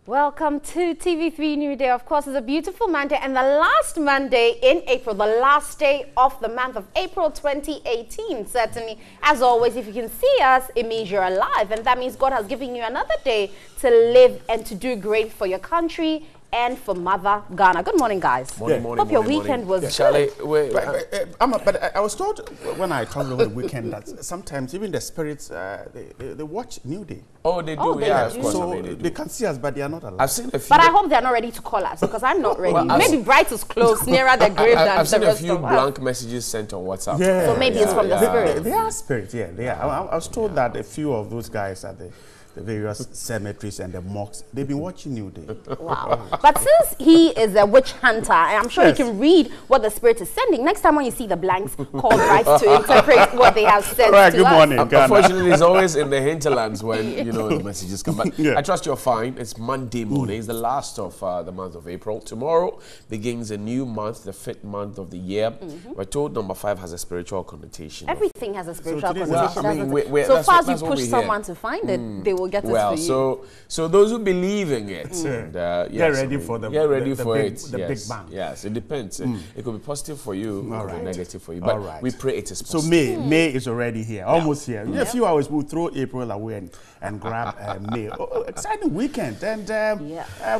Welcome to TV3 New Day. Of course, it's a beautiful Monday and the last Monday in April, the last day of the month of April 2018. Certainly, as always, if you can see us, it means you're alive. And that means God has given you another day to live and to do great for your country and for Mother Ghana. Good morning, guys. Morning. Hope your weekend was good. But I was told when I traveled over the weekend that sometimes even the spirits, they watch New Day. Oh, they do, Oh, they yeah, do. of course. So I mean, they do. they can see us, but they are not alive. I've seen a few. But I hope they're not ready to call us because I'm not ready. Well, Maybe Bright is close, nearer the grave than I've the seen a rest few of us. blank messages sent on WhatsApp. Yeah. So maybe it's from the spirit. They are spirits, yeah. They are. I was told that a few of those guys at the various cemeteries and the mosques, they've been watching New Day. Wow. But since he is a witch hunter, I'm sure Yes. he can read what the spirit is sending. Next time when you see the blanks, call Bright to interpret what they have said All right, to good us. morning, Ghana. Unfortunately, it's always in the hinterlands when, you know, the messages come. But Yeah. I trust you're fine. It's Monday morning. It's the last of the month of April. Tomorrow begins a new month, the 5th month of the year. We're told number 5 has a spiritual connotation. Everything has a spiritual today's connotation. Well, I mean, doesn't it? we- So that's far what- as you that's what push we hear. someone to find it, they will get it Well, for you. so those who believe in it, and, Get yes, ready I mean, for the- get ready the for big- it. the big Yes, bang. yes, it depends. It could be positive for you, it could right. be negative for you. But All right. we pray it is So positive. May is already here, almost here. In a few hours, we'll throw April away and grab May. Exciting weekend. And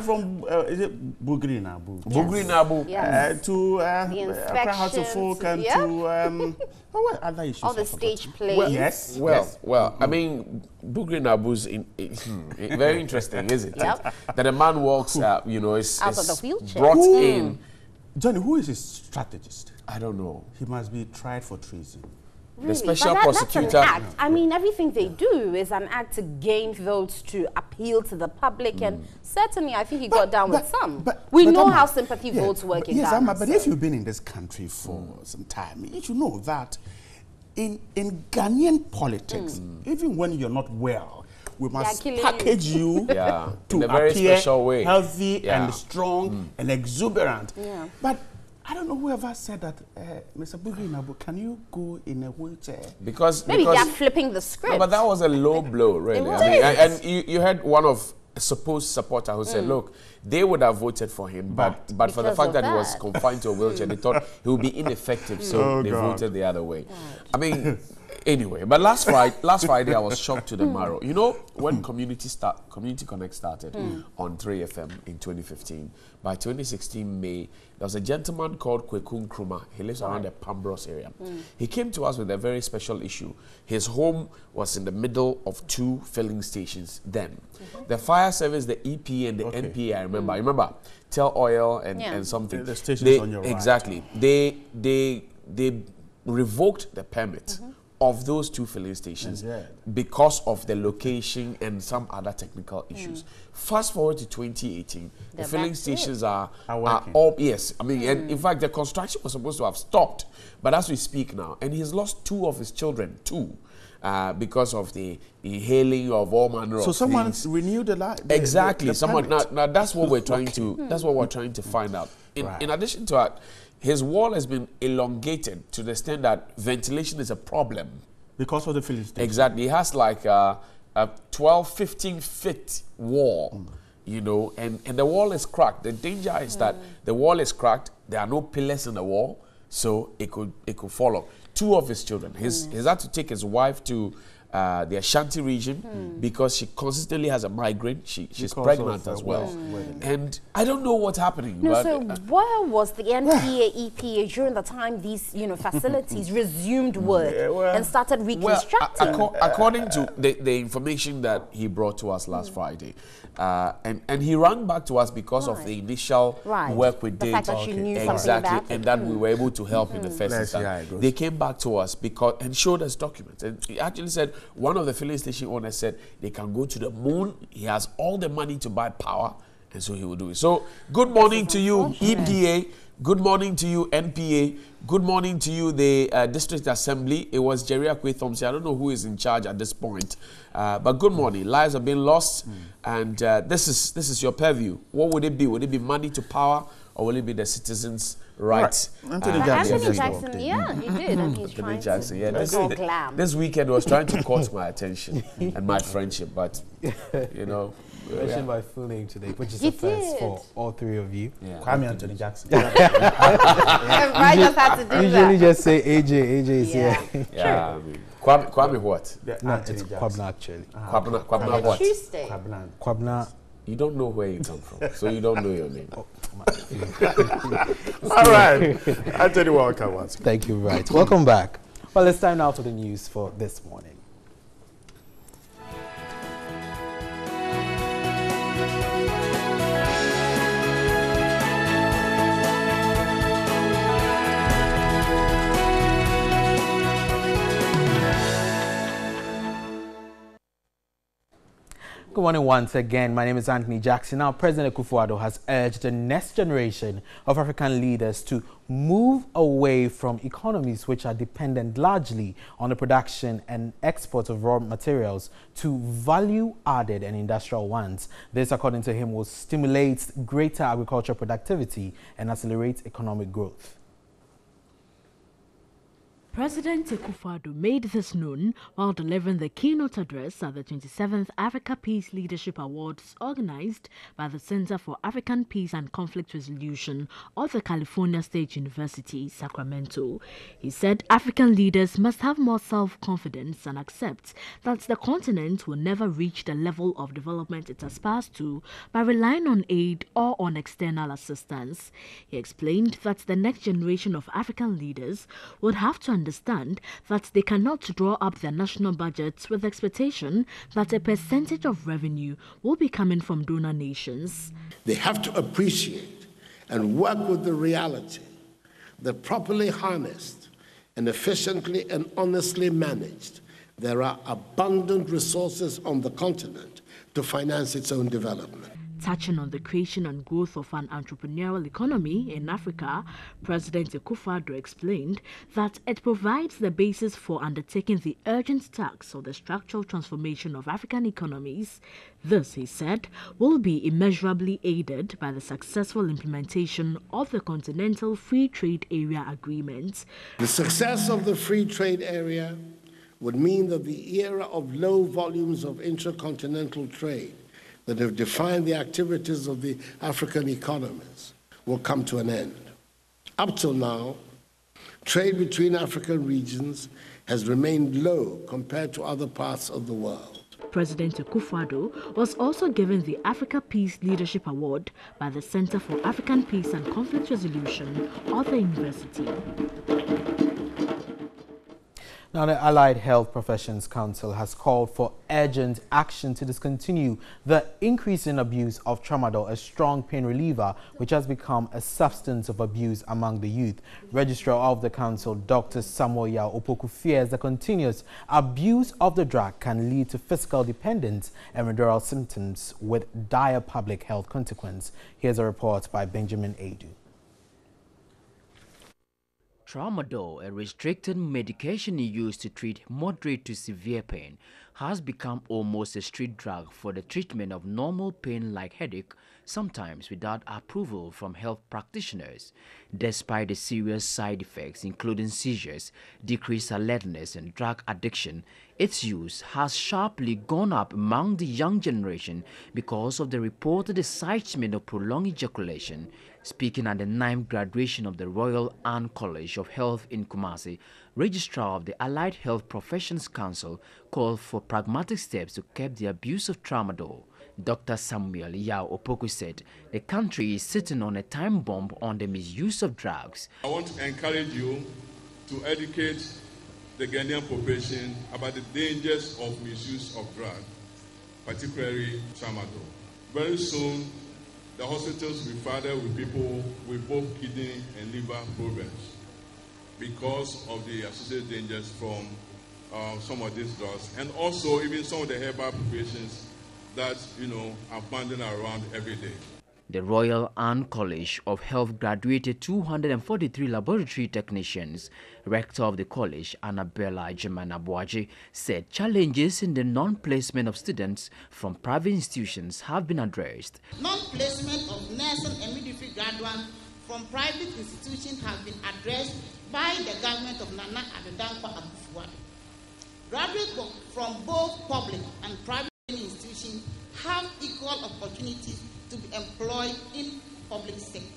from, is it Bugri now? Bugri Nabu. Yes. To The Accra House of Folk and inspections, to what other issues? All the I forgot? stage plays. Yes. Well, yes. well, I mean, Bugri Nabu's very interesting, isn't it? Yep. That a man walks, you know, is Out of the wheelchair. brought in. Johnny, who is his strategist? I don't know. He must be tried for treason. Really? special But prosecutor- That's an act. I mean, everything they do is an act to gain votes, to appeal to the public, and certainly I think he got down with some. We know Amma, how sympathy votes work in yes, Ghana. Amma, but so- if you've been in this country for some time, you should know that in Ghanaian politics, even when you're not well, we must killing package you Yeah, to in a very appear special way. healthy Yeah. and strong and exuberant. Yeah. But I don't know whoever said that, Mr. Bugri Nabu, can you go in a wheelchair? Because Maybe because they're flipping the script. no, but that was a low blow, really. was. I mean, and you heard one of a supposed supporter who said, look, they would have voted for him, but for the Because fact of that he was that. confined to a wheelchair, they thought he would be ineffective, so Oh, they God. voted the other way. I mean, anyway, but last Friday I was shocked to the marrow. You know, when Community Connect started on 3FM in 2015, by 2016 May, there was a gentleman called Kweku Nkrumah. He lives around the Pambros area. He came to us with a very special issue. His home was in the middle of 2 filling stations then. The fire service, the EP and the NPA, I remember, Tel Oil and something. The stations on your right. Exactly. They revoked the permit of those 2 filling stations because of the location and some other technical issues. Fast forward to 2018, the They're filling back to stations it. are working. all, yes, I mean, and in fact, the construction was supposed to have stopped, but as we speak now, and he's lost 2 of his children, because of the inhaling of all manner So of someone's things. renewed the Exactly. the Someone permit. now that's what we're trying to that's what we're trying to find out. In addition to that, his wall has been elongated to the extent that ventilation is a problem. Because of the filling station. Exactly. He has like a 12, 15 feet wall, you know, and the wall is cracked. The danger is that the wall is cracked. There are no pillars in the wall, so it could fall off. 2 of his children. He's had to take his wife to the Ashanti region because she consistently has a migraine. She's Because pregnant of, as well. wedding. And I don't know what's happening. No, but, so where was the NPA, EPA during the time these facilities resumed work and started reconstructing? According to the information that he brought to us last Friday, and he ran back to us because of the initial work we The did. fact that you knew something Exactly, about it. and that we were able to help in the first Let's see how instance. it goes. They came back to us and showed us documents. And he actually said, one of the filling station owners said they can go to the moon. He has all the money to buy power, and so he will do it. So good morning to you, EPA. Good morning to you, NPA. Good morning to you, the District Assembly. It was Jerry Akwe Thompson. I don't know who is in charge at this point. But good morning. Lives have been lost. And this is your purview. What would it be? Would it be money to power, or will it be the citizens' rights? Anthony But Jackson. Anthony just Jackson, walked in. yeah, he did, and he's Anthony trying Jackson, yeah. to go glam. This weekend was trying to caught my attention and my friendship, but, you know, mentioned my full name today, which is a first for all three of you. Yeah. Kwame Anthony Jackson. I just had to do that. Usually just say AJ. AJ is here. Yeah. I mean, Kwame what? No, it's Kwabna actually. Kwabna what? Tuesday. Kwabna. You don't know where you come from, so you don't know your name. All right. Anthony, welcome once. Thank you, right. Welcome back. Well, it's time now for the news for this morning. Good morning once again. My name is Anthony Jackson. Now, President Akufo-Addo has urged the next generation of African leaders to move away from economies which are dependent largely on the production and export of raw materials to value-added and industrial ones. This, according to him, will stimulate greater agricultural productivity and accelerate economic growth. President Akufo-Addo made this known while delivering the keynote address at the 27th Africa Peace Leadership Awards organized by the Center for African Peace and Conflict Resolution of the California State University, Sacramento. He said African leaders must have more self-confidence and accept that the continent will never reach the level of development it aspires to by relying on aid or on external assistance. He explained that the next generation of African leaders would have to understand that they cannot draw up their national budgets with expectation that a percentage of revenue will be coming from donor nations. They have to appreciate and work with the reality that properly harnessed and efficiently and honestly managed, there are abundant resources on the continent to finance its own development. Touching on the creation and growth of an entrepreneurial economy in Africa, President Akufo-Addo explained that it provides the basis for undertaking the urgent task of the structural transformation of African economies. This, he said, will be immeasurably aided by the successful implementation of the Continental Free Trade Area Agreement. The success of the free trade area would mean that the era of low volumes of intercontinental trade that have defined the activities of the African economies will come to an end. Up till now, trade between African regions has remained low compared to other parts of the world. President Akufo-Addo was also given the Africa Peace Leadership Award by the Center for African Peace and Conflict Resolution of the university. Now, the Allied Health Professions Council has called for urgent action to discontinue the increase in abuse of tramadol, a strong pain reliever, which has become a substance of abuse among the youth. Registrar of the council, Dr. Samuel Yao Opoku, fears the continuous abuse of the drug can lead to physical dependence and withdrawal symptoms with dire public health consequences. Here's a report by Benjamin Adu. Tramadol, a restricted medication used to treat moderate to severe pain, has become almost a street drug for the treatment of normal pain like headache, sometimes without approval from health practitioners. Despite the serious side effects including seizures, decreased alertness and drug addiction, its use has sharply gone up among the young generation because of the reported excitement of prolonged ejaculation. Speaking at the 9th graduation of the Royal Anne College of Health in Kumasi, Registrar of the Allied Health Professions Council called for pragmatic steps to curb the abuse of tramadol. Dr. Samuel Yao Opoku said the country is sitting on a time bomb on the misuse of drugs. I want to encourage you to educate the Ghanaian population about the dangers of misuse of drugs, particularly tramadol. Very soon, the hospitals will be flooded with people with both kidney and liver problems because of the associated dangers from some of these drugs, and also even some of the herbal preparations that, are found around every day. The Royal Anne College of Health graduated 243 laboratory technicians. Rector of the college, Annabella Jemana-Boaji, said challenges in the non-placement of students from private institutions have been addressed. Non-placement of nursing and midwifery graduates from private institutions have been addressed by the government of Nana Addo Dankwa Akufo-Addo. Graduates from both public and private institutions have equal opportunities to be employed in public sector.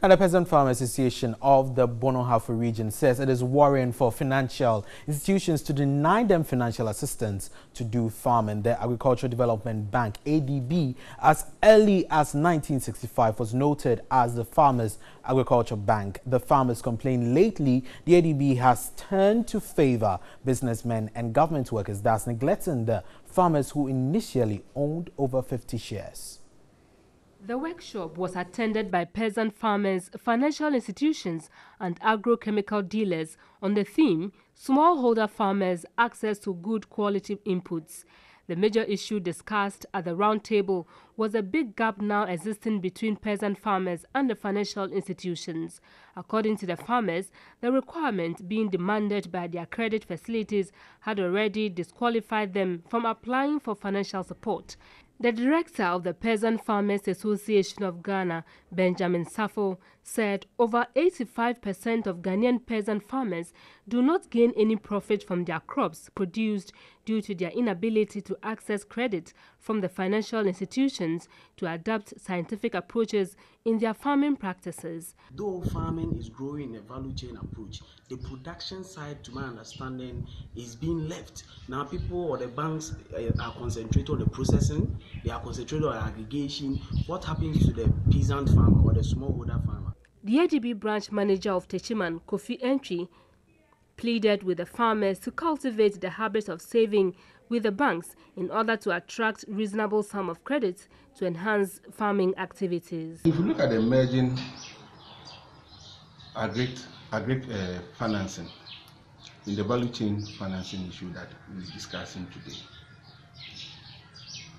And the Peasant Farmer Association of the Bono-Hafu region says it is worrying for financial institutions to deny them financial assistance to do farming. The Agricultural Development Bank, ADB, as early as 1965 was noted as the Farmers' Agriculture Bank. The farmers complain lately the ADB has turned to favor businessmen and government workers, thus neglecting the farmers who initially owned over 50 shares. The workshop was attended by peasant farmers, financial institutions and agrochemical dealers on the theme Smallholder Farmers Access to Good Quality Inputs. The major issue discussed at the roundtable was a big gap now existing between peasant farmers and the financial institutions. According to the farmers, the requirement being demanded by their credit facilities had already disqualified them from applying for financial support. The director of the Peasant Farmers Association of Ghana, Benjamin Safo, said over 85% of Ghanaian peasant farmers do not gain any profit from their crops produced due to their inability to access credit from the financial institutions to adopt scientific approaches in their farming practices. Though farming is growing a value chain approach, the production side, to my understanding, is being left. Now people or the banks are concentrated on the processing, they are concentrated on aggregation. What happens to the peasant farmer or the smallholder farmer? The ADB branch manager of Techiman, Kofi Entry, pleaded with the farmers to cultivate the habit of saving with the banks in order to attract reasonable sum of credit to enhance farming activities. If you look at the emerging agri financing, in the value chain financing issue that we're discussing today,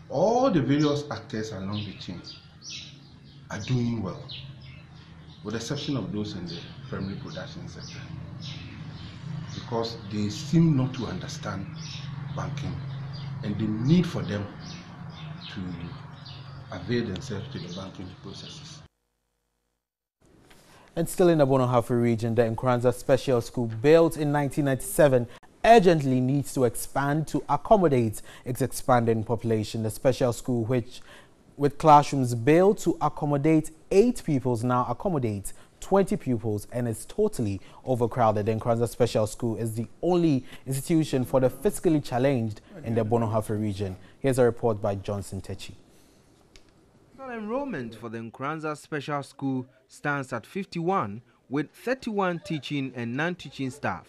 all the various actors along the chain are doing well, with the exception of those in the primary production sector, because they seem not to understand banking and the need for them to avail themselves to the banking processes. And still in the Bono-Hafu region, the Nkranza Special School, built in 1997, urgently needs to expand to accommodate its expanding population. The special school, which with classrooms built to accommodate 8 pupils, now accommodates 20 pupils and is totally overcrowded. The Nkranza Special School is the only institution for the physically challenged in the Bono-Hafu region. Here's a report by Johnson Techi. Enrollment for the Nkranza Special School stands at 51, with 31 teaching and non-teaching staff.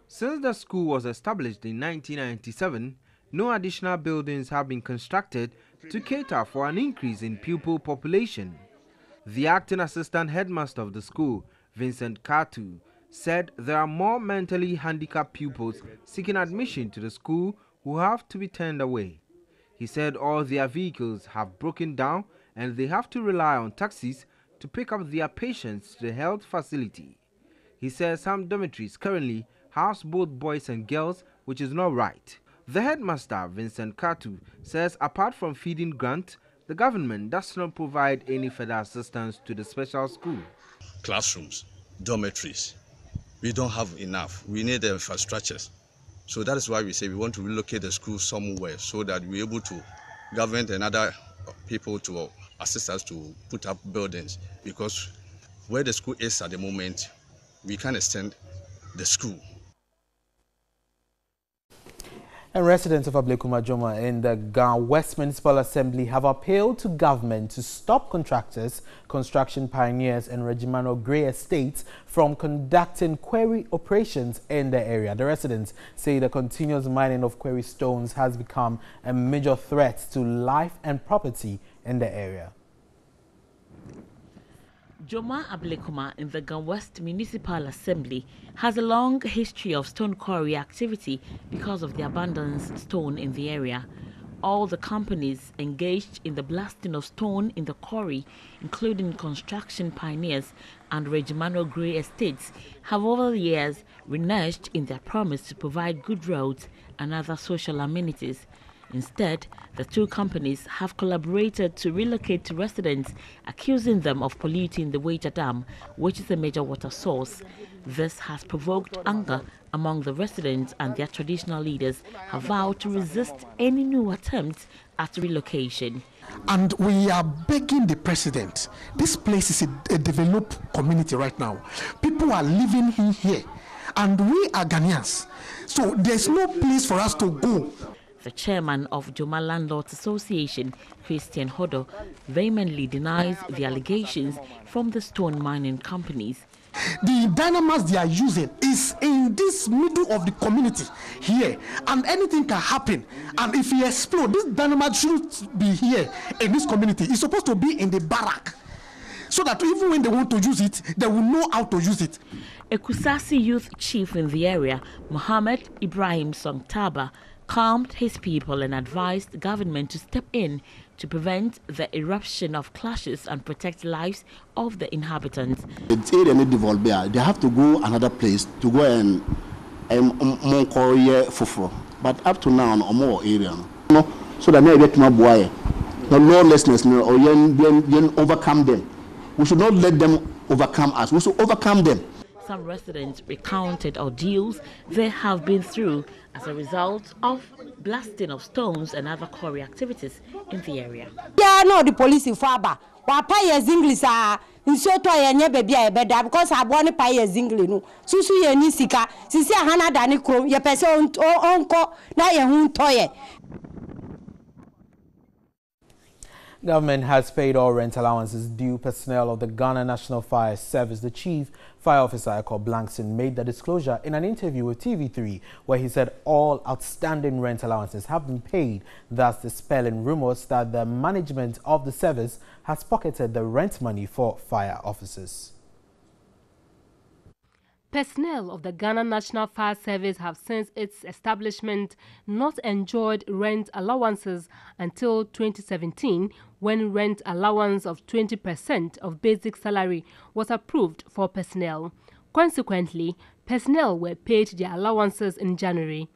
Since the school was established in 1997, no additional buildings have been constructed to cater for an increase in pupil population. The acting assistant headmaster of the school, Vincent Katu, said there are more mentally handicapped pupils seeking admission to the school who have to be turned away. He said all their vehicles have broken down and they have to rely on taxis to pick up their patients to the health facility. He says some dormitories currently house both boys and girls, which is not right. The headmaster, Vincent Katu, says apart from feeding grant, the government does not provide any further assistance to the special school. Classrooms, dormitories, we don't have enough. We need the infrastructures. So that is why we say we want to relocate the school somewhere so that we're able to, government and other people to assist us to put up buildings, because where the school is at the moment, we can't extend the school. And residents of Ablekuma Joma in the Ghana West Municipal Assembly have appealed to government to stop contractors, construction pioneers and Regimano Grey Estates from conducting quarry operations in the area. The residents say the continuous mining of quarry stones has become a major threat to life and property in the area. Joma Ablekuma in the Ghana West Municipal Assembly has a long history of stone quarry activity because of the abundant stone in the area. All the companies engaged in the blasting of stone in the quarry, including construction pioneers and Regimano Grey Estates, have over the years reneged in their promise to provide good roads and other social amenities. Instead, the two companies have collaborated to relocate to residents, accusing them of polluting the Wager Dam, which is a major water source. This has provoked anger among the residents, and their traditional leaders have vowed to resist any new attempts at relocation. And we are begging the president. This place is a developed community right now. People are living in here, and we are Ghanaians. So there's no place for us to go. The chairman of Joma Landlords Association, Christian Hodo, vehemently denies the allegations from the stone mining companies. The dynamites they are using is in this middle of the community here, and anything can happen. And if it explodes, this dynamite shouldn't be here in this community. It's supposed to be in the barrack, so that even when they want to use it, they will know how to use it. A Kusasi youth chief in the area, Mohammed Ibrahim Songtaba, calmed his people and advised the government to step in to prevent the eruption of clashes and protect lives of the inhabitants. It's area need develop there. They have to go another place to go and more. But up to now, no more area. No, so that maybe no boy, no lawlessness, no, or yen overcome them. We should not let them overcome us. We should overcome them. Some residents recounted ordeals they have been through as a result of blasting of stones and other quarry activities in the area. Yeah, no, the police in Faba. Wapa yes English in Soto yenye baby a beda because I want to pay yes English no. Susu ye ni sika. Sisi hana dani krom ye pese onko na ye hun toye. Government has paid all rent allowances due personnel of the Ghana National Fire Service. The Chief Fire Officer, Eko Blankson, made the disclosure in an interview with TV3, where he said all outstanding rent allowances have been paid, thus dispelling rumors that the management of the service has pocketed the rent money for fire officers. Personnel of the Ghana National Fire Service have since its establishment not enjoyed rent allowances until 2017, when rent allowance of 20% of basic salary was approved for personnel. Consequently, personnel were paid their allowances in January.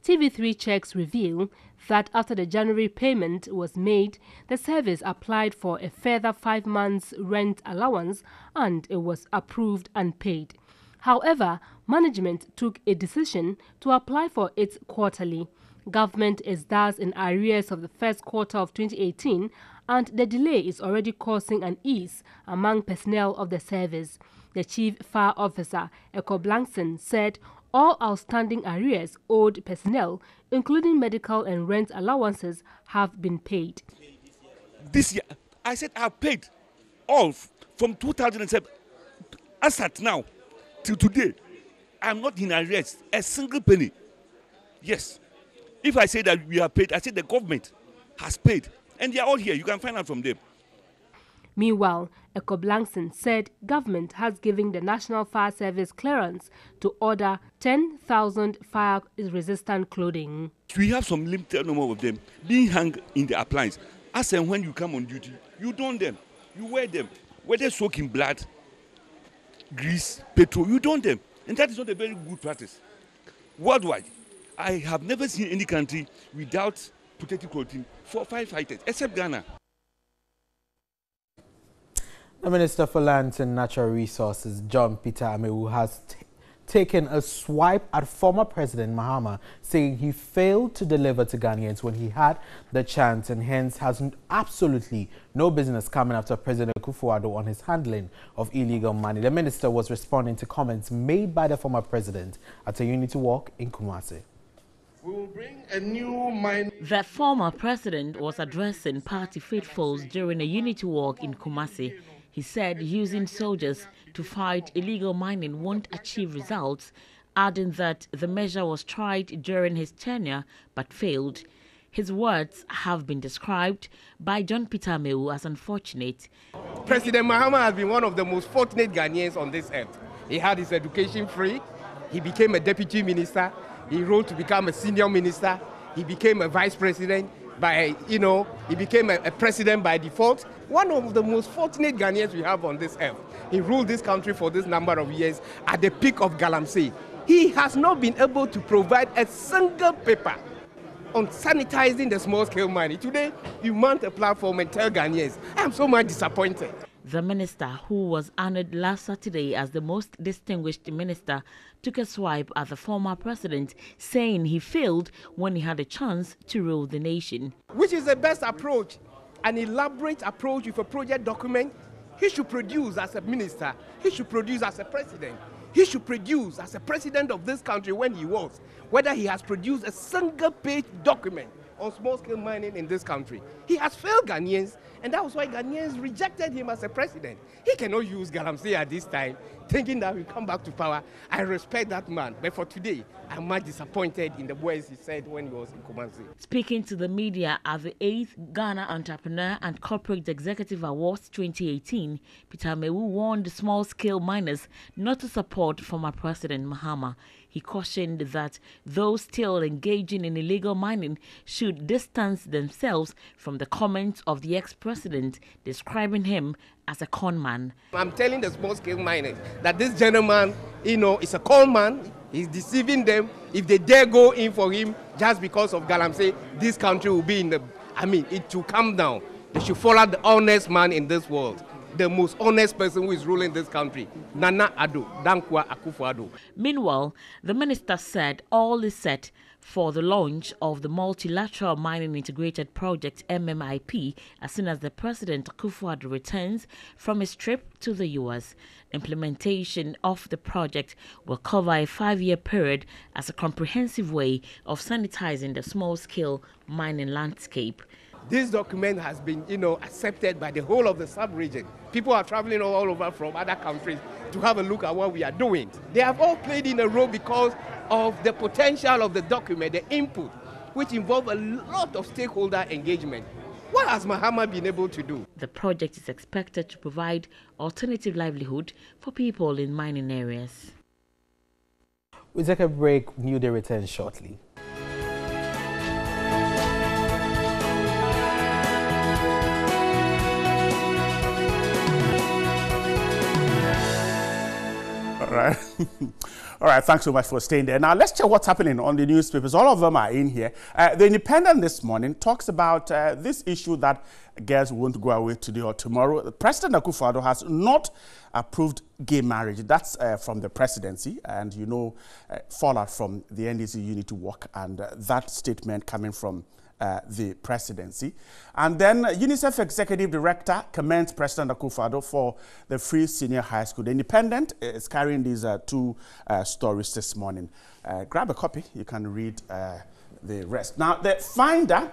TV3 checks reveal that after the January payment was made, the service applied for a further 5 months rent allowance and it was approved and paid. However, management took a decision to apply for it quarterly. Government is thus in arrears of the first quarter of 2018, and the delay is already causing unease among personnel of the service. The Chief Fire Officer, Eko Blankson, said all outstanding arrears owed personnel, including medical and rent allowances, have been paid. This year, I said I have paid all from 2007 as at now. Till today, I'm not in arrears, a single penny. Yes. If I say that we have paid, I say the government has paid. And they are all here. You can find out from them. Meanwhile, Eko Blankson said government has given the National Fire Service clearance to order 10,000 fire-resistant clothing. We have some limited number of them being hung in the appliance. As and when you come on duty, you don them, you wear them. Whether soak in blood, grease, petrol, you don them. And that is not a very good practice. Worldwide, I have never seen any country without protective clothing for firefighters, except Ghana. The Minister for Lands and Natural Resources, John Peter Amewu, has taken a swipe at former President Mahama, saying he failed to deliver to Ghanaians when he had the chance and hence has absolutely no business coming after President Akufo-Addo on his handling of illegal money. The minister was responding to comments made by the former president at a unity walk in Kumasi. We will bring a new mind. The former president was addressing party faithfuls during a unity walk in Kumasi. He said using soldiers to fight illegal mining won't achieve results, adding that the measure was tried during his tenure but failed. His words have been described by John Peter Amewu as unfortunate. President Mahama has been one of the most fortunate Ghanaians on this earth. He had his education free. He became a deputy minister. He rose to become a senior minister. He became a vice president. He became a president by default. One of the most fortunate Ghanaians we have on this earth. He ruled this country for this number of years at the peak of Galamsey. He has not been able to provide a single paper on sanitizing the small-scale mining. Today, you mount a platform and tell Ghanaians, I am so much disappointed. The minister, who was honored last Saturday as the most distinguished minister, took a swipe at the former president, saying he failed when he had a chance to rule the nation. Which is the best approach? An elaborate approach with a project document? He should produce as a minister. He should produce as a president. He should produce as a president of this country when he was. Whether he has produced a single-page document on small-scale mining in this country. He has failed Ghanaians, and that was why Ghanaians rejected him as a president. He cannot use Galamsey at this time, thinking that he'll come back to power. I respect that man, but for today, I'm much disappointed in the words he said when he was in Kumasi. Speaking to the media at the 8th Ghana Entrepreneur and Corporate Executive Awards 2018, Peter Amewu warned small-scale miners not to support former President Mahama. He cautioned that those still engaging in illegal mining should distance themselves from the comments of the ex-president, describing him as a con man. I'm telling the small-scale miners that this gentleman, is a con man. He's deceiving them. If they dare go in for him just because of Galamsey, this country will be it will come down. They should follow the honest man in this world. The most honest person who is ruling this country, Nana Addo Dankwa Akufo-Addo. Meanwhile, the minister said all is set for the launch of the Multilateral Mining Integrated Project MMIP as soon as the President Akufo-Addo returns from his trip to the US. Implementation of the project will cover a 5-year period as a comprehensive way of sanitizing the small-scale mining landscape. This document has been, accepted by the whole of the sub-region. People are traveling all over from other countries to have a look at what we are doing. They have all played in a role because of the potential of the document, the input, which involve a lot of stakeholder engagement. What has Mahama been able to do? The project is expected to provide alternative livelihood for people in mining areas. We'll take a break. New Day returns shortly. All right, thanks so much for staying there. Now, let's check what's happening on the newspapers. All of them are in here. The Independent this morning talks about this issue that girls won't go away today or tomorrow. President Akufo-Addo has not approved gay marriage. That's from the presidency, and fallout from the NDC Unity Walk, and that statement coming from the presidency. And then UNICEF Executive Director commends President Akufo-Addo for the free senior high school. The Independent is carrying these two stories this morning. Grab a copy, you can read the rest. Now, the Finder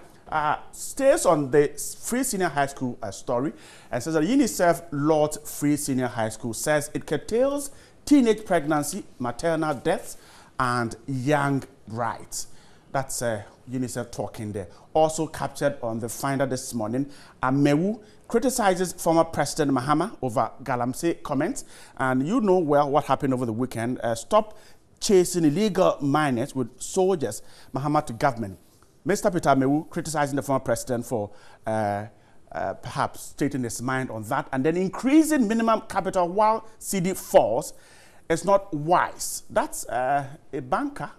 stays on the free senior high school story and says that UNICEF Lord's Free Senior High School says it curtails teenage pregnancy, maternal deaths, and young brides. That's UNICEF talking there. Also captured on the Finder this morning, Amewu criticizes former President Mahama over Galamsey comments. And you know well what happened over the weekend. Stop chasing illegal miners with soldiers, Mahama to government. Mr. Peter Amewu criticizing the former president for perhaps stating his mind on that. And then increasing minimum capital while CD falls is not wise. That's a banker.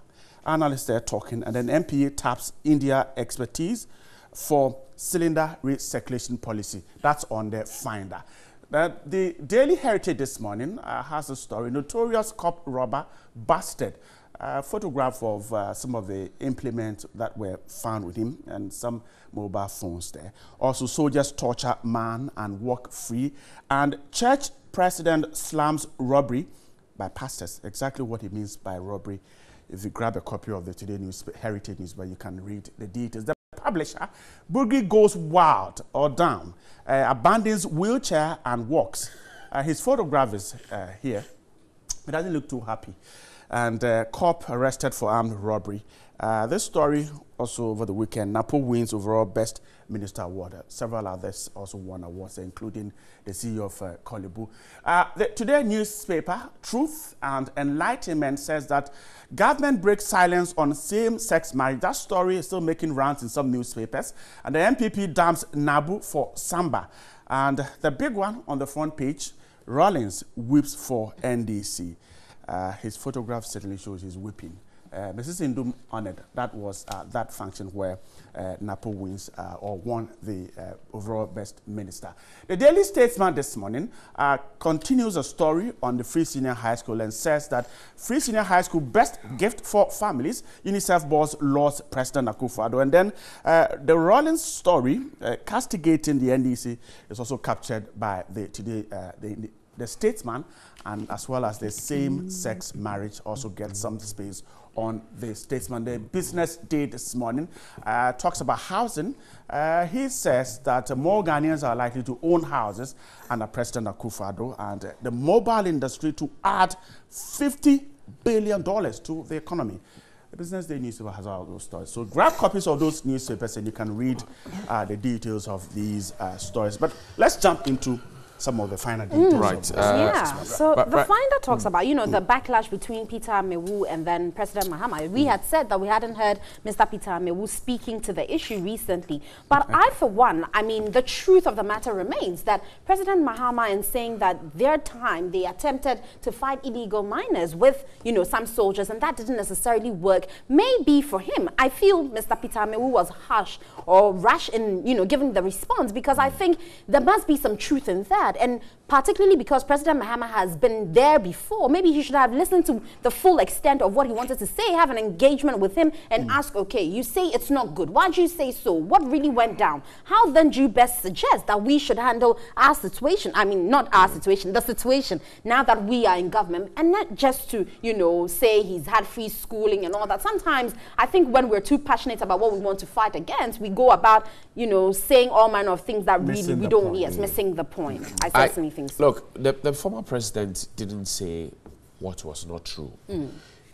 Analysts there talking, and then MPA taps India expertise for cylinder recirculation policy. That's on the Finder. The Daily Heritage this morning has a story. Notorious cop robber busted. A photograph of some of the implements that were found with him and some mobile phones there. Also, soldiers torture man and walk free. And church president slams robbery by pastors. Exactly what he means by robbery. If you grab a copy of the Today Heritage Newspaper, you can read the details. The publisher, Bugri goes wild or down, abandons wheelchair and walks. His photograph is here. He doesn't look too happy. And cop arrested for armed robbery. This story also over the weekend, Napo wins overall Best Minister Award. Several others also won awards, including the CEO of Kolibu. Today newspaper, Truth and Enlightenment, says that government breaks silence on same-sex marriage. That story is still making rounds in some newspapers. And the MPP dumps Nabu for Samba. And the big one on the front page, Rawlings whips for NDC. His photograph certainly shows he's whipping Mrs. Indum honored. That was that function where Napo wins or won the overall best minister. The Daily Statesman this morning continues a story on the Free Senior High School and says that Free Senior High School best gift for families, UNICEF boss lost President Akufo-Addo. And then the Rollins story castigating the NDC is also captured by the Statesman, and as well as the same-sex marriage also gets some space on the Statesman. The Business Day this morning talks about housing. He says that more Ghanaians are likely to own houses under President Akufo-Addo, and the mobile industry to add $50 billion to the economy. The Business Day newspaper has all those stories. So grab copies of those newspapers and you can read the details of these stories. But let's jump into some of the final details. Right. So the finder talks about, you know, the backlash between Peter Amewu and then President Mahama. We had said that we hadn't heard Mr. Peter Amewu speaking to the issue recently. But I, for one, I mean, the truth of the matter remains that President Mahama, in saying that their time they attempted to fight illegal miners with, you know, some soldiers, and that didn't necessarily work, maybe for him. I feel Mr. Peter Amewu was harsh or rash in, you know, giving the response, because I think there must be some truth in that. And particularly because President Mahama has been there before, maybe he should have listened to the full extent of what he wanted to say, have an engagement with him and ask, okay, you say it's not good. Why do you say so? What really went down? How then do you best suggest that we should handle our situation? I mean, not our situation, the situation now that we are in government, and not just to, you know, say he's had free schooling and all that. Sometimes I think when we're too passionate about what we want to fight against, we go about, you know, saying all manner of things that really we don't, missing the point. I certainly think so. Look, the former president didn't say what was not true.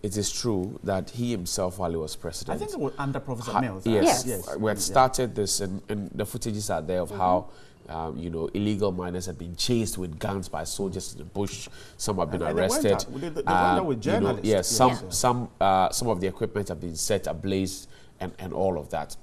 It is true that he himself, while he was president, I think it was under Professor Mills. Yes. We had started this, and the footages are there of how you know, illegal miners have been chased with guns by soldiers in the bush. Some have been arrested. They went out with journalists. You know, some of the equipment have been set ablaze, and all of that.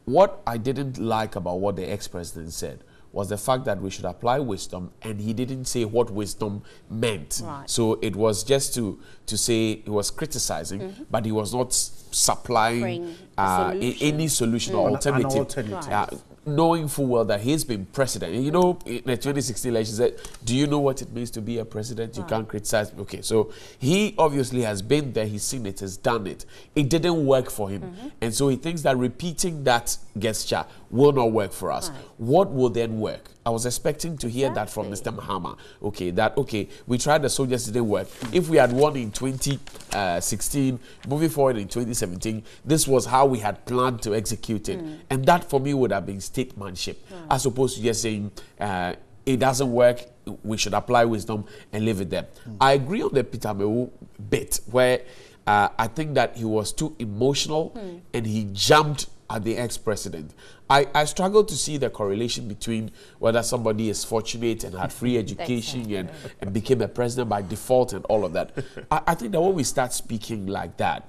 What I didn't like about what the ex-president said was the fact that we should apply wisdom, and he didn't say what wisdom meant. So it was just to say he was criticizing, but he was not supplying any solution or alternative. Knowing full well that he's been president. You know, in the 2016 election, said, do you know what it means to be a president? You can't criticize. Okay, so he obviously has been there, he's seen it, has done it. It didn't work for him. And so he thinks that repeating that gesture will not work for us. What will then work? I was expecting to hear that from Mr. Mahama. Okay, we tried the soldiers, didn't work. If we had won in 2016, moving forward in 2017, this was how we had planned to execute it. And that for me would have been statesmanship, as opposed to just saying it doesn't work, we should apply wisdom and leave it there. I agree on the Peter Amewu bit where I think that he was too emotional and he jumped at the ex-president. I struggle to see the correlation between whether somebody is fortunate and had free education and became a president by default and all of that. I think that when we start speaking like that,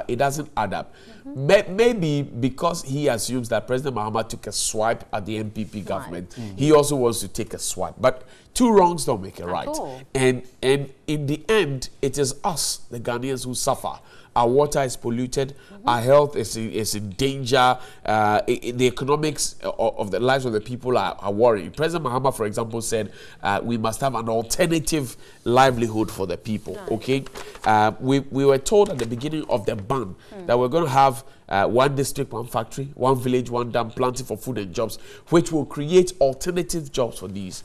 it doesn't add up. Maybe because he assumes that President Mahama took a swipe at the MPP government, he also wants to take a swipe. But two wrongs don't make a right. And in the end, it is us, the Ghanaians, who suffer. Our water is polluted, our health is in danger, the economics of the lives of the people are worrying. President Mahama, for example, said we must have an alternative livelihood for the people, okay? We were told at the beginning of the ban that we're going to have one district, one factory, one village, one dam, planting for food and jobs, which will create alternative jobs for these.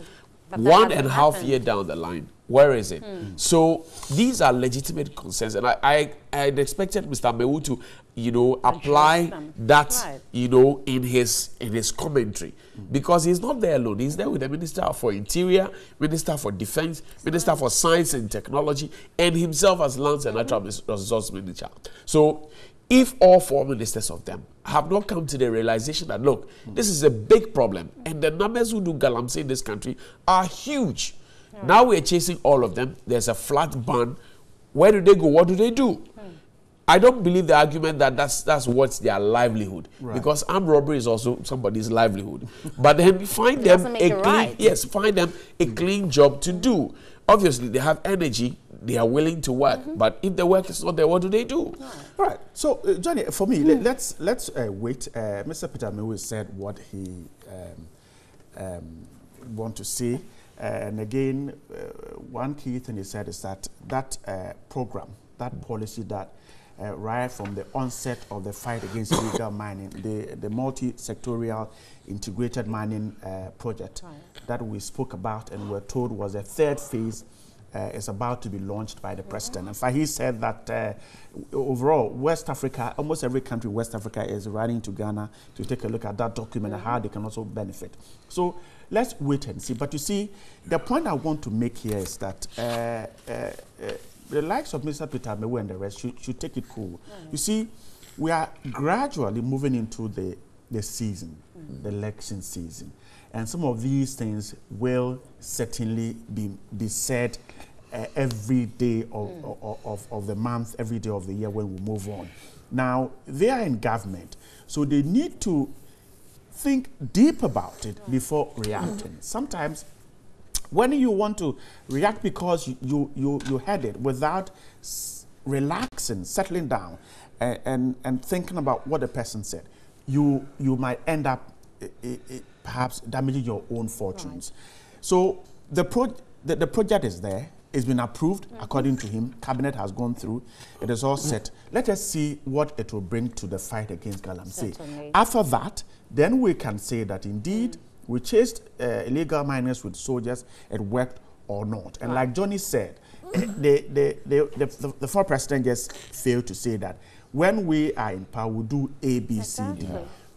1.5 years down the line, where is it? So these are legitimate concerns, and I had expected Mr. Amewu to, you know, apply that, you know, in his commentary, because he's not there alone. He's there with the Minister for Interior, Minister for Defense, Minister for Science and Technology, and himself as Lands and Natural Resources Minister. So if all four ministers of them have not come to the realization that, look, this is a big problem, and the numbers who do galamsey in this country are huge. Now we're chasing all of them. There's a flat ban. Where do they go? What do they do? I don't believe the argument that that's what's their livelihood, because armed robbery is also somebody's livelihood. But then find them a clean, find them a clean job to do. Obviously, they have energy. they are willing to work. But if the work is not there, what do they do? All right. So, Johnny, for me, let's wait. Mr. Peter Amewu said what he want to say. And again, one key thing he said is that program, that policy that right from the onset of the fight against illegal mining, the multi-sectorial integrated mining project that we spoke about and were told was a third phase is about to be launched by the president. In fact, he said that overall, West Africa, almost every country in West Africa is running to Ghana to take a look at that document and how they can also benefit. So let's wait and see. But you see, the point I want to make here is that the likes of Mr. Peter Amewu and the rest should take it cool. You see, we are gradually moving into the season, the election season. And some of these things will certainly be said every day of the month, every day of the year when we move on. Now, they are in government, so they need to think deep about it before reacting. Sometimes when you want to react because you had it without relaxing, settling down, and thinking about what the person said, you might end up perhaps damaging your own fortunes. So the project is there. It's been approved according to him. Cabinet has gone through. It is all set. Let us see what it will bring to the fight against Galamsey. After that, then we can say that indeed we chased illegal miners with soldiers. It worked or not. And like Johnny said, the former president just failed to say that when we are in power, we do A, B, C, D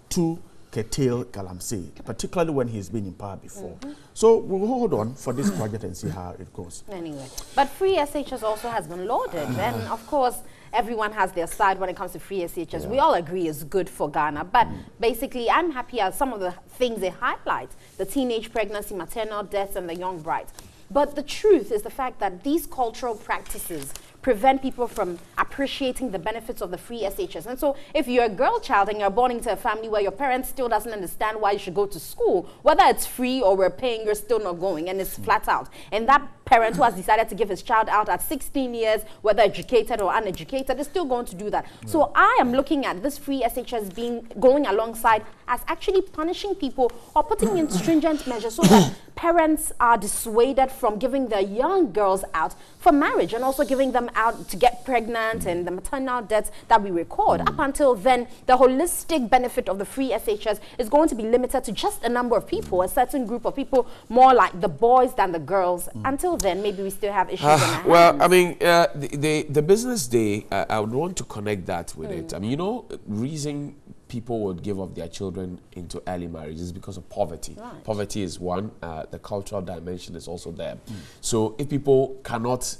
to curtail Galamsey, particularly when he's been in power before. So we'll hold on for this project and see how it goes. Anyway, but free SHS also has been lauded, and of course, everyone has their side when it comes to free SHS. We all agree it's good for Ghana, but basically, I'm happy at some of the things they highlight: the teenage pregnancy, maternal deaths, and the young brides. But the truth is the fact that these cultural practices prevent people from appreciating the benefits of the free SHS. And so if you're a girl child and you're born into a family where your parents still doesn't understand why you should go to school, whether it's free or we're paying, you're still not going, and it's flat out. And that parent who has decided to give his child out at 16 years, whether educated or uneducated, is still going to do that. So I am looking at this free SHS going alongside as actually punishing people or putting in stringent measures so that parents are dissuaded from giving their young girls out for marriage and also giving them out to get pregnant and the maternal deaths that we record. Up until then, the holistic benefit of the free SHS is going to be limited to just a number of people, a certain group of people, more like the boys than the girls. Until then, maybe we still have issues in our hands. Well, I mean, the business day, I would want to connect that with it. I mean, you know, reason people would give up their children into early marriage is because of poverty. Poverty is one. The cultural dimension is also there. So if people cannot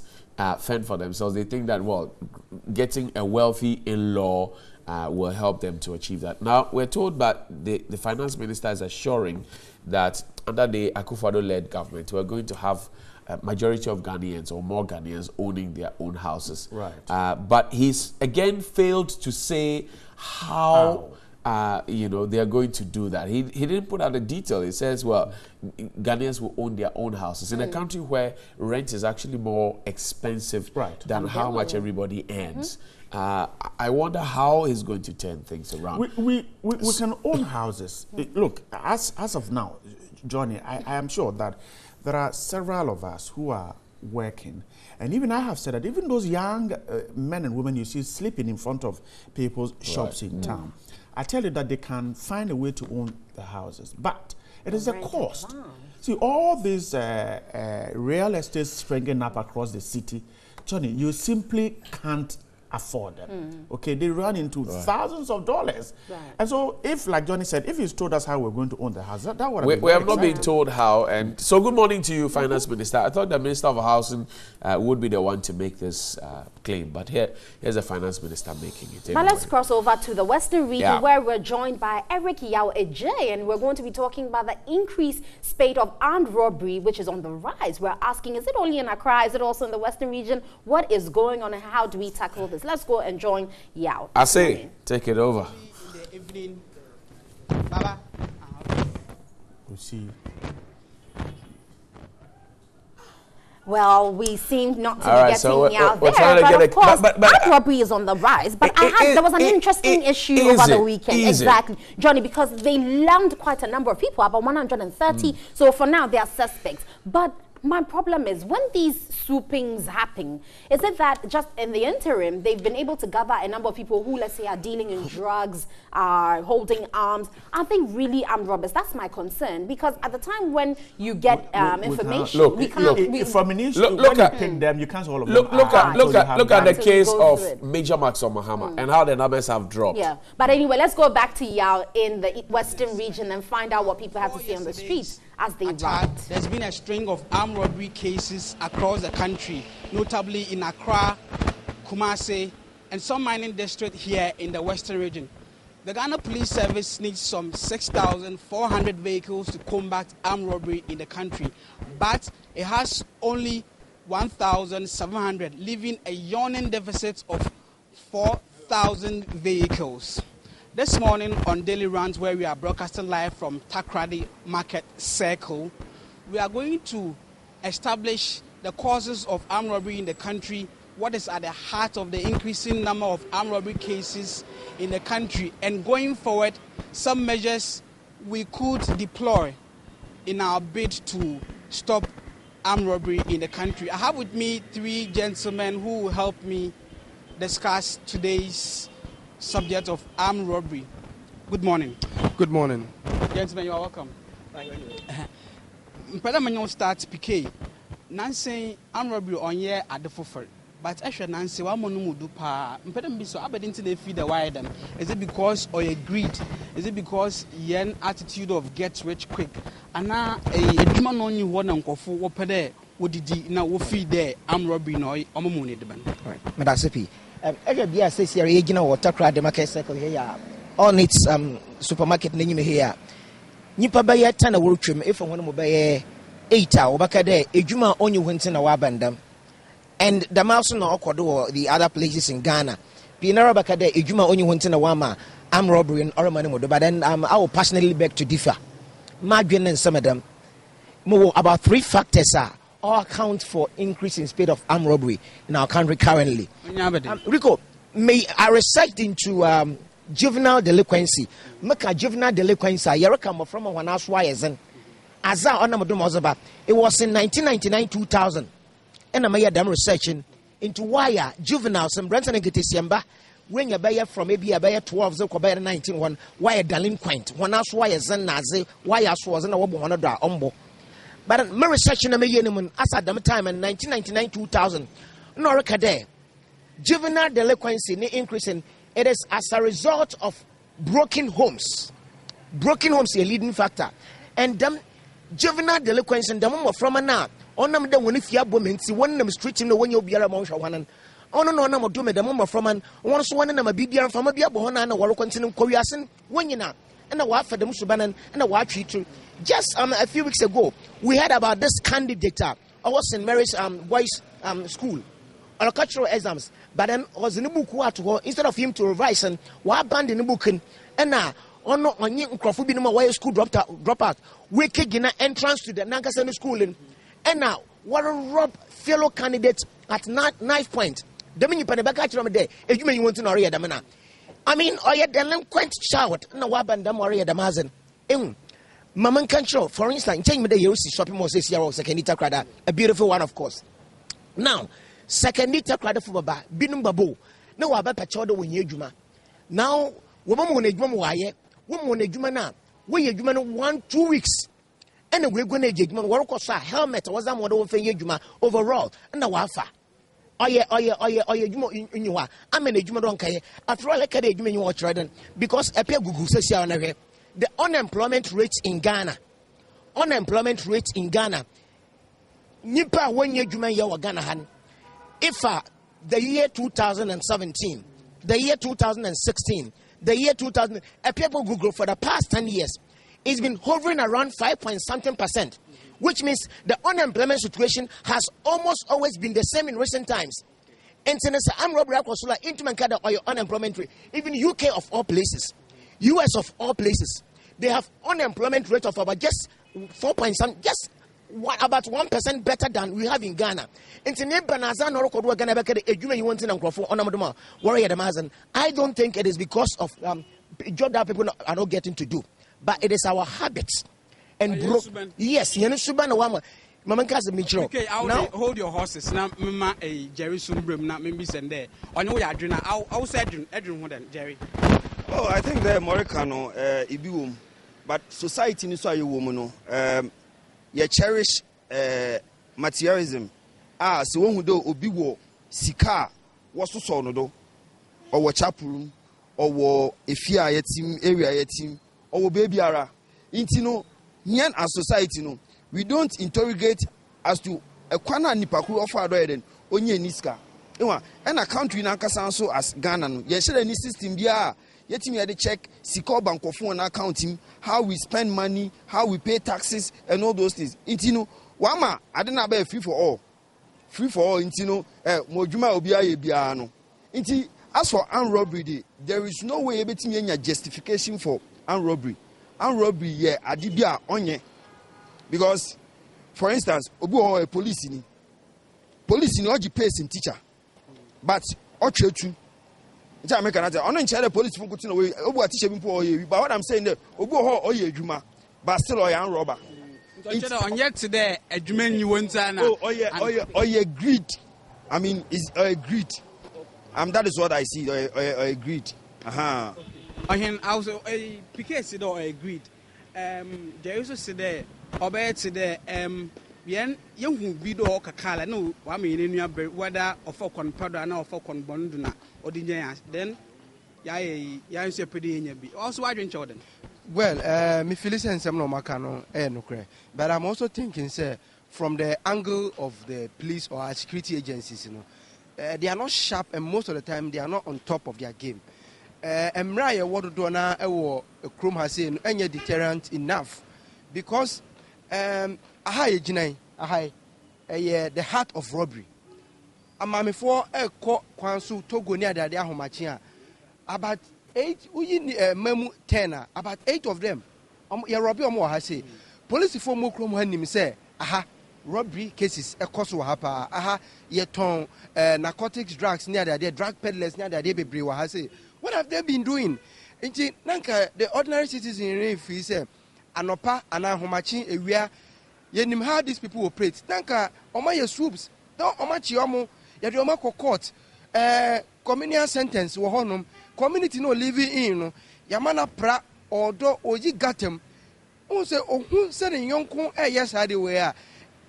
fend for themselves, they think that, well, getting a wealthy in-law will help them to achieve that. Now, we're told that the finance minister is assuring that under the Akufo-Addo-led government, we're going to have a majority of Ghanaians or more Ghanaians owning their own houses. But he's again failed to say how you know, they are going to do that. He didn't put out the detail. He says, well, Ghanaians will own their own houses in a country where rent is actually more expensive than how much everybody earns. I wonder how he's going to turn things around. We can own houses. Look, as of now, Johnny, I am sure that there are several of us who are working. And even I have said that even those young men and women you see sleeping in front of people's shops in town, I tell you that they can find a way to own the houses. But it is a cost. See, all these real estate springing up across the city, Johnny, you simply can't afford them. Okay, they run into thousands of dollars. And so if, like Johnny said, if he's told us how we're going to own the house, that would have been we have not been told how. And so good morning to you, Finance Minister. I thought the Minister of Housing would be the one to make this claim, but here's the Finance Minister making it. Now let's cross over to the Western region where we're joined by Eric Yao Ejay, and we're going to be talking about the increased spate of armed robbery which is on the rise. We're asking, is it only in Accra? Is it also in the Western region? What is going on and how do we tackle this? Let's go and join Yao. I say, take it over. In the evening, Baba. We'll see. Well, we seem not to be right, getting so out we're there, trying to but get of course, but armed robbery is on the rise. But there was an interesting issue over the weekend. Exactly, Johnny, because they landed quite a number of people, about 130. So for now, they are suspects. But my problem is, when these swoopings happen, is it that just in the interim, they've been able to gather a number of people who, let's say, are dealing in drugs, are holding arms? Are they really armed robbers? That's my concern. Because at the time when you get information, we can't... From an issue, when you pick them, you can't all of them. Look at the case of Major Maxwell Mahama and how the numbers have dropped. Yeah. But anyway, let's go back to Yao in the western region and find out what people have to say on the streets as they ride. There's been a string of armed robbery cases across the country, notably in Accra, Kumasi, and some mining district here in the western region. The Ghana Police Service needs some 6,400 vehicles to combat armed robbery in the country, but it has only 1,700, leaving a yawning deficit of 4,000 vehicles. This morning on Daily Rounds, where we are broadcasting live from Takoradi Market Circle, we are going to establish the causes of armed robbery in the country, what is at the heart of the increasing number of armed robbery cases in the country, and going forward, some measures we could deploy in our bid to stop armed robbery in the country. I have with me three gentlemen who will help me discuss today's subject of armed robbery. Good morning. Good morning. Gentlemen, you are welcome. Mpeda start PK. Nancy armed robbery on year at the fulfil. But actually Nancy wa monu mudu pa. Mpeda mbiso abedinti they feed the wire them. Is it because or greed? Is it because yen attitude of get rich quick? Ana a duma no nyi ho na nkofo wo pede wodidi na wo feed there armed robbery no omomo ne de ban. All right. Madasepi. Every says here, you know, Takoradi Market Circle here, on its supermarket name here. Nipa buy 10 a work trim if I want to buy 8 hours, Bakade, a Juma only went in a wabandam. And the mouse no Okodo, the other places in Ghana. Pinara Bakade, a Juma only went in a wama, armed robbery and Oromanimo, but then I will personally beg to differ. Margin and some of them. More about 3 factors are. All account for increase in speed of armed robbery in our country currently. Rico, may I recite into juvenile delinquency? Make a juvenile delinquency. Come from one house. Why isn't? As it was in 1999-2000, and I made them researching into why juveniles and Brenton and Getisiamba when you buy from maybe a buyer 12 so 19 why a delinquent one house. Why isn't Nazi? Why as was in a one of the But my research in the as at the time in 1999-2000, Noricade, juvenile delinquency increasing. It is as a result of broken homes. Broken homes is a leading factor, and them juvenile delinquency and the moment from now on them when if you have women see one them street in the when you be a month one and no no do me the moment from an once one and a BBR from a Biabona and a war continuing Koreasin when you know and a war for them Subanan and a war treat. Just a few weeks ago, we heard about this candidate. I was in Mary's boys' school, on cultural exams. But then was in the book instead of him to revise and what band in the book and now on Crawford why school dropped out. We kick entrance to the Nankasana school and now what a rob fellow candidate at knife point. The minute Panabaka from there, if you may want to know Damana. I mean, or yet delinquent child, no waband Maria Damazan. Maman Control, for instance, change me the UC shopping mall says here, second Takoradi, a beautiful one, of course. Now, second Takoradi for Baba, Binum Babu, no about Pachodo when you Juma. Now, woman when a Juma wire, woman when a Juma now, we a Juma 1-2 weeks. And we're going to Juma, work or helmet was a model for Juma overall, and the Wafa. Oh yeah, Juma in you are. I mean, a Juma don't care. After all, I can't Juma you watch Radon because a pair Google says here on a the unemployment rate in Ghana. Nipa when you Juma ya Ghana han. If the year 2017, the year 2016, the year 2000, a people Google for the past 10 years, it's been hovering around 5.something%, which means the unemployment situation has almost always been the same in recent times. And since I'm Robert Akosula into Mankada or your unemployment rate, even UK of all places, US of all places, they have unemployment rate of about just 4 point some, just about 1% better than we have in Ghana. I don't think it is because of job that people are not getting to do, but it is our habits. And yes, okay, now hold your horses. Now, Mama, a Jerry Sumbrim, not maybe send there. I know you're doing. I'll say Edwin, Jerry. Oh, I think the Moricano, Ibium, but society is why you woman. You cherish materialism. So one who do Obiwo, Sika, what's to son do, or what chapel, or a fear team, area team, or baby ara. Intino, Nyan as society no. We don't interrogate as to a kwana nipaku of our then onye niska. And a country na kasanso as Ghana. Yes, any system bia. Yet me had to check Siko Bank phone accounting, how we spend money, how we pay taxes, and all those things. Intino, Wama, I didn't have a free for all. Free for all, Intino, Mojuma Obia Biano. Inti, as for armed robbery, there is no way able to a justification for armed robbery. Armed robbery, yeah, Adibia onye. Because, for instance, Obu a police in Oji pays in teacher, but Ochetu. But what I'm saying, Obu but still I robber. On yet today, a Juman you want to greed. I mean, it's greed. That is what I see. Greed. I also a PK or a greed. There is a today. Obey today, young video or Kakala, no, I mean, in your whether or for conpada or for conbonduna or the then Yaya pretty in your be. Also, I drink Jordan. Well, me feel and some no macano, no cray. But I'm also thinking, sir, from the angle of the police or our security agencies, you know, they are not sharp and most of the time they are not on top of their game. Emraya, what to do now, a chrome has seen any deterrent enough because. The heart of robbery. Amami for a kwansu Togo near the Ahomachia. About 8 memu 10, about 8 of them. Robbery or more has say. Police for Mokrom when him say, aha, robbery cases a cost will happen. Aha, yeton narcotics, drugs near the drug peddlers near the baby has say. What have they been doing? Nanka the ordinary citizen in fee say. Anopa anahomachi ewia yenim how these people operate tanka oma ye swoops don oma chi omo ye de oma court communal sentence wo honom community no living in no yamana pra odo oji gatem who say ohun say ne yonko yes how they were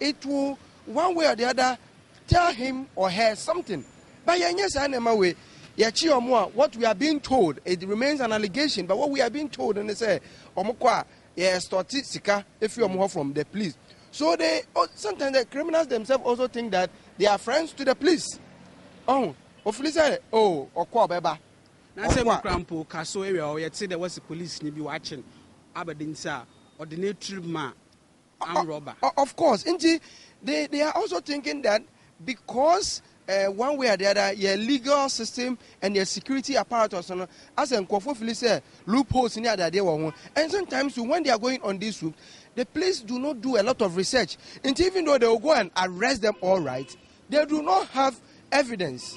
it will one way or the other tell him or her something but yes I never way ye chi omo what we are being told it remains an allegation but what we are being told and they say omo kwa yes, sika if you are more from the police. So they sometimes the criminals themselves also think that they are friends to the police. Oh, officer, or beba. Now say Mukrampo, Kaso area, or yet say there was a police ni be watching Aberdeensa or the native man armed robber. Of course, indeed, they are also thinking that because one way or the other, your legal system and your security apparatus, as in Kwafo say, loopholes in the other day. And sometimes when they are going on this route, the police do not do a lot of research. And even though they will go and arrest them all right, they do not have evidence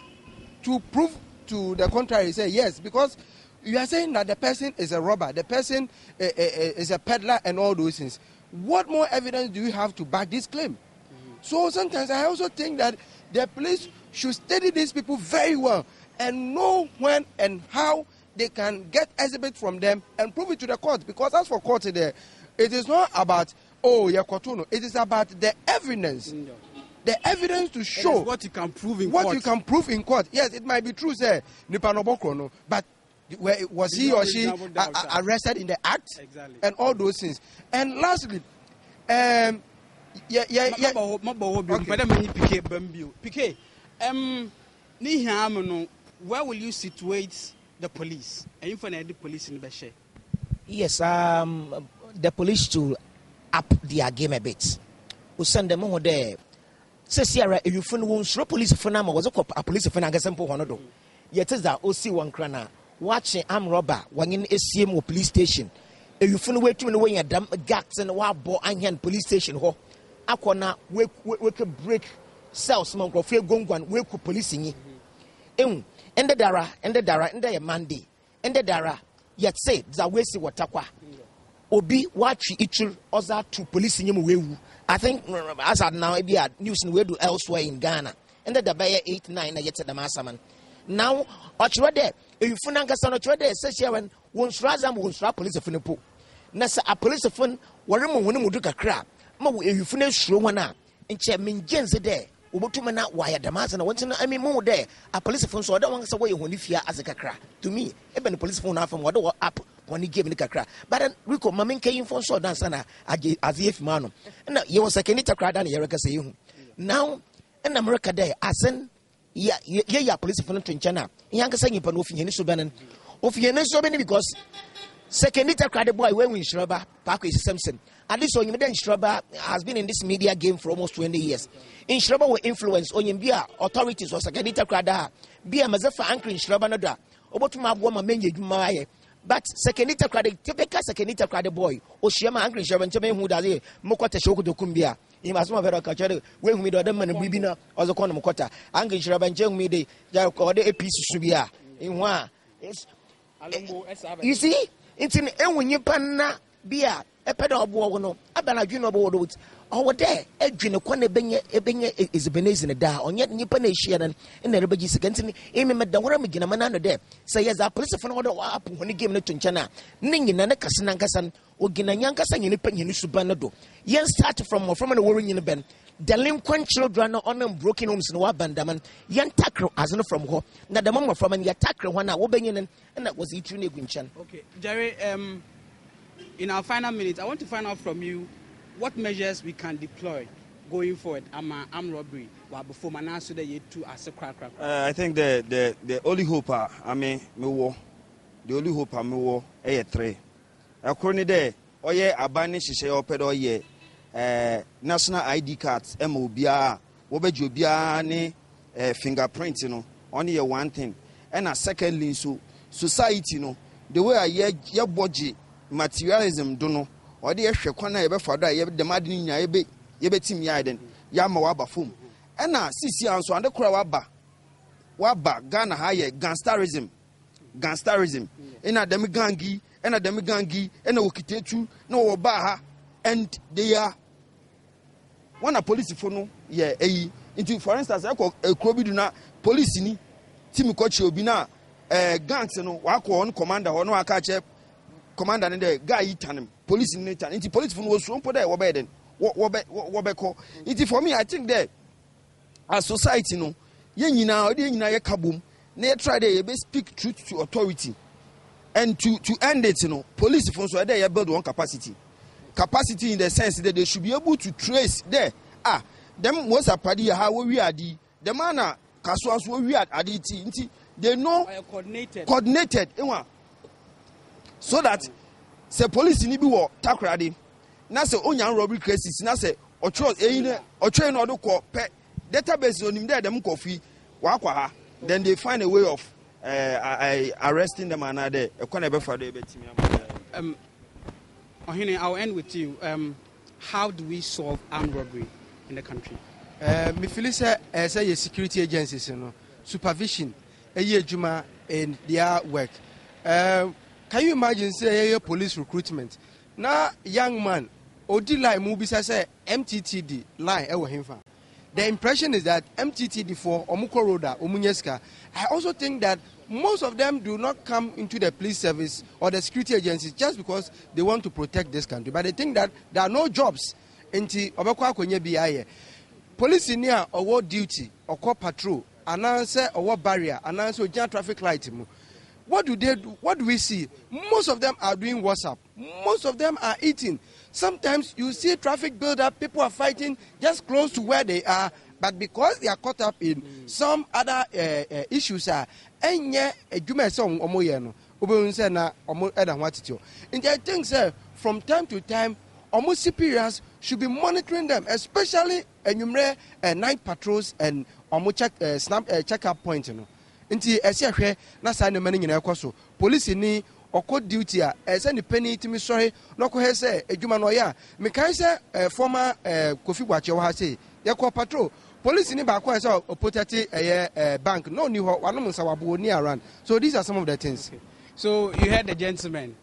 to prove to the contrary. Say yes, because you are saying that the person is a robber, the person is a peddler and all those things. What more evidence do you have to back this claim? So sometimes I also think that the police should study these people very well and know when and how they can get exhibit from them and prove it to the court. Because as for court today, it is not about, it is about the evidence. The evidence to show what you can prove in court. What you can prove in court. Yes, it might be true, say, Nipanobokrono, but was he or she arrested in the act? Exactly. And all those things. And lastly, PK, where will you situate the police? And you find the police in Beshe? Yes, the police to up their game a bit. We send them over there. Say, Sierra, if you find one police for now, was a police for Nagasampo Honodo. Yet is that OC one crana watching armed robber one in ACM or police station. If you find a way to away a damn gaps and wild boy and police station ho. akona we break cells man go fe gongwan we ku police ni ende dara ende Monday ende dara yet say za we si watakwa obi watch ichur oza to police ni mu wewu. I think as at now be a news we do elsewhere in Ghana ende da baye 8-9 na yet the masaman now ochro de efuna nkasa no ochro de say when wonsrazam wonsra police funepo na sa a police fun wore mo hone mudu kakra ma wo efuna suro hona nche mengenze de obotuma na waya damasa na wontina I mean mo de a police fun so da wan say wo ye hone fia azekakra to me e be the police fun na afam wo de app woni game ni kakra but then Rico mamen kayin fun so dance na azef mano na ye was second takra da na ye reka say hu now in America there asen ya police fun to nchana yanka say nyipa no ofiye ni so benan ofiye ni so benan because second takra the boy when we Shroba Park is Simpson at least on Yimden Shroba has been in this media game for almost 20 years in Shroba will influence on Yimbia authorities or second takra da be a mazafa anchoring Shroba no da obotuma agwo ma menye dwuma aye. But secondita crowd, typical secondita crowd boy, Oshima Angry Sherman to me who does it, Mokota Shoko to Kumbia. He must not have a culture when we do them and Bibina or the corner Mokota. Angry Sherman Jung me the Jarko a piece of Subia. In one, you see, it's in when you panna beer, a pedal of war, a banana board. Over there, Edwin, a corner benye is a benes in a da, on yet Nipanasian and everybody's against him. Amy Madame begin a man there. Say, as a police of an order up when he gave it to China. Ning in a Casanangasan or Ginayankasan in a penny Subanado. Yen started from a warring in a band. Delinquent children on them broken homes in Wabandaman. Yan tackle as no from her. Not the mama from an attacker one hour and that was it. Okay, Jerry, in our final minutes, I want to find out from you what measures we can deploy going forward. Armed robbery. Before Manasu the year 2 as a crack. I think the only hope the only hope I 3. According there, abani shishe opedo ye national ID cards MOBA Wobejobia ni fingerprint only one thing. And a secondly so society the way I ye boji materialism don't or the Shekwana ever for that, the Madin Yabetim Yaden, Yama Waba Fum. And now, Sisi answer and the Krawaba Waba, Ghana higher, gangsterism. In a demigangi, and a Okitetu, no Baha, and they are one a police for no, into for instance, I call a Krobiduna police ni Timikochi Obina, gangs, Wako on commander or no Akache. Commander and the guy eaten police in Nathan. Into police from was for there, Wabeden, Wabeko. It for me, I think that as society, yen now, kabum, they try to speak truth to authority and to end it, police from so they build one capacity in the sense that they should be able to trace there. Them was a party how we are the manner, Caswas we are at it, they know coordinated. So that the police in Ibu takradi na se onyan robbery cases na se ocho train or database on him there them coffee wakwa then they find a way of arresting them another Ohene, I'll end with you. How do we solve armed robbery in the country? Me feel say security agencies supervision juma in their work. Can you imagine say police recruitment? Now young man, Odi line movie say MTTD line ewo himfa. The impression is that MTTD for Omuko Roda, Omunyeska. I also think that most of them do not come into the police service or the security agencies just because they want to protect this country. But they think that there are no jobs into Obakwa Konye BIA. Police in here or duty or call patrol, announce or barrier, announce or traffic light. What do they do? What do we see? Most of them are doing WhatsApp. Most of them are eating. Sometimes you see traffic build up, people are fighting just close to where they are, but because they are caught up in some other issues, and I think, sir, from time to time, almost superiors should be monitoring them, especially night patrols and check-up points. Inti esi ahwe na sa ne mani nyina ekoso police ni ɔkɔ duty a ɛsɛ ne penny timi sɔre na ɔkɔ hɛ sɛ adwuma no ɔyɛ a mekan sɛ former Kofi Boakye wɔ ha sɛ yɛkɔ patrol police ni baako a sɛ ɔprotect bank no ni hɔ wanom nsa wabo ni around. So these are some of the things. So you heard the gentlemen.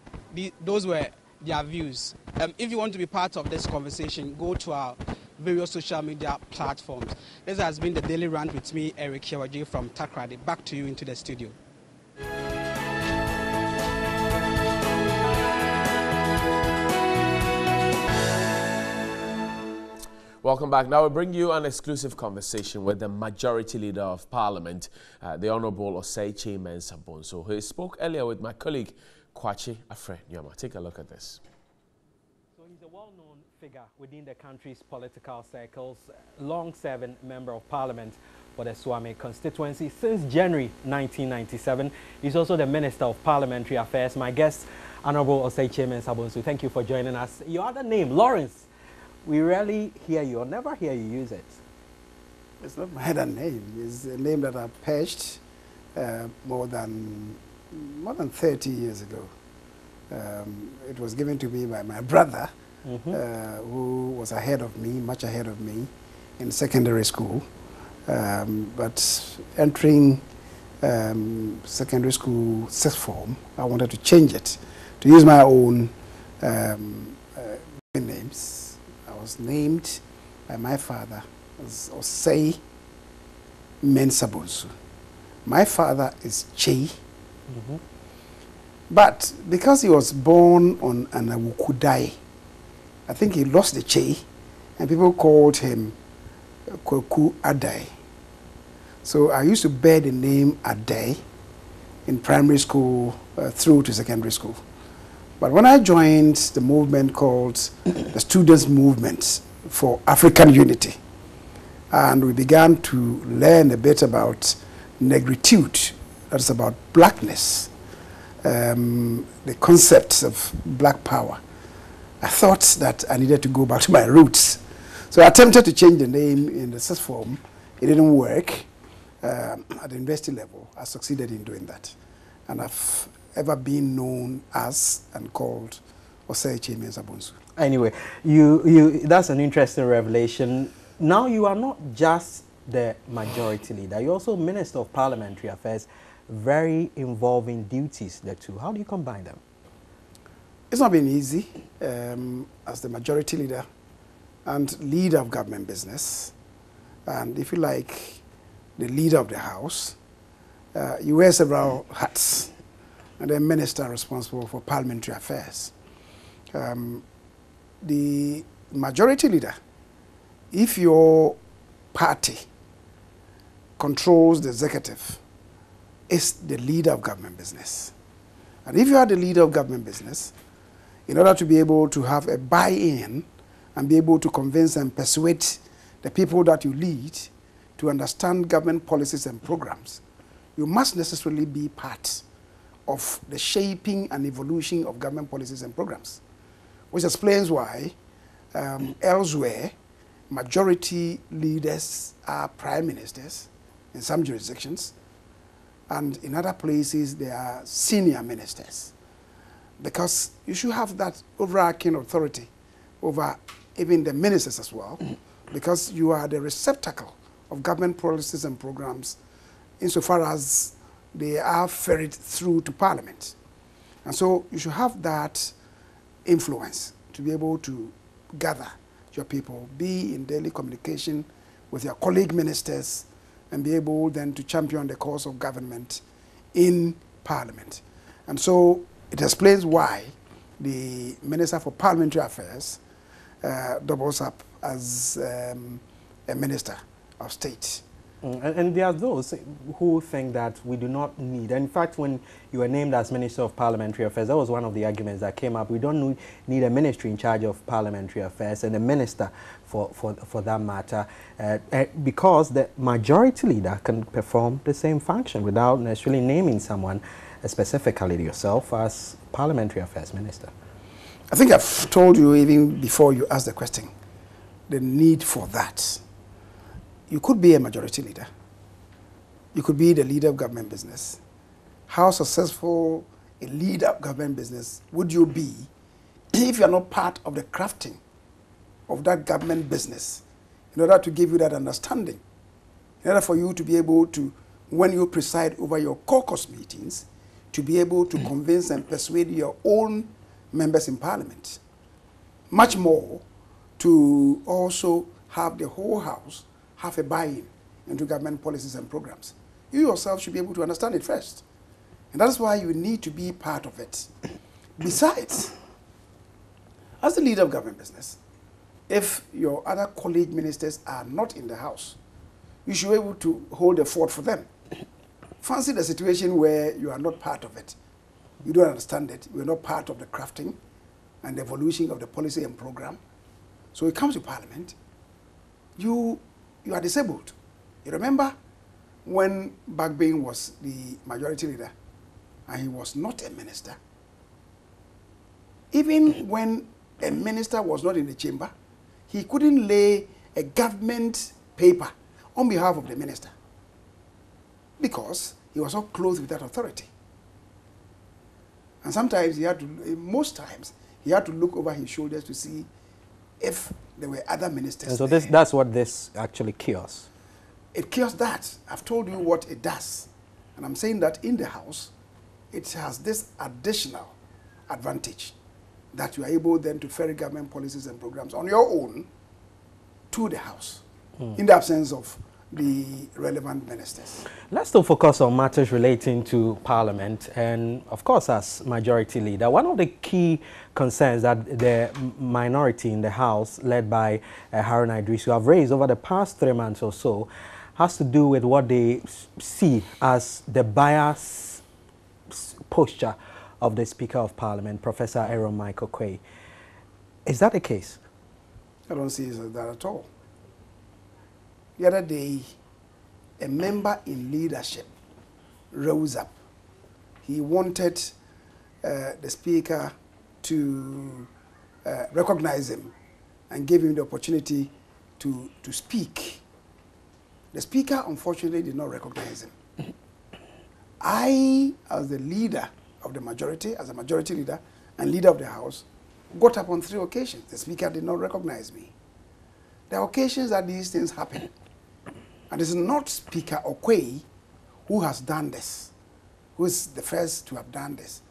Those were their views. If you want to be part of this conversation, go to our various social media platforms. This has been the Daily Rant with me, Eric Hiawaji from Takoradi. Back to you into the studio. Welcome back. Now we bring you an exclusive conversation with the Majority Leader of Parliament, the Honourable Osei Mensah Bonsu, who spoke earlier with my colleague Kwachi Afre Nyama. Take a look at this. So he's a well-known figure within the country's political circles, long-serving member of Parliament for the Swami constituency since January 1997. He's also the Minister of Parliamentary Affairs. My guest, Honourable Osei Mensah Bonsu, thank you for joining us. Your other name, Lawrence. We rarely hear you or never hear you use it. It's not my other name. It's a name that I perched more than 30 years ago. It was given to me by my brother, who was ahead of me, much ahead of me, in secondary school. But entering secondary school sixth form, I wanted to change it, to use my own names. I was named by my father as Osei Mensah Bonsu. My father is Che. But because he was born on an Awukudai, I think he lost the Che, and people called him Kweku Adai. So I used to bear the name Adai in primary school through to secondary school. But when I joined the movement called the Students' Movement for African Unity, and we began to learn a bit about negritude, that's about blackness, the concepts of black power, I thought that I needed to go back to my roots. So I attempted to change the name in the sixth form. It didn't work. At the university level, I succeeded in doing that. And I've ever been known as and called Osei Mensah Bonsu. Anyway, that's an interesting revelation. Now you are not just the Majority Leader, you're also Minister of Parliamentary Affairs, very involving duties, the two. How do you combine them? It's not been easy as the Majority Leader and leader of government business, and if you like, the leader of the House. You wear several hats, and the minister responsible for parliamentary affairs. The Majority Leader, if your party controls the executive, is the leader of government business. And if you are the leader of government business, in order to be able to have a buy-in and be able to convince and persuade the people that you lead to understand government policies and programs, you must necessarily be part of the shaping and evolution of government policies and programs, which explains why elsewhere, majority leaders are prime ministers in some jurisdictions, and in other places they are senior ministers, because you should have that overarching authority over even the ministers as well, because you are the receptacle of government policies and programs insofar as they are ferried through to Parliament. And so you should have that influence to be able to gather your people, be in daily communication with your colleague ministers, and be able then to champion the cause of government in Parliament. And so it explains why the Minister for Parliamentary Affairs doubles up as a Minister of State. And there are those who think that we do not need, in fact, when you were named as Minister of Parliamentary Affairs, that was one of the arguments that came up. We don't need a ministry in charge of parliamentary affairs and a minister for that matter, because the Majority Leader can perform the same function without necessarily naming someone, specifically yourself, as Parliamentary Affairs Minister. I think I've told you even before you asked the question, the need for that. You could be a Majority Leader. You could be the leader of government business. How successful a leader of government business would you be if you are not part of the crafting of that government business in order to give you that understanding, in order for you to be able to, when you preside over your caucus meetings, to be able to convince and persuade your own members in parliament. Much more to also have the whole house have a buy-in into government policies and programs. You yourself should be able to understand it first. And that's why you need to be part of it. Besides, as the leader of government business, if your other colleague ministers are not in the house, you should be able to hold the fort for them. Fancy the situation where you are not part of it. You don't understand it. You are not part of the crafting and the evolution of the policy and program. So it comes to parliament, you are disabled. You remember when Bagbin was the majority leader and he was not a minister? Even when a minister was not in the chamber, he couldn't lay a government paper on behalf of the minister because he was not clothed with that authority. And sometimes he had to, most times, he had to look over his shoulders to see if there were other ministers. And so there. that's what this actually cures. It cures that. I've told you what it does. And I'm saying that in the House, it has this additional advantage that you are able then to ferry government policies and programs on your own to the House in the absence of the relevant ministers. Let's still focus on matters relating to Parliament and, of course, as Majority Leader. One of the key concerns that the minority in the House, led by Haruna Idrisu, have raised over the past 3 months or so has to do with what they see as the bias posture of the Speaker of Parliament, Professor Aaron Michael Quaye. Is that the case? I don't see that at all. The other day, a member in leadership rose up. He wanted the Speaker to recognize him and give him the opportunity to speak. The Speaker, unfortunately, did not recognize him. I, as the leader of the majority, as a majority leader and leader of the House, got up on 3 occasions. The Speaker did not recognize me. There are occasions that these things happen. And it's not Speaker Okoye who has done this, who is the first to have done this,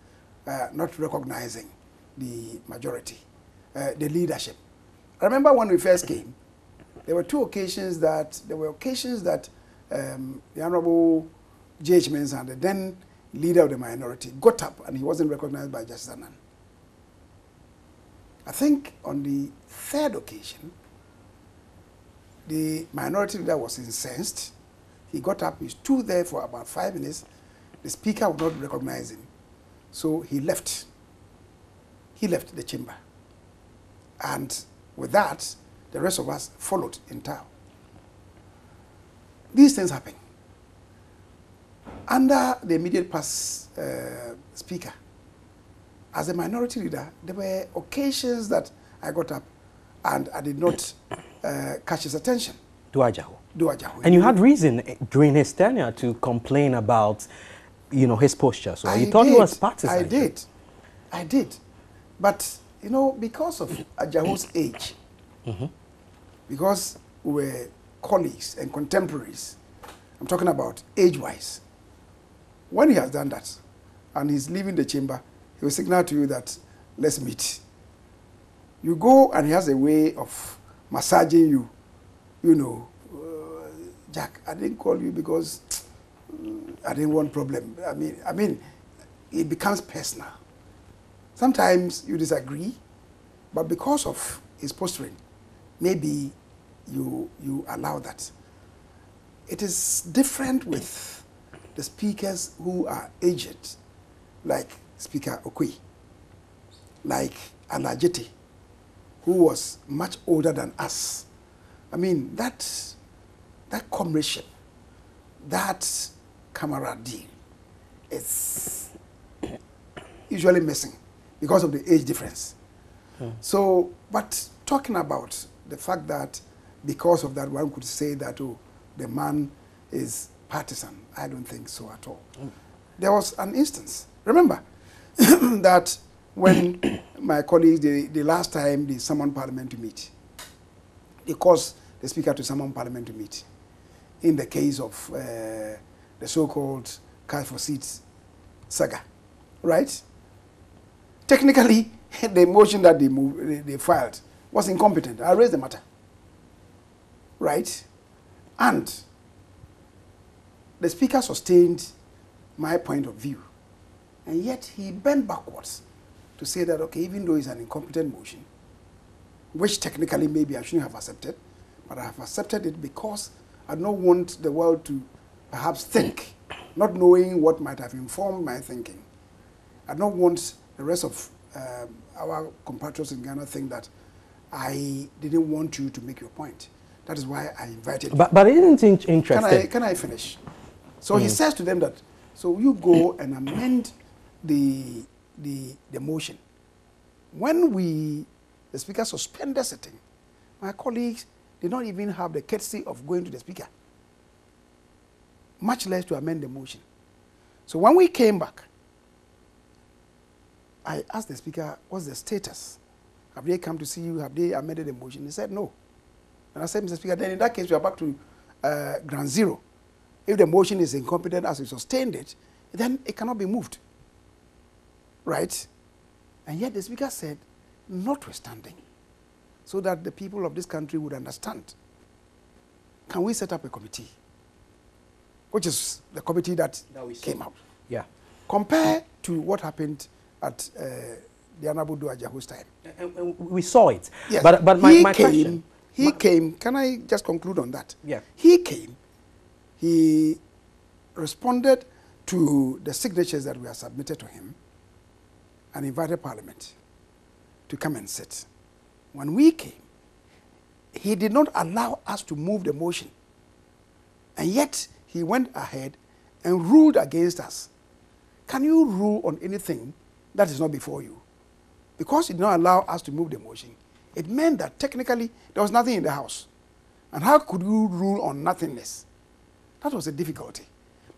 not recognizing the majority, the leadership. I remember when we first came, there were 2 occasions that, the Honorable J.H. Mensah, the then leader of the minority, got up and he wasn't recognized by Justice Annan. I think on the 3rd occasion, the minority leader was incensed. He got up, he stood there for about 5 minutes. The Speaker would not recognize him. So he left. He left the chamber. And with that, the rest of us followed in town. These things happen. Under the immediate past Speaker, as a minority leader, there were occasions that I got up and I did not catch his attention. Duajahu. Duajahu. And you had reason during his tenure to complain about, his posture. So you thought he was partisan. I did. But, because of Ajahu's age, because we were colleagues and contemporaries, I'm talking about age-wise, when he has done that and he's leaving the chamber, he will signal to you that, let's meet. You go and he has a way of massaging you, Jack, I didn't call you because I didn't want problem. I mean, it becomes personal. Sometimes you disagree, but because of his posturing, maybe you allow that. It is different with the speakers who are aged, like Speaker Okoye, like Alajete, who was much older than us. I mean, that comradeship, that camaraderie is usually missing because of the age difference. So, but talking about the fact that because of that one could say that, oh, the man is partisan, I don't think so at all. There was an instance. Remember, that when my colleagues, the last time they summoned Parliament to meet, they caused the Speaker to summon Parliament to meet in the case of the so-called Cash for Seats saga, right? Technically, the motion that they filed was incompetent. I raised the matter, right? And the Speaker sustained my point of view. And yet he bent backwards to say that, okay, even though it's an incompetent motion, which technically maybe I shouldn't have accepted, but I have accepted it because I don't want the world to perhaps think, not knowing what might have informed my thinking. I don't want the rest of our compatriots in Ghana think that I didn't want you to make your point. That is why I invited you. But isn't it interesting? Can I finish? So he says to them that, so you go and amend the motion. When the Speaker suspended sitting, my colleagues did not even have the courtesy of going to the Speaker, much less to amend the motion. So when we came back, I asked the Speaker, what's the status? Have they come to see you? Have they amended the motion? He said no. And I said, Mr. Speaker, then in that case, we are back to ground zero. If the motion is incompetent as we sustained it, then it cannot be moved. Right? And yet the Speaker said, notwithstanding, so that the people of this country would understand, can we set up a committee? Which is the committee that came out. Yeah. Compare to what happened at the Honorable Dua Jahu's time. We saw it. Yes. But my question... He came, can I just conclude on that? Yeah. He came, he responded to the signatures that were submitted to him and invited Parliament to come and sit. When we came, he did not allow us to move the motion. And yet, he went ahead and ruled against us. Can you rule on anything that is not before you? Because he did not allow us to move the motion, it meant that technically there was nothing in the House. And how could you rule on nothingness? That was a difficulty.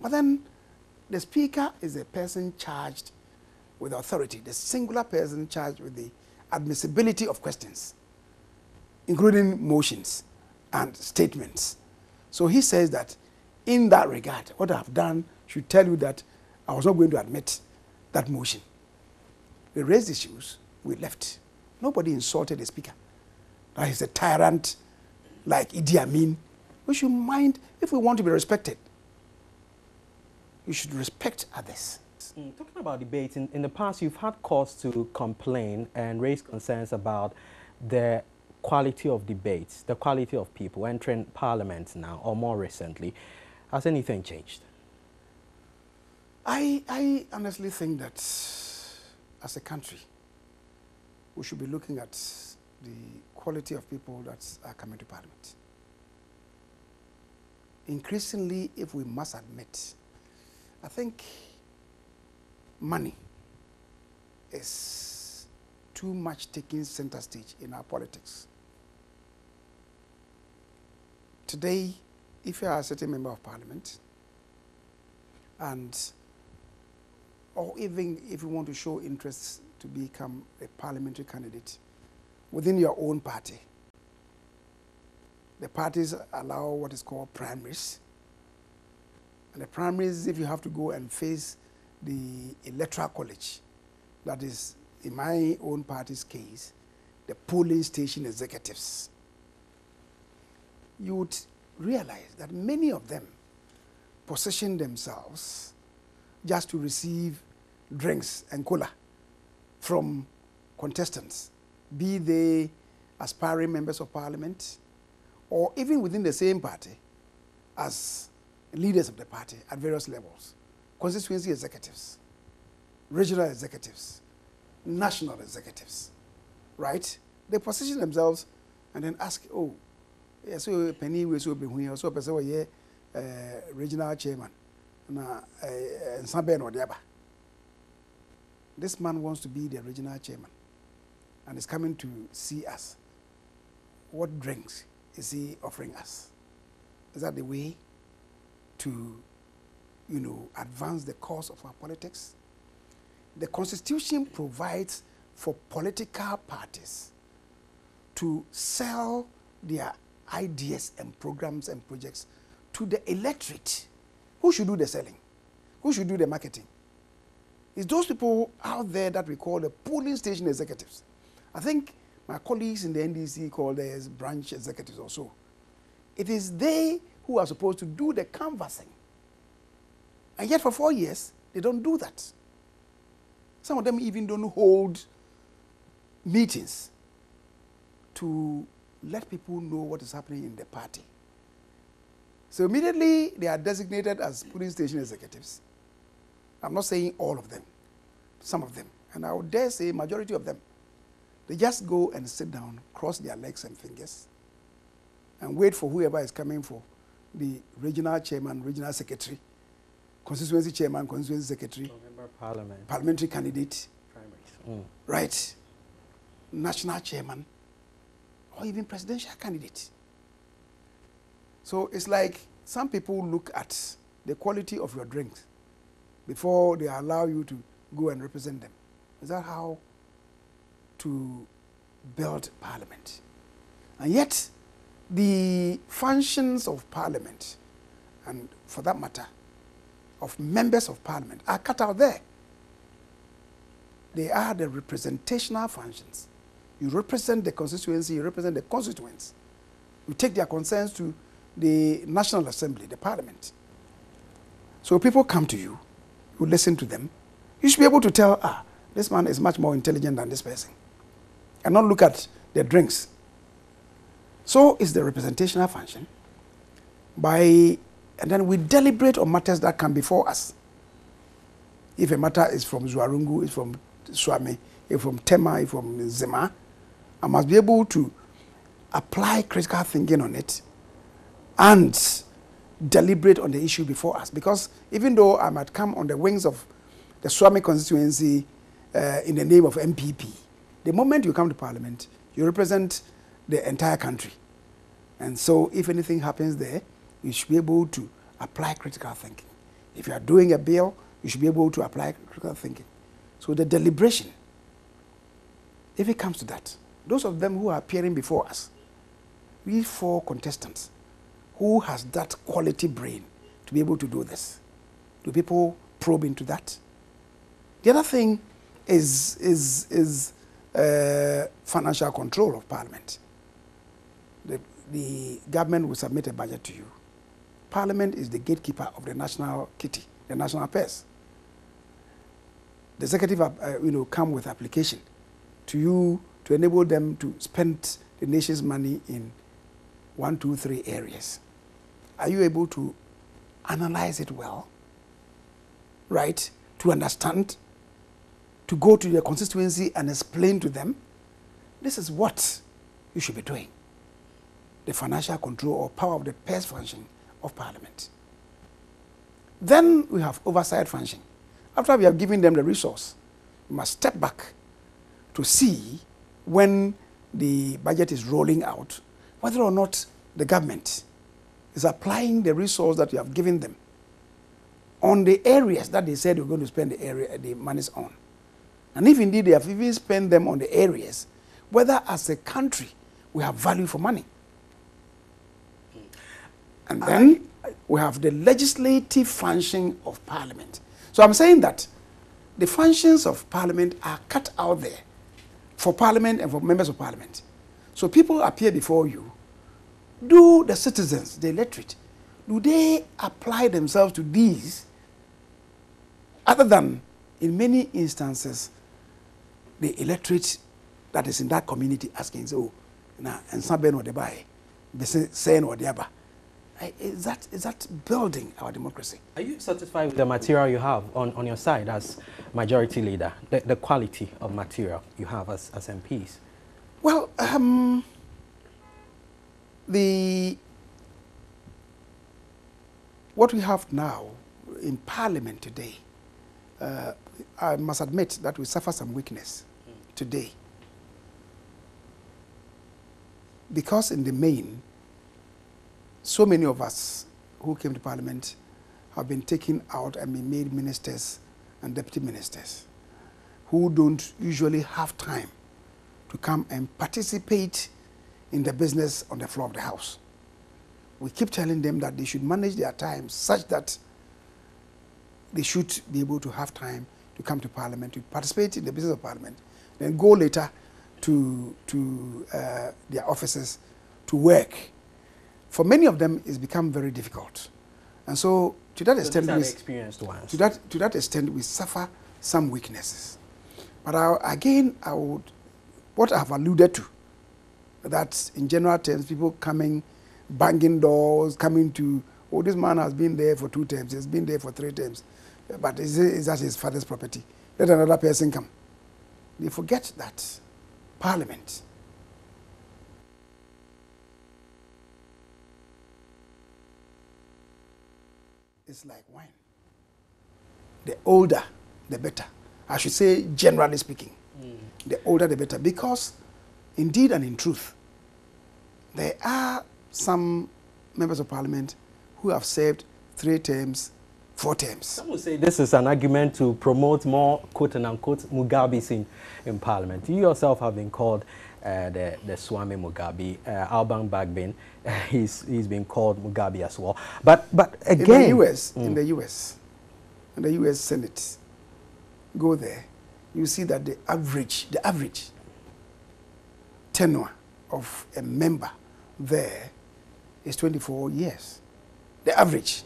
But then the Speaker is a person charged with authority, the singular person charged with the admissibility of questions, including motions and statements. So he says that in that regard, what I've done should tell you that I was not going to admit that motion. We raised issues, we left. Nobody insulted the Speaker. That he's a tyrant like Idi Amin. We should mind, if we want to be respected, you should respect others. Talking about debates, in the past you've had cause to complain and raise concerns about the quality of debates, the quality of people entering Parliament now, or more recently. Has anything changed? I honestly think that as a country, we should be looking at the quality of people that are coming to Parliament. Increasingly, if we must admit, I think money is too much taking center stage in our politics. Today, if you are a certain member of Parliament, or even if you want to show interest to become a parliamentary candidate within your own party, the parties allow what is called primaries. And the primaries, if you have to go and face the electoral college, that is, in my own party's case, the polling station executives, you would realize that many of them position themselves just to receive drinks and cola from contestants, be they aspiring members of Parliament or even within the same party as leaders of the party at various levels, constituency executives, regional executives, national executives, right? They position themselves and then ask, oh, so Penny will so be here, so person here, regional chairman, and somebody or the other. This man wants to be the regional chairman and is coming to see us. What drinks is he offering us? Is that the way to, advance the cause of our politics? the Constitution provides for political parties to sell their ideas and programs and projects to the electorate. Who should do the selling? Who should do the marketing? It's those people out there that we call the polling station executives. I think my colleagues in the NDC call theirs branch executives also. It is they who are supposed to do the canvassing. And yet for 4 years, they don't do that. Some of them even don't hold meetings to let people know what is happening in the party. So immediately they are designated as polling station executives. I'm not saying all of them, some of them. And I would dare say majority of them. They just go and sit down, cross their legs and fingers, and wait for whoever is coming for the regional chairman, regional secretary, constituency chairman, constituency secretary, Parliament. parliamentary candidate, Primaries. right, national chairman, or even presidential candidate. So it's like some people look at the quality of your drinks before they allow you to go and represent them. Is that how to build parliament? And yet, the functions of parliament, and for that matter, of members of parliament, are cut out there. They are the representational functions. You represent the constituency, you represent the constituents. You take their concerns to the National Assembly, the parliament. So people come to you, you listen to them. You should be able to tell, this man is much more intelligent than this person. And not look at their drinks. So it's the representational function. And then we deliberate on matters that come before us. If a matter is from Zuarungu, is from Swami, if from Tema, if from Zema, I must be able to apply critical thinking on it and deliberate on the issue before us. Because even though I might come on the wings of the Swami constituency in the name of MPP, the moment you come to Parliament, you represent the entire country. And so if anything happens there, you should be able to apply critical thinking. If you are doing a bill, you should be able to apply critical thinking. So the deliberation, if it comes to that, those of them who are appearing before us, we 4 contestants, who has that quality brain to be able to do this? Do people probe into that? The other thing is financial control of Parliament. The government will submit a budget to you. Parliament is the gatekeeper of the national kitty, the national purse. The executive, come with application to you to enable them to spend the nation's money in 1, 2, 3 areas. Are you able to analyze it well, right? To understand, to go to your constituency and explain to them, this is what you should be doing. The financial control or power of the purse function of Parliament. Then we have oversight function. After we have given them the resource, we must step back to see when the budget is rolling out, whether or not the government is applying the resource that you have given them on the areas that they said we're going to spend the monies on. And if indeed they have even spent them on the areas, whether as a country we have value for money. And then we have the legislative function of Parliament. So I'm saying that the functions of Parliament are cut out there for Parliament and for members of Parliament. So people appear before you. Do the citizens, the electorate, do they apply themselves to these other than, in many instances, the electorate that is in that community asking, and somebody or the buy, saying or the other. Is that building our democracy? Are you Satisfied with the material you have on your side as majority leader, the quality of material you have as MPs? Well, what we have now in Parliament today, I must admit that we suffer some weakness today. Because in the main, so many of us who came to Parliament have been taken out and been made ministers and deputy ministers. who don't usually have time to come and participate in the business on the floor of the House. We keep telling them that they should manage their time such that they should be able to have time to come to Parliament, to participate in the business of Parliament, then go later to their offices to work. For many of them, it's become very difficult. And so, to that extent, to that extent, we suffer some weaknesses. But what I have alluded to, that in general terms, people coming, banging doors, coming to, oh, this man has been there for 2 terms, he's been there for 3 terms, but is that his father's property? Let another person come. They forget that Parliament is like wine. The older, the better. I should say, generally speaking, the older, the better. Because, indeed and in truth, there are some members of Parliament who have served 3 terms, 4 terms. Some would say this is an argument to promote more quote-unquote Mugabes in Parliament. You yourself have been called the Swami Mugabe, Alban Bagbin, he's been called Mugabe as well. But again, in the US Senate, go there, you see that the average tenure of a member there is 24 years. The average.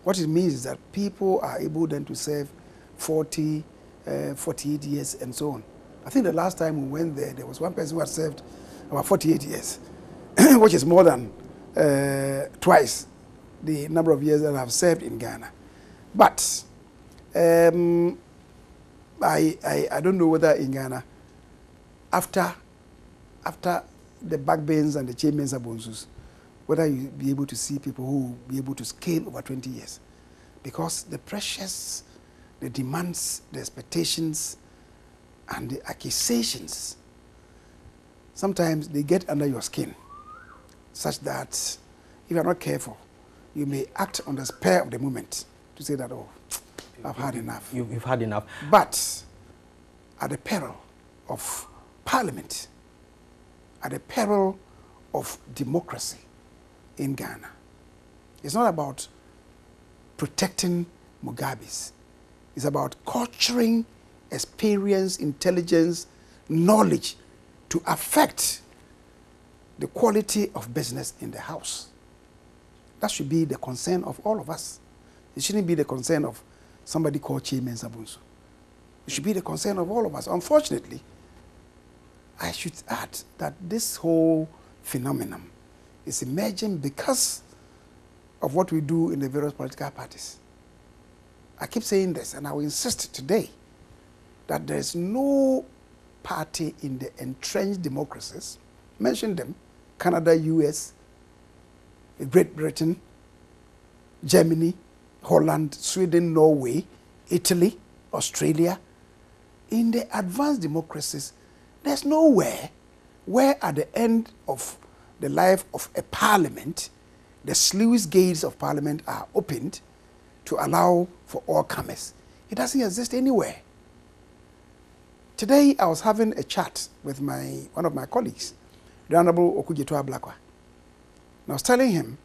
What it means is that people are able then to serve 40, 48 years and so on. I think the last time we went there, there was one person who had served about 48 years, which is more than twice the number of years that I've served in Ghana. But I don't know whether in Ghana, after the Bagbins and the Chamens Abonsus, whether you be able to see people who will be able to scale over 20 years. Because the pressures, the demands, the expectations, and the accusations, sometimes they get under your skin, such that if you are not careful, you may act on the spur of the moment to say that, oh, I've had enough. You've had enough. But at the peril of Parliament, at the peril of democracy in Ghana, it's not about protecting Mugabes. It's about culturing experience, intelligence, knowledge to affect the quality of business in the House. That should be the concern of all of us. It shouldn't be the concern of somebody called Chairman Sabunsu. It should be the concern of all of us. Unfortunately, I should add that this whole phenomenon is emerging because of what we do in the various political parties. I keep saying this, and I will insist today that there is no party in the entrenched democracies, mention them, Canada, US, Great Britain, Germany, Holland, Sweden, Norway, Italy, Australia. In the advanced democracies, there's nowhere where at the end of the life of a parliament, the sluice gates of Parliament are opened to allow for all comers. It doesn't exist anywhere. Today, I was having a chat with one of my colleagues, the Honorable Okudzeto Ablakwa. And I was telling him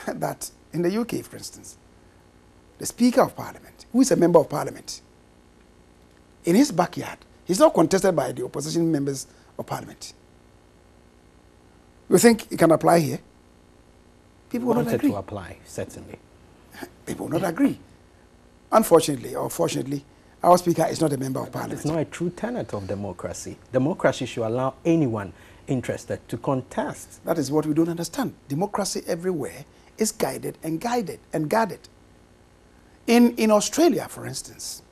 that in the UK, for instance, the Speaker of Parliament, who is a member of Parliament, in his backyard, he's not contested by the opposition members of Parliament. You think it can apply here? People will not agree. To apply, certainly. People will not agree. Unfortunately or fortunately, our Speaker is not a member of Parliament. It's not a true tenet of democracy. Democracy should allow anyone interested to contest. That is what we don't understand. Democracy everywhere is guided and guarded. In Australia, for instance,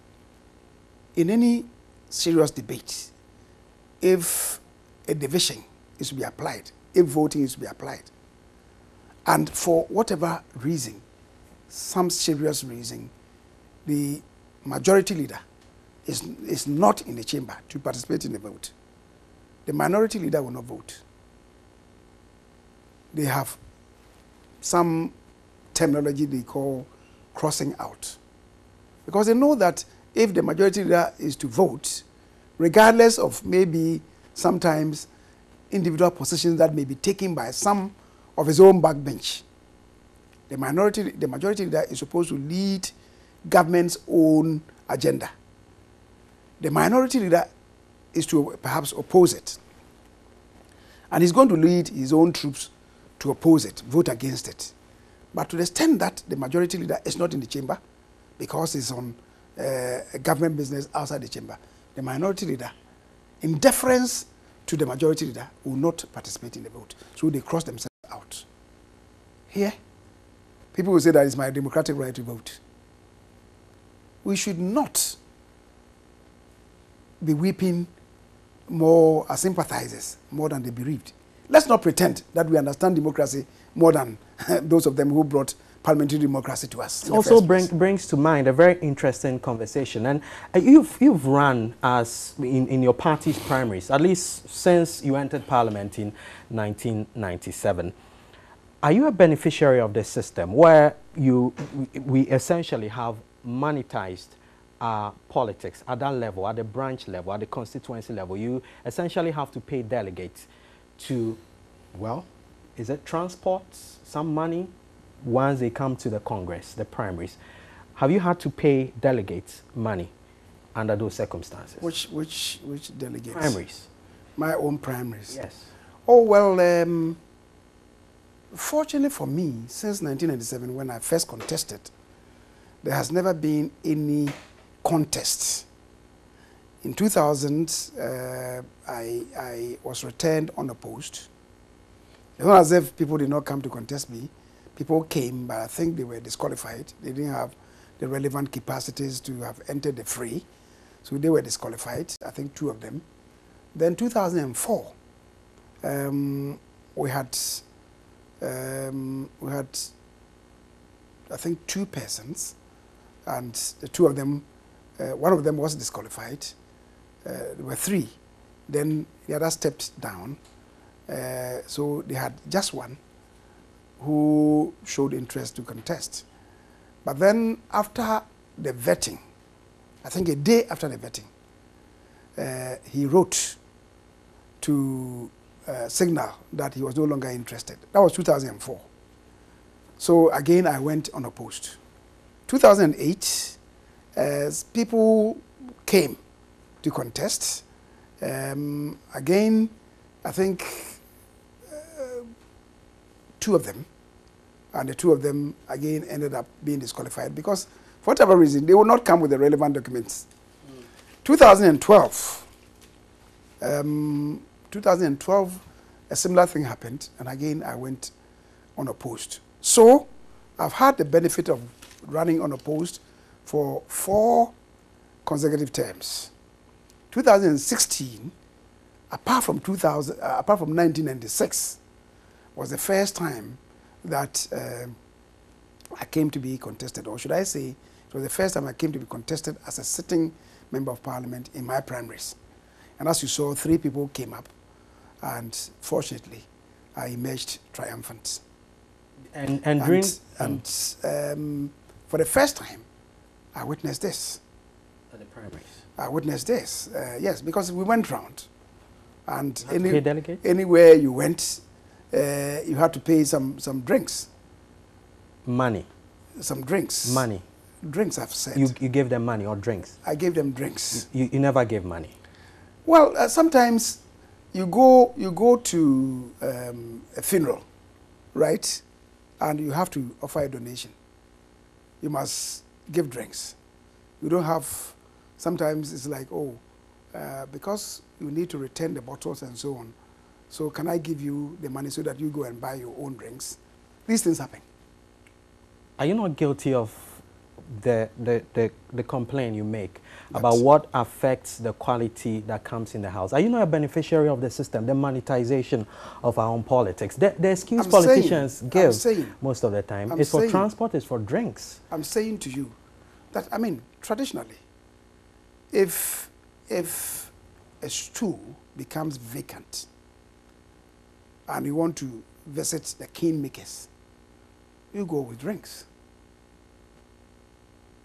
in any serious debate, if a division is to be applied, if voting is to be applied, and for whatever reason, some serious reason, the majority leader is not in the chamber to participate in the vote, the minority leader will not vote. They have some terminology they call crossing out. Because they know that if the majority leader is to vote, regardless of maybe sometimes individual positions that may be taken by some of his own backbench, the majority leader is supposed to lead government's own agenda. The minority leader is to perhaps oppose it. And he's going to lead his own troops to oppose it, vote against it. But to the extent that the majority leader is not in the chamber, because he's on government business outside the chamber, the minority leader, in deference to the majority leader, will not participate in the vote. So they cross themselves out. Here, people will say that it's my democratic right to vote. We should not be weeping more as sympathizers more than the bereaved. Let's not pretend that we understand democracy more than those of them who brought parliamentary democracy to us. Also brings to mind a very interesting conversation. And you've run as in your party's primaries, at least since you entered parliament in 1997. Are you a beneficiary of this system where we essentially have monetized politics at that level, at the branch level, at the constituency level? You essentially have to pay delegates to, well, is it transport, some money, once they come to the Congress, the primaries? Have you had to pay delegates money under those circumstances? Which delegates? Primaries. My own primaries? Yes. Oh, well, fortunately for me, since 1997, when I first contested, there has never been any contest. In 2000, I was returned unopposed. It's not as if people did not come to contest me. People came, but I think they were disqualified. They didn't have the relevant capacities to have entered the fray. So they were disqualified, I think 2 of them. Then 2004, we had, I think, 2 persons, and the 2 of them, one of them was disqualified. There were 3. Then the other stepped down. So they had just 1 who showed interest to contest. But then after the vetting, I think a day after the vetting, he wrote to signal that he was no longer interested. That was 2004. So again, I went unopposed. 2008, as people came to contest, again, I think 2 of them, and the 2 of them again ended up being disqualified because, for whatever reason, they would not come with the relevant documents. 2012, a similar thing happened, and again I went unopposed. So I've had the benefit of running unopposed for 4 consecutive terms. 2016, apart from 1996, was the first time that I came to be contested, or should I say, it was the first time I came to be contested as a sitting member of parliament in my primaries. And as you saw, 3 people came up, and fortunately, I emerged triumphant. For the first time, I witnessed this. At the primaries? I witnessed this, yes, because we went round. And anywhere you went, you had to pay some drinks. Money? Some drinks. Money? Drinks, I've said. You gave them money or drinks? I gave them drinks. You never gave money? Well, sometimes you go to a funeral, right? And you have to offer a donation. You must give drinks. You don't have, sometimes it's like, oh, because you need to return the bottles and so on. So can I give you the money so that you go and buy your own drinks? These things happen. Are you not guilty of the complaint you make about what affects the quality that comes in the house? Are you not a beneficiary of the system, the monetization of our own politics? The excuse politicians give most of the time is for transport, is for drinks. I'm saying to you that, I mean, traditionally, if a stool becomes vacant and you want to visit the kingmakers, you go with drinks.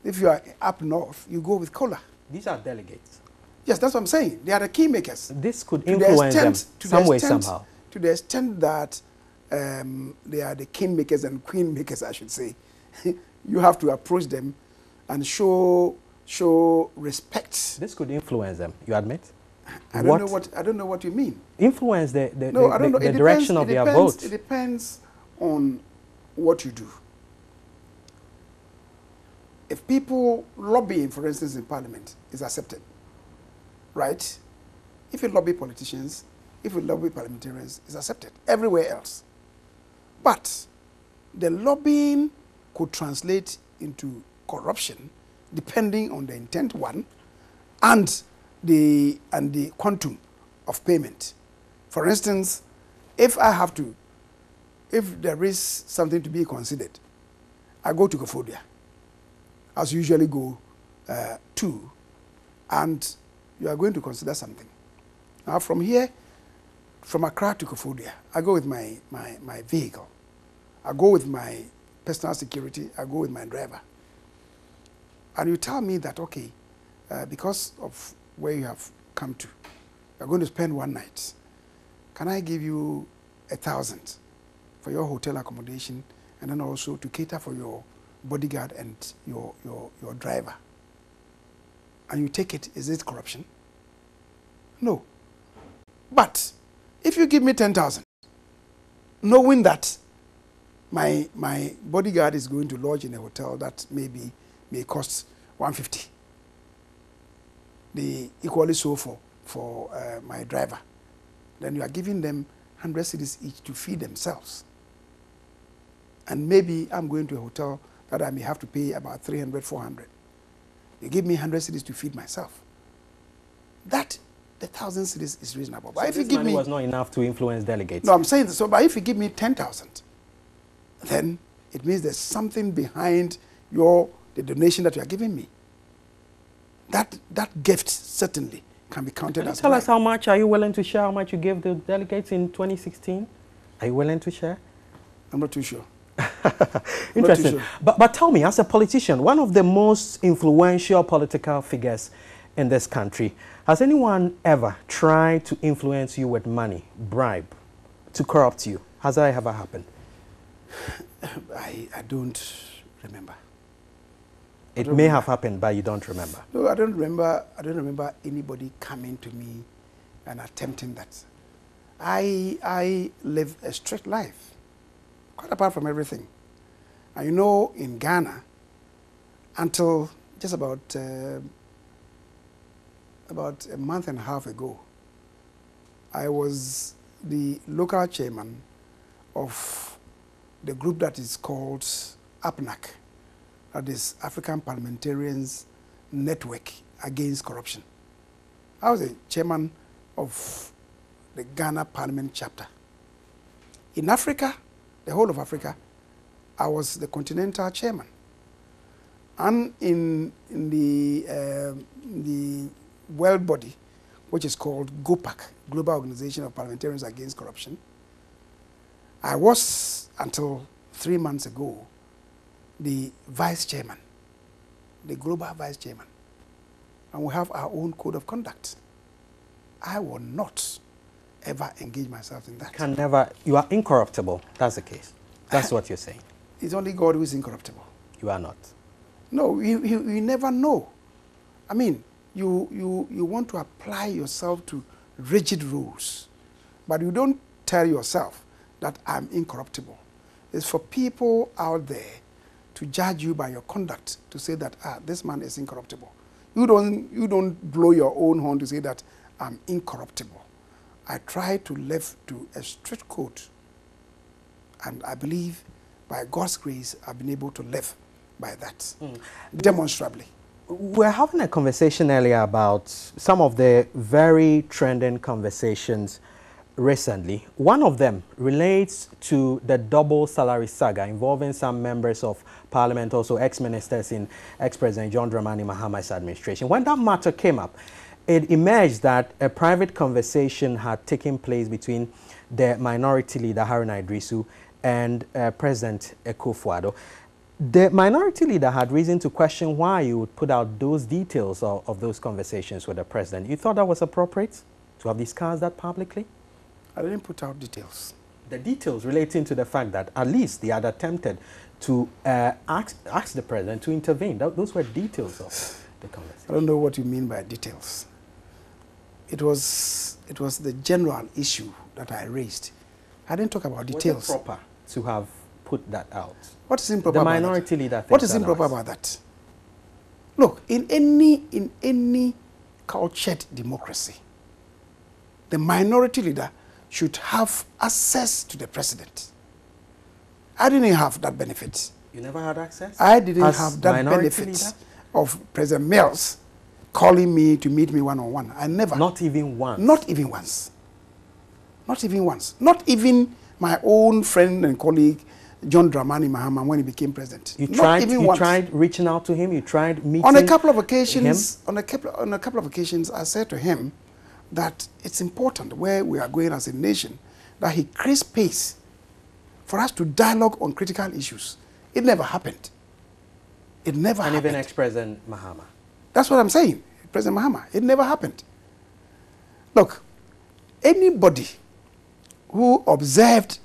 If you are up north, you go with Kola. These are delegates. Yes, that's what I'm saying. They are the key makers. This could influence them some way, somehow. To the extent that they are the king makers and queen makers, I should say. You have to approach them and show respect. This could influence them, you admit? I don't know what you mean. Influence the the direction of their vote. It depends on what you do. If people lobbying, for instance, in Parliament is accepted, right? If you lobby politicians, if you lobby parliamentarians, it's accepted everywhere else. But the lobbying could translate into corruption depending on the intent, one, and the quantum of payment. For instance, if there is something to be considered, I go to Kofodia, as you usually go to, and you are going to consider something. Now from here, from Accra to Kofodia, I go with my vehicle. I go with my personal security. I go with my driver. And you tell me that, okay, because of where you have come to, you're going to spend one night. Can I give you 1,000 for your hotel accommodation and then also to cater for your bodyguard and your driver? And you take it, is it corruption? No. But if you give me 10,000, knowing that my bodyguard is going to lodge in a hotel that may cost 150, the equally so for my driver, then you are giving them 100 cedis each to feed themselves. And maybe I'm going to a hotel that I may have to pay about 300, 400. You give me 100 cedis to feed myself. That, the 1,000 cedis is reasonable. But So if you this give money me, was not enough to influence delegates. no, I'm saying so. But if you give me 10,000, then it means there's something behind the donation that you are giving me. That gift certainly can be counted as. Tell us how much are you willing to share? How much you gave the delegates in 2016? Are you willing to share? I'm not too sure. Interesting. Sure. But tell me, as a politician, one of the most influential political figures in this country, has anyone ever tried to influence you with money, bribe, to corrupt you? Has that ever happened? I don't remember. It may have happened, but you don't remember. No, I don't remember anybody coming to me and attempting that. I live a strict life, quite apart from everything. And you know, in Ghana, until just about a month and a half ago, I was the local chairman of the group that is called APNAC, that is African Parliamentarians Network Against Corruption. I was the chairman of the Ghana Parliament chapter. In Africa, the whole of Africa, I was the continental chairman. And in the world body, which is called GOPAC, Global Organization of Parliamentarians Against Corruption, I was, until 3 months ago, the vice chairman, the global vice chairman. And we have our own code of conduct. I will not ever engage myself in that. Can never, you are incorruptible, that's the case. That's what you're saying. It's only God who is incorruptible. You are not. No, you never know. I mean, you want to apply yourself to rigid rules, but you don't tell yourself that I'm incorruptible. It's for people out there to judge you by your conduct, to say that, this man is incorruptible. You don't blow your own horn to say that I'm incorruptible. I try to live to a strict code, and I believe by God's grace I've been able to live by that, demonstrably. We're having a conversation earlier about some of the very trending conversations recently. One of them relates to the double salary saga involving some members of parliament, also ex-ministers in ex-President John Dramani Mahama's administration. When that matter came up, it emerged that a private conversation had taken place between the minority leader, Haruna Iddrisu, and President Akufo-Addo. The minority leader had reason to question why you would put out those details of those conversations with the president. You thought that was appropriate to have discussed that publicly? I didn't put out details. The details relating to the fact that at least they had attempted to ask the president to intervene. Those were details of the conversation. I don't know what you mean by details. It was the general issue that I raised. I didn't talk about details. Was it proper to have put that out? What is improper the about minority that? leader What is improper about that? Look, in any cultured democracy, the minority leader should have access to the president. I didn't have that benefit. You never had access? I didn't have that benefit of President Mills calling me to meet me one-on-one. I never. Not even once? Not even once. Not even once. Not even my own friend and colleague, John Dramani Mahama, when he became president. You tried reaching out to him? You tried meeting on a couple of occasions, him? On a couple of occasions, I said to him that it's important where we are going as a nation that he creates space for us to dialogue on critical issues. It never happened. It never happened. And even ex-President Mahama. That's what I'm saying, President Mahama. It never happened. Look, anybody who observed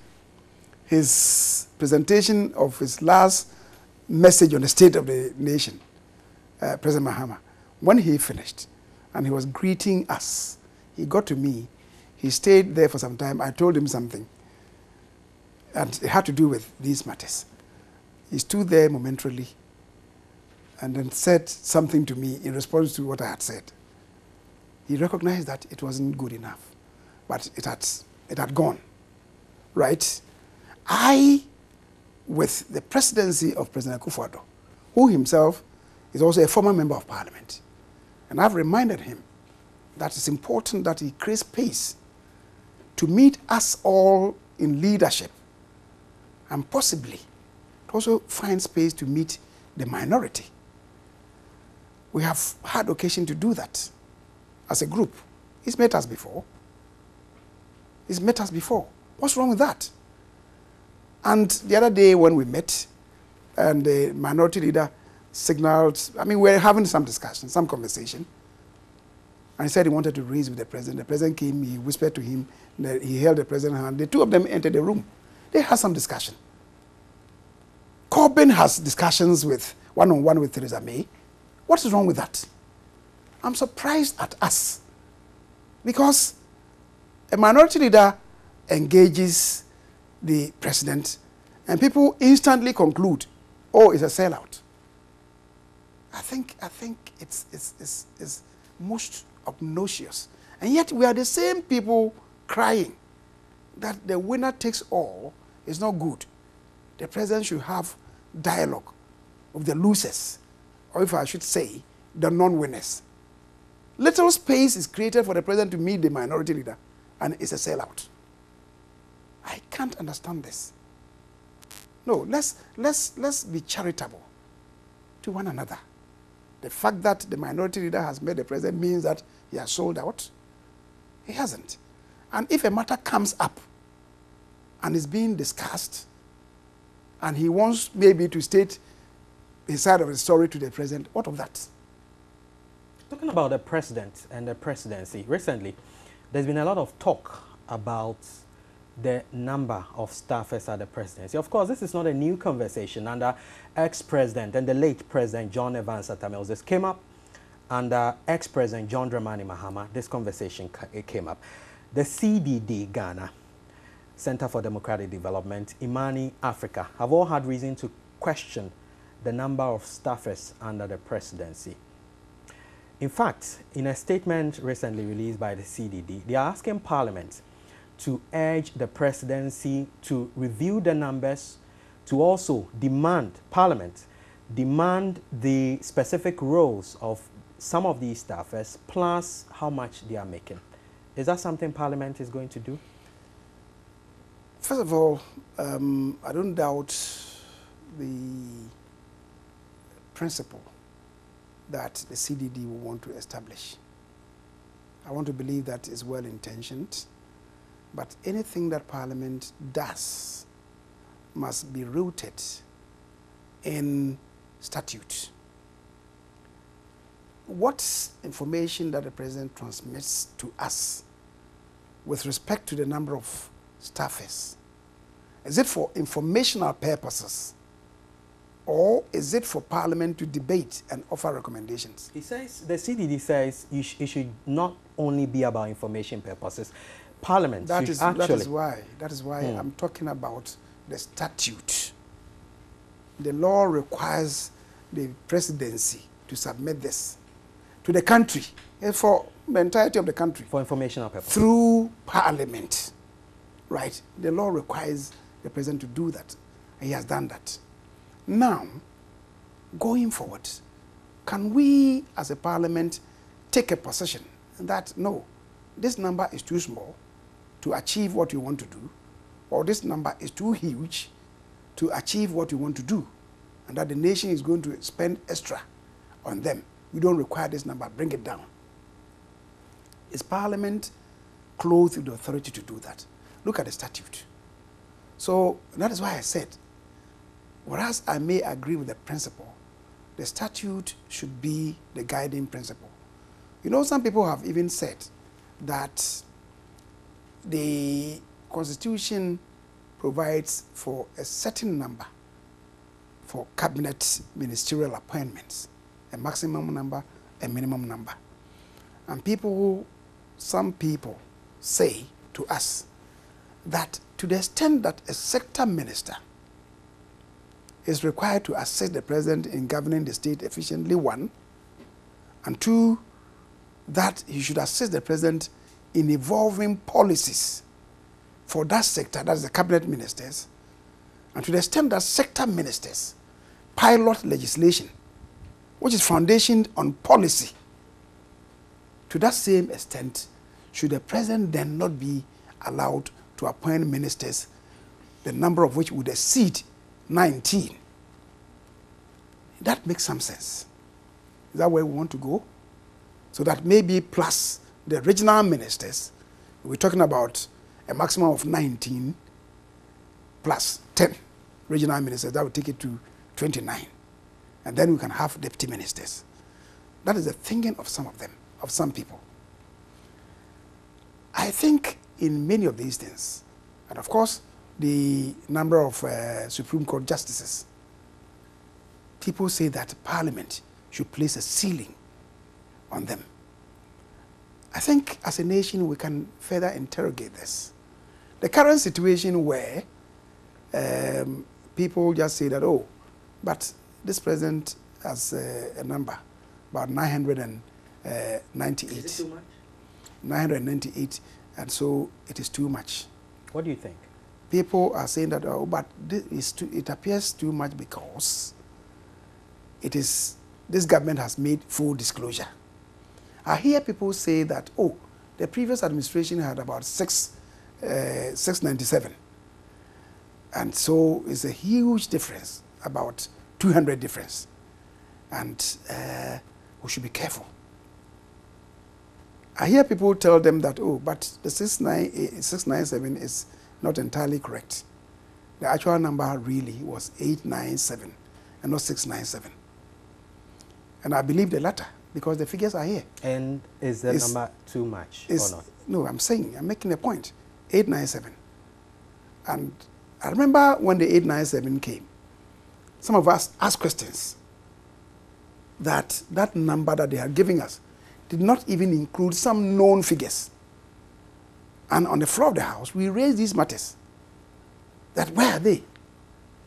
his presentation of his last message on the state of the nation, President Mahama, when he finished and he was greeting us, he got to me, he stayed there for some time, I told him something, and it had to do with these matters. He stood there momentarily and then said something to me in response to what I had said. He recognized that it wasn't good enough, but it had gone, right? I, with the presidency of President Akufo-Addo, who himself is also a former member of parliament, and I've reminded him that it's important that he creates space to meet us all in leadership and possibly to also find space to meet the minority. We have had occasion to do that as a group. He's met us before. He's met us before. What's wrong with that? And the other day when we met, and the minority leader signaled, I mean, we were having some discussion, some conversation, and he said he wanted to raise with the president. The president came, he whispered to him, he held the president's hand. The two of them entered the room. They had some discussion. Corbyn has discussions with one-on-one with Theresa May. What is wrong with that? I'm surprised at us because a minority leader engages the president and people instantly conclude, oh, it's a sellout. I think it's most obnoxious. And yet we are the same people crying that the winner takes all is not good. The president should have dialogue with the losers, or if I should say, the non-winners. Little space is created for the president to meet the minority leader, and it's a sellout. I can't understand this. No, let's be charitable to one another. The fact that the minority leader has met the president means that he has sold out. He hasn't. And if a matter comes up and is being discussed, and he wants maybe to state his side of the story to the president, what of that? Talking about the president and the presidency, recently there's been a lot of talk about the number of staffers at the presidency. Of course, this is not a new conversation. Under ex-president and the late president John Evans Atta Mills, this came up. Under ex-president John Dramani Mahama, this conversation came up. The CDD Ghana, Center for Democratic Development, Imani Africa, have all had reason to question the number of staffers under the presidency. In fact, in a statement recently released by the CDD, they are asking Parliament to urge the presidency to review the numbers, to also demand, Parliament, demand the specific roles of some of these staffers, plus how much they are making. Is that something Parliament is going to do? First of all, I don't doubt the principle that the CDD will want to establish. I want to believe that is well-intentioned, but anything that Parliament does must be rooted in statute. What information that the president transmits to us with respect to the number of staffers? Is it for informational purposes, or is it for Parliament to debate and offer recommendations? He says, the CDD says it should not only be about information purposes. Parliament That should is why I'm talking about the statute. The law requires the presidency to submit this to the country, for the entirety of the country. For informational purposes. Through Parliament, right? The law requires the president to do that, and he has done that. Now, going forward, can we as a Parliament take a position that, no, this number is too small to achieve what you want to do, or this number is too huge to achieve what you want to do, and that the nation is going to spend extra on them? We don't require this number, bring it down. Is Parliament clothed with the authority to do that? Look at the statute. So that is why I said, whereas I may agree with the principle, the statute should be the guiding principle. You know, some people have even said that the Constitution provides for a certain number for cabinet ministerial appointments, a maximum number, a minimum number. And some people say to us that to the extent that a sector minister is required to assist the president in governing the state efficiently, one, and two, that he should assist the president in evolving policies for that sector, that is the cabinet ministers, and to the extent that sector ministers pilot legislation which is foundationed on policy, to that same extent, should the president then not be allowed to appoint ministers, the number of which would exceed 19? That makes some sense. Is that where we want to go? So that maybe plus the regional ministers, we're talking about a maximum of 19 plus 10 regional ministers. That would take it to 29. And then we can have deputy ministers. That is the thinking of some of them, of some people. I think in many of these things, and of course, the number of Supreme Court justices, people say that Parliament should place a ceiling on them. I think as a nation, we can further interrogate this. The current situation where people just say that, oh, but this president has a number, about 998. Is it too much? 998, and so it is too much. What do you think? People are saying that, oh, but it appears too much because this government has made full disclosure. I hear people say that, oh, the previous administration had about 697. And so it's a huge difference, about 200 difference. And we should be careful. I hear people tell them that, oh, but the 697 is not entirely correct. The actual number really was 897 and not 697. And I believe the latter because the figures are here. And is the number too much or not? No, I'm making a point. 897. And I remember when the 897 came, some of us asked questions that number that they are giving us did not even include some known figures. And on the floor of the House, we raised these matters. That where are they?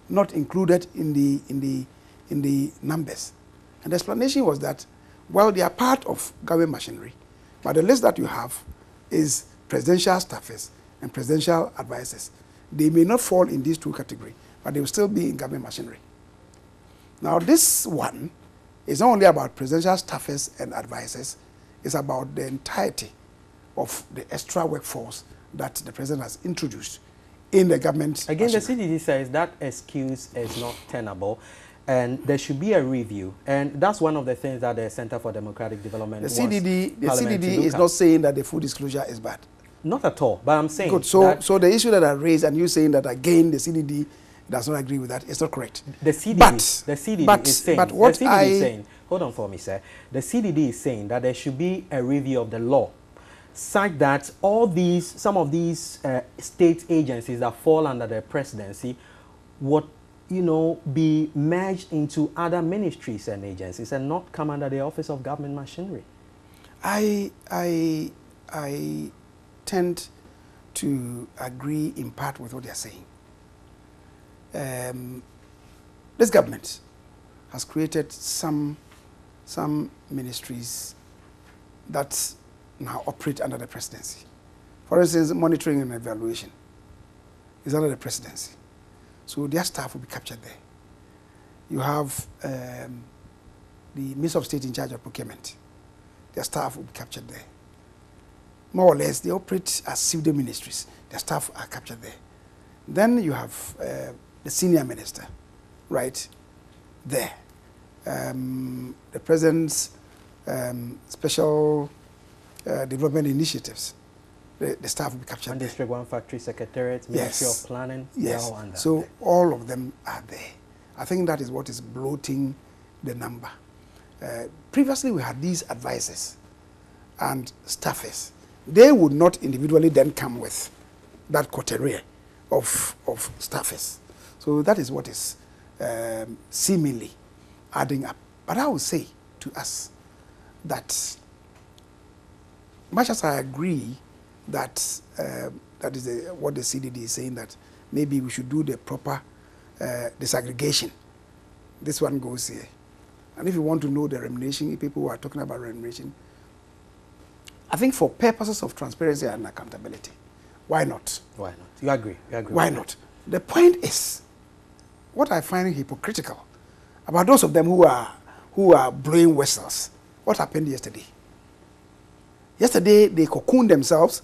Not included in the numbers. And the explanation was that, well, they are part of government machinery, but the list that you have is presidential staffers and presidential advisors. They may not fall in these two categories, but they will still be in government machinery. Now, this one is not only about presidential staffers and advisors, it's about the entirety of the extra workforce that the president has introduced in the government. Again, machinery. the CDD says that excuse is not tenable, and there should be a review. And that's one of the things that the Center for Democratic Development The CDD is not saying that the full disclosure is bad. Not at all, but I'm saying... Good. So the issue that I raised, and you saying that again the CDD does not agree with that, it's not correct. The CDD is saying, but what is saying, hold on for me, sir. The CDD is saying that there should be a review of the law, such that some of these state agencies that fall under the presidency would, be merged into other ministries and agencies and not come under the Office of Government Machinery. I tend to agree in part with what they are saying. This government has created some ministries that now operate under the presidency. For instance, monitoring and evaluation is under the presidency. So their staff will be captured there. You have the Minister of State in charge of procurement. Their staff will be captured there. More or less, they operate as pseudo ministries. Their staff are captured there. Then you have the senior minister, right, there. The president's special development initiatives. The staff will be captured there. District 1 Factory Secretariat, Ministry of Planning, yes. All under So there. all of them are there. I think that is what is bloating the number. Previously, we had these advisors and staffers. They would not individually then come with that coterie of staffers. So that is what is seemingly adding up. But I would say to us that much as I agree that that is what the CDD is saying, that maybe we should do the proper disaggregation. This one goes here. And if you want to know the remuneration, if people who are talking about remuneration, I think for purposes of transparency and accountability, why not? Why not? You agree? You agree? Why not? The point is, what I find hypocritical about those of them who are blowing whistles. What happened yesterday? Yesterday, they cocooned themselves,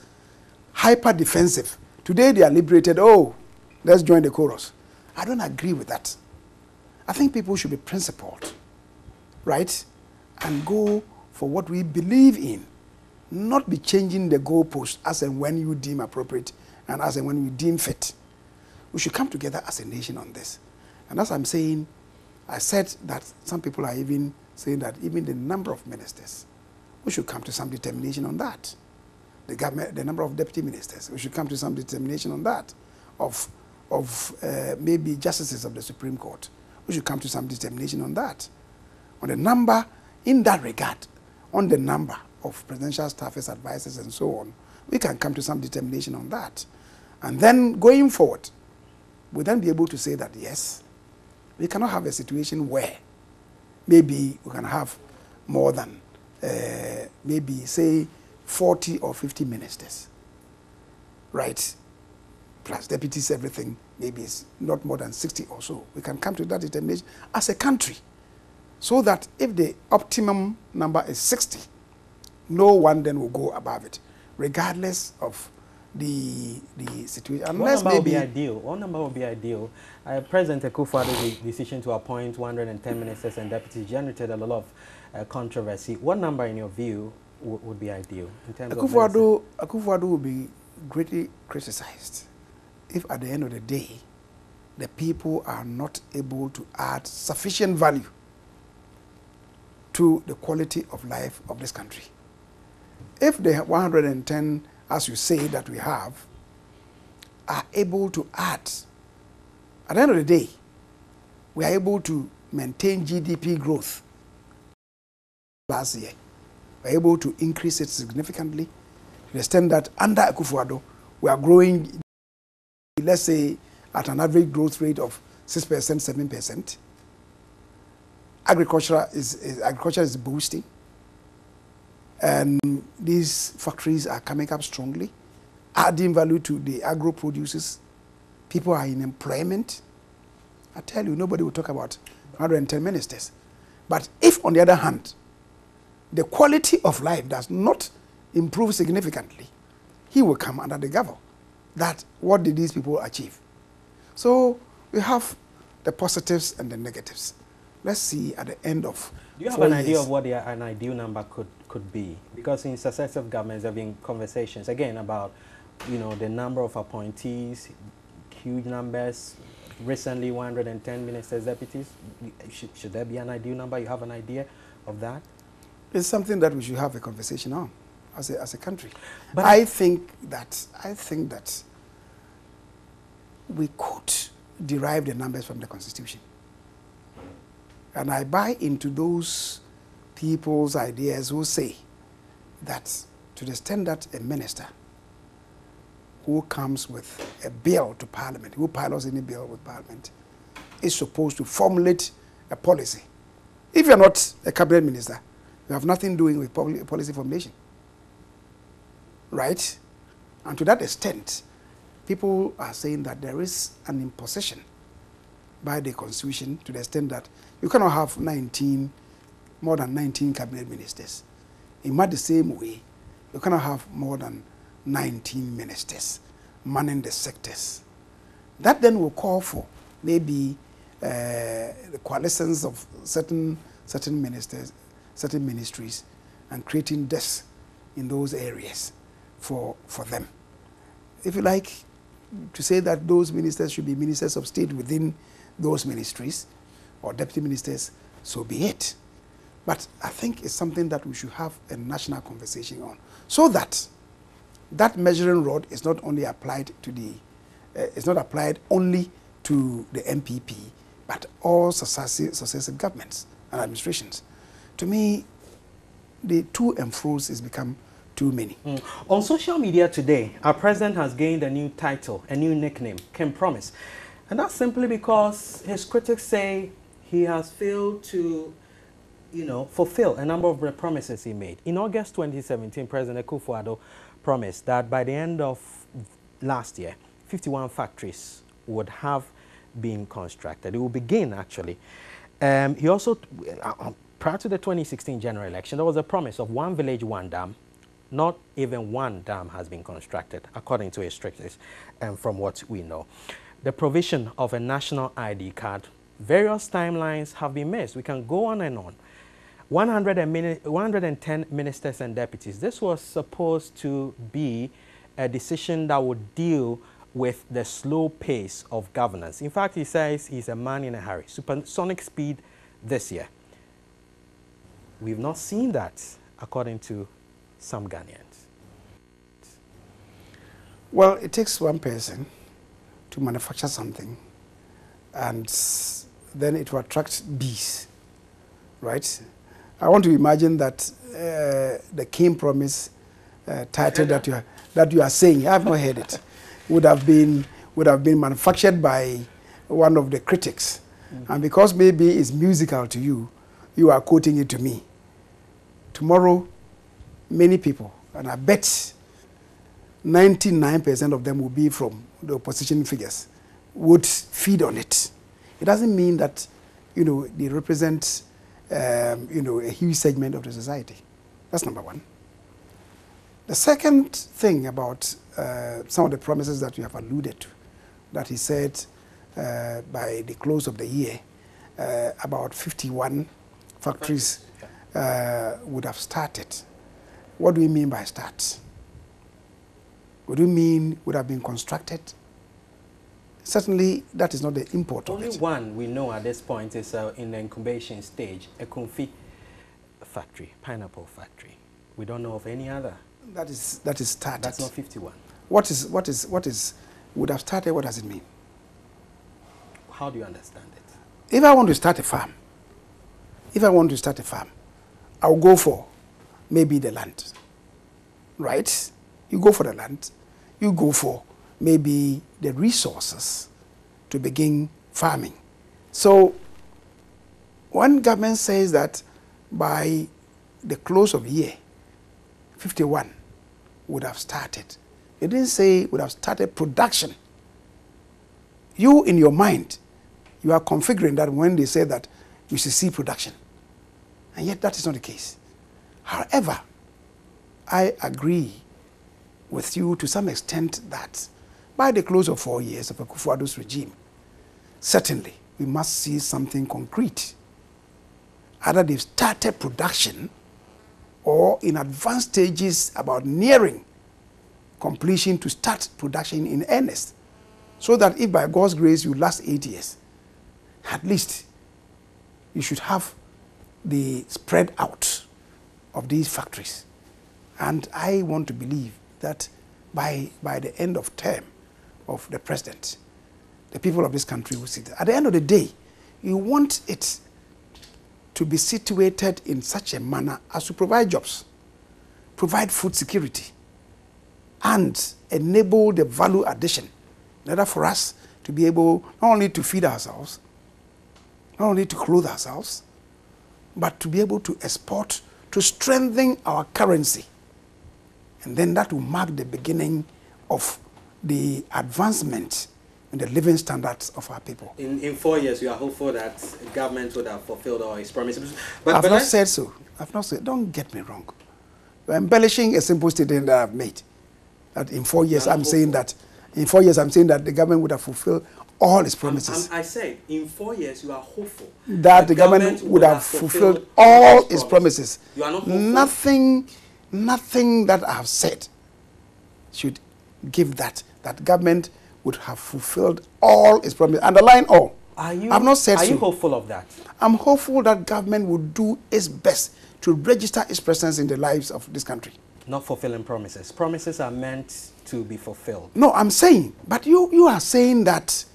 hyper defensive. Today, they are liberated. Oh, let's join the chorus. I don't agree with that. I think people should be principled, right? And go for what we believe in, not be changing the goalpost as and when you deem appropriate and as and when you deem fit. We should come together as a nation on this. And as I'm saying, I said that some people are even saying that even the number of ministers, we should come to some determination on that. The government, the number of deputy ministers, we should come to some determination on that. Of maybe justices of the Supreme Court, we should come to some determination on that. On the number, in that regard, on the number of presidential staffers, advisors, and so on, we can come to some determination on that. And then going forward, we'll then be able to say that, yes, we cannot have a situation where maybe we can have more than maybe, say, 40 or 50 ministers, right? Plus deputies, everything, maybe it's not more than 60 or so. We can come to that determination as a country, so that if the optimum number is 60, no one then will go above it, regardless of the situation. Unless What number maybe would be ideal? What number would be ideal? President Akufo-Addo's decision to appoint 110 ministers and deputies generated a lot of controversy. What number, in your view, would be ideal in terms of Akufo-Addo will be greatly criticized if at the end of the day the people are not able to add sufficient value to the quality of life of this country. If the 110, as you say, that we have, are able to add, at the end of the day, we are able to maintain GDP growth last year. We are able to increase it significantly to the extent that under Akufo-Addo, we are growing, let's say, at an average growth rate of 6%, 7%. Agriculture is boosting. And these factories are coming up strongly, adding value to the agro producers. People are in employment. I tell you, nobody will talk about 110 ministers. But if, on the other hand, the quality of life does not improve significantly, he will come under the gavel. That, what did these people achieve? So we have the positives and the negatives. Let's see at the end of Do you have an idea of what an ideal number could be? Because in successive governments there have been conversations, again, about the number of appointees, huge numbers, recently 110 ministers, deputies. Should there be an ideal number? You have an idea of that? It's something that we should have a conversation on as a country. But I think that we could derive the numbers from the Constitution. And I buy into those people's ideas who say that to the extent that a minister who comes with a bill to Parliament, who pilots any bill with Parliament, is supposed to formulate a policy. If you're not a cabinet minister, you have nothing doing with policy formulation. Right? And to that extent, people are saying that there is an imposition by the Constitution to the extent that you cannot have more than 19 cabinet ministers. In much the same way, you cannot have more than 19 ministers manning the sectors. That then will call for maybe the coalescence of certain ministers, certain ministries, and creating desks in those areas for them. If you like to say that those ministers should be ministers of state within those ministries or deputy ministers, so be it. But I think it's something that we should have a national conversation on, so that that measuring rod is not only applied to it's not applied only to the MPP, but all successive governments and administrations. To me, the to and fro's has become too many. On social media today, our president has gained a new title, a new nickname, King Promise. And that's simply because his critics say he has failed to, fulfill a number of the promises he made. In August 2017, President Akufo-Addo promised that by the end of last year, 51 factories would have been constructed. It will begin, actually. He also, prior to the 2016 general election, there was a promise of one village, one dam. Not even one dam has been constructed, according to his strictest, from what we know. The provision of a national ID card, various timelines have been missed. We can go on and on. 110 ministers and deputies. This was supposed to be a decision that would deal with the slow pace of governance. In fact, he says he's a man in a hurry. Supersonic speed this year. We've not seen that, according to some Ghanaians. Well, it takes one person to manufacture something, and then it will attract bees, right? I want to imagine that the King Promise title that you are saying, I have not heard it, would have been manufactured by one of the critics, and because maybe it's musical to you, you are quoting it to me. Tomorrow, many people, and I bet 99% of them will be from the opposition figures, would feed on it. It doesn't mean that, they represent, a huge segment of the society. That's number one. The second thing about some of the promises that you have alluded to, that he said by the close of the year, about 51 factories would have started. What do we mean by start? What do you mean would have been constructed? Certainly, that is not the import of it. Only one we know at this point is in the incubation stage, a Kumfi factory, pineapple factory. We don't know of any other. That is started. That's not 51. What is would have started? What does it mean? How do you understand it? If I want to start a farm, I'll go for maybe the land, right? You go for the land, you go for maybe the resources to begin farming. So when government says that by the close of the year, 51 would have started, it didn't say would have started production. You, in your mind, you are configuring that when they say that you should see production. And yet that is not the case. However, I agree with you to some extent that by the close of 4 years of Akufo-Addo's regime, certainly we must see something concrete. Either they've started production or in advanced stages about nearing completion to start production in earnest, So that if by God's grace you last 8 years, at least you should have the spread out of these factories. And I want to believe that by the end of term of the president, the people of this country will see that. At the end of the day, you want it to be situated in such a manner as to provide jobs, provide food security, and enable the value addition in order for us to be able not only to feed ourselves, not only to clothe ourselves, but to be able to export, to strengthen our currency. And then that will mark the beginning of the advancement in the living standards of our people. In 4 years, you are hopeful that the government would have fulfilled all its promises. I've not said so. I've not said. Don't get me wrong. We're embellishing a simple statement that I've made. That in 4 years, I'm saying that. In 4 years, I'm saying that the government would have fulfilled all its promises. I said in 4 years, you are hopeful that the government would have fulfilled all its promises. You are not hopeful? Nothing that I have said should give that government would have fulfilled all its promises. Underline all. I've not said so. Are you hopeful of that? I'm hopeful that government will do its best to register its presence in the lives of this country. Not fulfilling promises. Promises are meant to be fulfilled. No, I'm saying, but you are saying that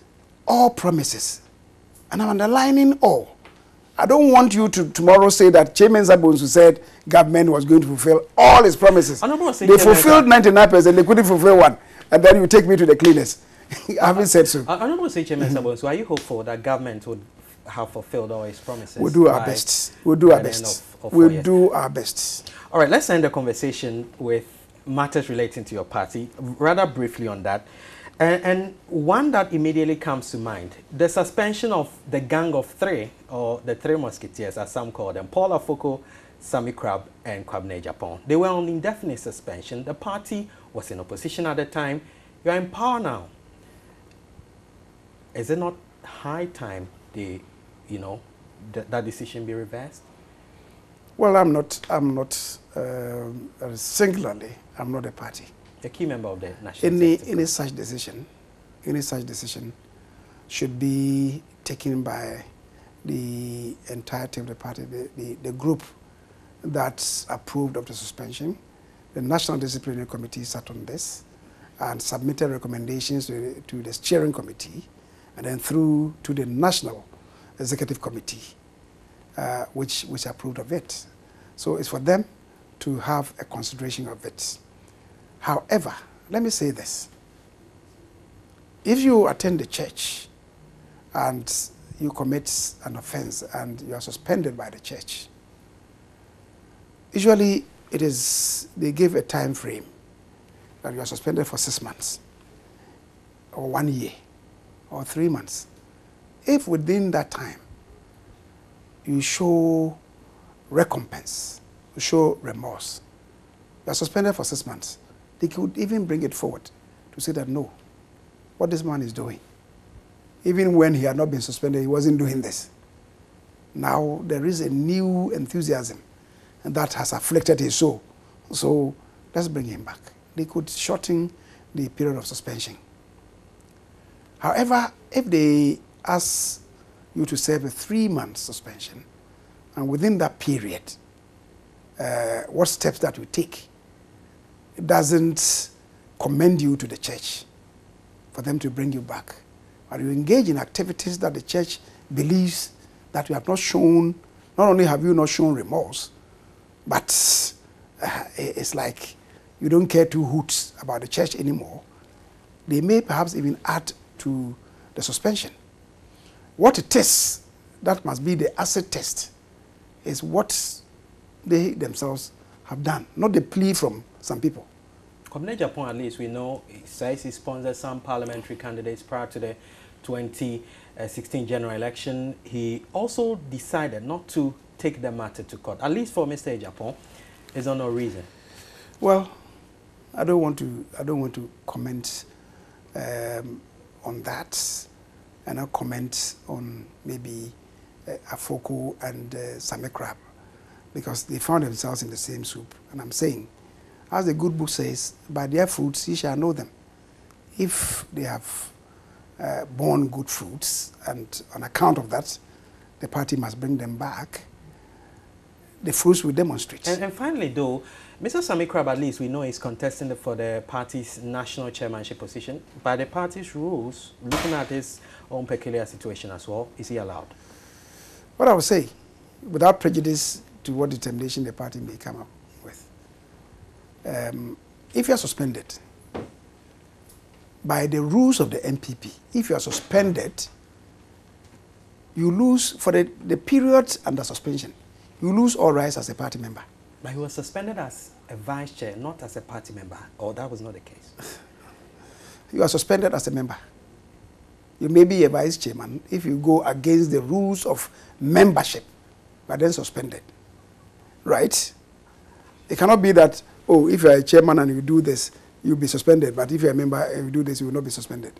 all promises, and I'm underlining all. I don't want you to tomorrow say that Chairman Sabonsu said government was going to fulfill all its promises. They fulfilled 99%, they couldn't fulfill one. And then you take me to the cleaners. I haven't said so. I don't want to say Chairman Sabonsu. Are you hopeful that government would have fulfilled all its promises? We'll do our best. We'll do our best. We'll do our best. All right, let's end the conversation with matters relating to your party, rather briefly on that. And one that immediately comes to mind, the suspension of the Gang of Three, or the Three Musketeers, as some call them, Paul Afoko, Sammy Crab, and Kwabena Agyapong. They were on indefinite suspension. The party was in opposition at the time. You are in power now. Is it not high time that decision be reversed? Well, I'm not singularly, I'm not a party. A key member of the national any such decision should be taken by the entirety of the party, the group that approved of the suspension. The National Disciplinary Committee sat on this and submitted recommendations to the steering committee and then through to the National Executive Committee, which approved of it. So it's for them to have a consideration of it. However, let me say this. If you attend the church and you commit an offense and you are suspended by the church, usually they give a time frame that you are suspended for 6 months or 1 year or 3 months. If within that time you show recompense, you show remorse, you are suspended for 6 months, they could even bring it forward to say that no, what this man is doing, even when he had not been suspended, he wasn't doing this. Now there is a new enthusiasm and that has afflicted his soul. So let's bring him back. They could shorten the period of suspension. However, if they ask you to serve a 3-month suspension, and within that period, what steps that you take, it doesn't commend you to the church for them to bring you back. But you engage in activities that the church believes that you have not shown, not only have you not shown remorse, but it's like you don't care two hoots about the church anymore. They may perhaps even add to the suspension. What it is, that must be the acid test, is what they themselves have done, not the plea from some people. Kwabena Agyapong, at least we know, he says he sponsored some parliamentary candidates prior to the 2016 general election. He also decided not to take the matter to court. At least for Mr. Agyapong, is there no reason? Well, I don't want to comment on that, and I'll comment on maybe Afoko and Sammy Crab, because they found themselves in the same soup. And I'm saying, as the good book says, by their fruits ye shall know them. If they have borne good fruits, and on account of that, the party must bring them back. The fruits will demonstrate. And finally, though, Mr. Sammy Crab, at least we know is contesting for the party's national chairmanship position. By the party's rules, looking at his own peculiar situation as well, is he allowed? What I would say, without prejudice to what determination the party may come up with, if you are suspended, by the rules of the NPP, if you are suspended, you lose, for the period under suspension, you lose all rights as a party member. But he was suspended as a vice chair, not as a party member, or that was not the case? You are suspended as a member. You may be a vice chairman if you go against the rules of membership, but then suspended. Right? It cannot be that, oh, if you are a chairman and you do this, you'll be suspended, but if you're a member and you do this, you will not be suspended.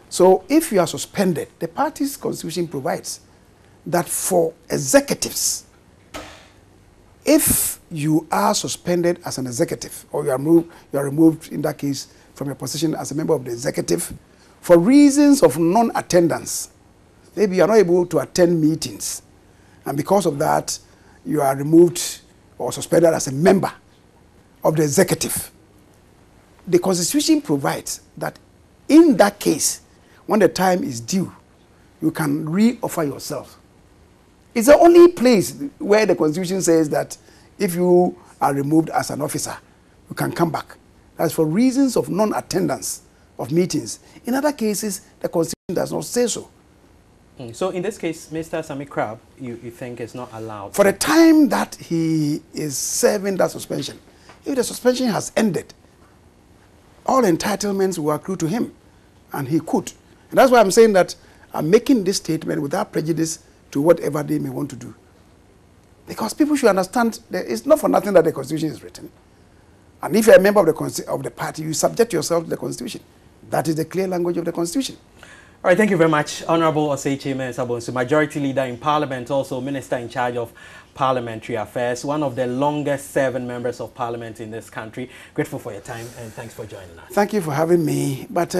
So if you are suspended, the party's constitution provides that for executives, if you are suspended as an executive, or you are removed in that case from your position as a member of the executive, for reasons of non-attendance, maybe you are not able to attend meetings, and because of that, you are removed or suspended as a member of the executive. The Constitution provides that in that case, when the time is due, you can re-offer yourself. It's the only place where the Constitution says that if you are removed as an officer, you can come back. That's for reasons of non-attendance of meetings. In other cases, the Constitution does not say so. So in this case, Mr. Sammy Crab, you think is not allowed? For the time that he is serving that suspension, if the suspension has ended, all entitlements will accrue to him, and he could. And that's why I'm saying that I'm making this statement without prejudice to whatever they may want to do. Because people should understand that it's not for nothing that the Constitution is written. And if you're a member of the party, you subject yourself to the Constitution. That is the clear language of the Constitution. All right, thank you very much, Honorable Osei Mensah-Bonsu, Majority Leader in Parliament, also Minister in charge of Parliamentary Affairs, one of the longest serving members of Parliament in this country. Grateful for your time and thanks for joining us. Thank you for having me. But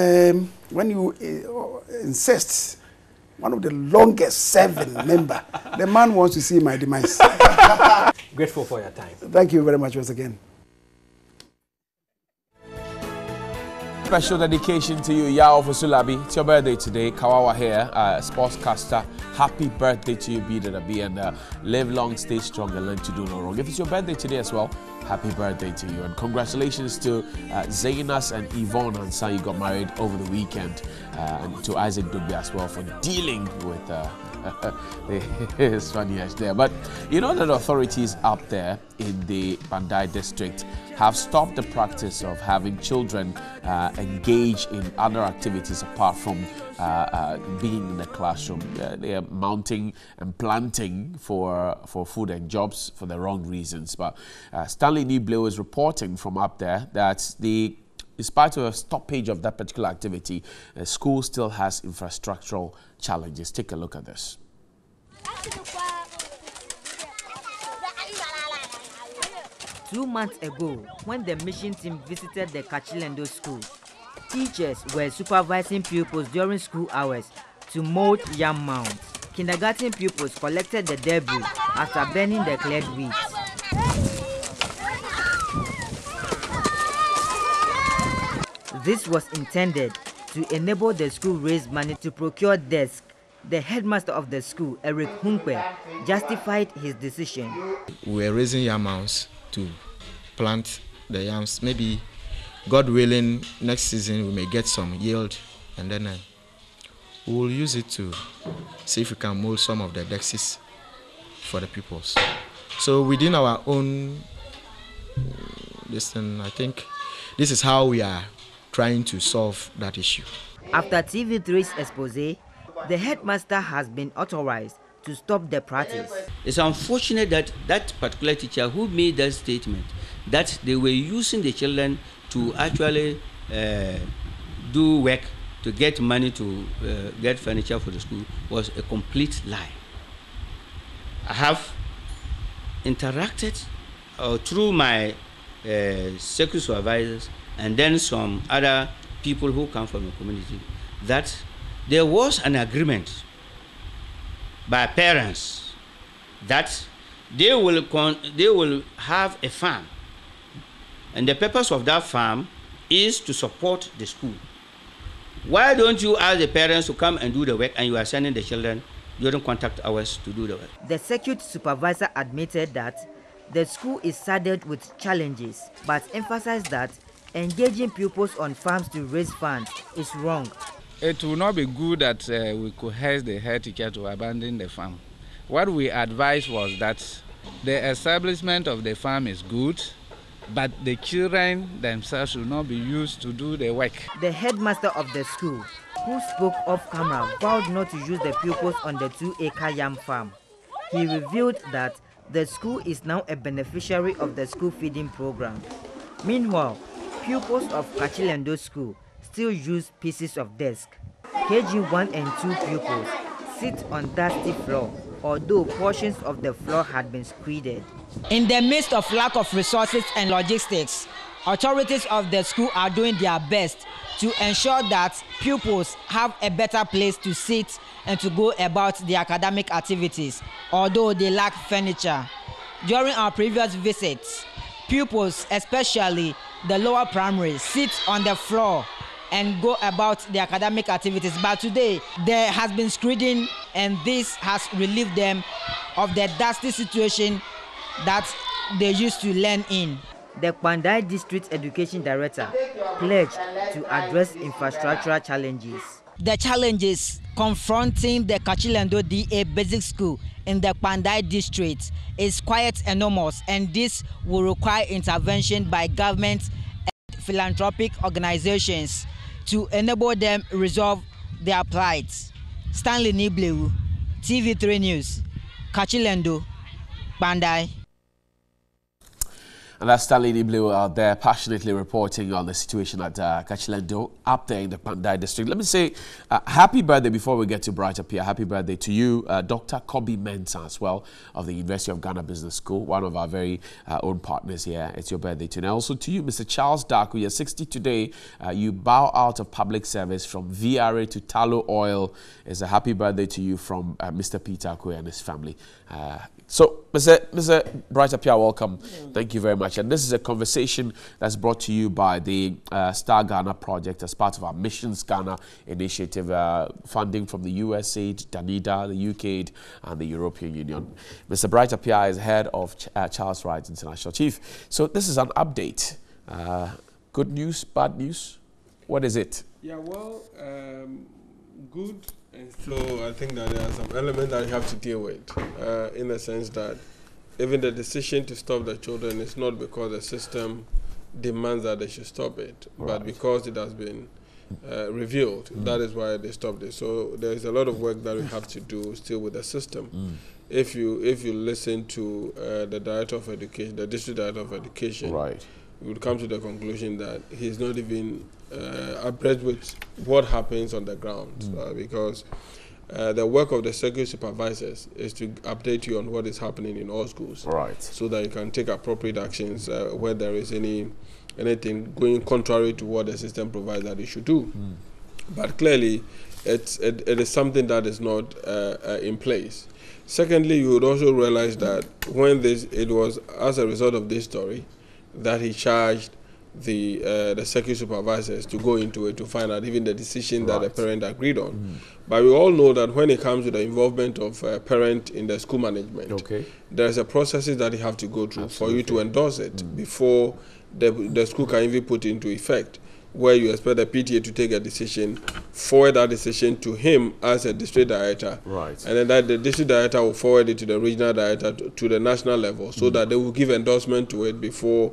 when you insist, one of the longest serving member, the man wants to see my demise. Grateful for your time. Thank you very much once again. Special dedication to you, Yao Fusulabi. It's your birthday today. Kawawa here, sportscaster. Happy birthday to you, B.B. And live long, stay strong, and learn to do no wrong. If it's your birthday today as well, happy birthday to you. And congratulations to Zainas and Yvonne and son, you got married over the weekend. And to Isaac Dugbe as well for dealing with the Spaniards there. But you know that authorities up there in the Bandai district have stopped the practice of having children engage in other activities apart from being in the classroom. They are mounting and planting for food and jobs for the wrong reasons. But Stanley Niblo is reporting from up there that in spite of a stoppage of that particular activity, the school still has infrastructural challenges. Take a look at this. 2 months ago, when the mission team visited the Kachilendo school, teachers were supervising pupils during school hours to mold yam mounds. Kindergarten pupils collected the debris after burning the cleared weeds. This was intended to enable the school raise money to procure desks. The headmaster of the school, Eric Hunkwe, justified his decision. We are raising yam mounds to plant the yams. Maybe, God willing, next season we may get some yield, and then we will use it to see if we can mold some of the dexes for the pupils. So within our own I think this is how we are trying to solve that issue. After TV3's expose, the headmaster has been authorized to stop the practice. It's unfortunate that that particular teacher who made that statement, that they were using the children to actually do work to get money to get furniture for the school, was a complete lie. I have interacted through my circuit supervisors and then some other people who come from the community. that there was an agreement by parents that they will have a farm, and the purpose of that farm is to support the school. Why don't you ask the parents to come and do the work, and you are sending the children during contact hours to do the work? The circuit supervisor admitted that the school is saddled with challenges, but emphasized that engaging pupils on farms to raise funds is wrong. It will not be good that we coerce the head teacher to abandon the farm. What we advised was that the establishment of the farm is good, but the children themselves should not be used to do the work. The headmaster of the school, who spoke off camera, vowed not to use the pupils on the 2-acre yam farm. He revealed that the school is now a beneficiary of the school feeding program. Meanwhile, pupils of Kachilendo School still use pieces of desk. KG 1 and 2 pupils sit on dusty floor, although portions of the floor had been screeded. In the midst of lack of resources and logistics, authorities of the school are doing their best to ensure that pupils have a better place to sit and to go about their academic activities, although they lack furniture. During our previous visits, pupils, especially the lower primary, sit on the floor and go about the academic activities. But today, there has been screening, and this has relieved them of the dusty situation that they used to learn in. The Pandai District Education Director pledged to address infrastructural challenges. The challenges confronting the Kachilendo DA Basic School in the Pandai District is quite enormous, and this will require intervention by government and philanthropic organizations to enable them resolve their plight. Stanley Nibleu, TV3 News, Kachilendo, Pandai. And that's Stanley Nibleu out there passionately reporting on the situation at Kachilendo up there in the Pandai district. Let me say happy birthday before we get to Bright Up Here. Happy birthday to you, Dr. Kobe Mensah as well of the University of Ghana Business School, one of our very own partners here. It's your birthday today. And also to you, Mr. Charles Darko, you're 60 today. You bow out of public service from VRA to Tallow Oil. It's a happy birthday to you from Mr. Peter Akwe and his family. So, Mr. Bright Up Here, welcome. Thank you very much. And this is a conversation that's brought to you by the Star Ghana project as part of our Missions Ghana initiative, funding from the USAID, Danida, the UKAID, and the European Union. Mr. Bright Up Here is head of Charles Wright International Chief. So this is an update. Good news, bad news? What is it? Yeah, well, good. And so I think that there are some elements that you have to deal with, in the sense that even the decision to stop the children is not because the system demands that they should stop it, but because it has been revealed. That is why they stopped it. So there is a lot of work that we have to do still with the system. If you listen to the Director of Education, the District Director of Education, you would come to the conclusion that he's not even abreast with what happens on the ground, because the work of the circuit supervisors is to update you on what is happening in all schools, so that you can take appropriate actions where there is anything going contrary to what the system provides that you should do. But clearly, it is something that is not in place. Secondly, you would also realize that when it was as a result of this story that he charged the circuit supervisors to go into it to find out even the decision that the parent agreed on. But we all know that when it comes to the involvement of a parent in the school management, there's a process that you have to go through for you to endorse it before the school can even put into effect, where you expect the PTA to take a decision, forward that decision to him as a district director, and then that the district director will forward it to the regional director to the national level, so that they will give endorsement to it before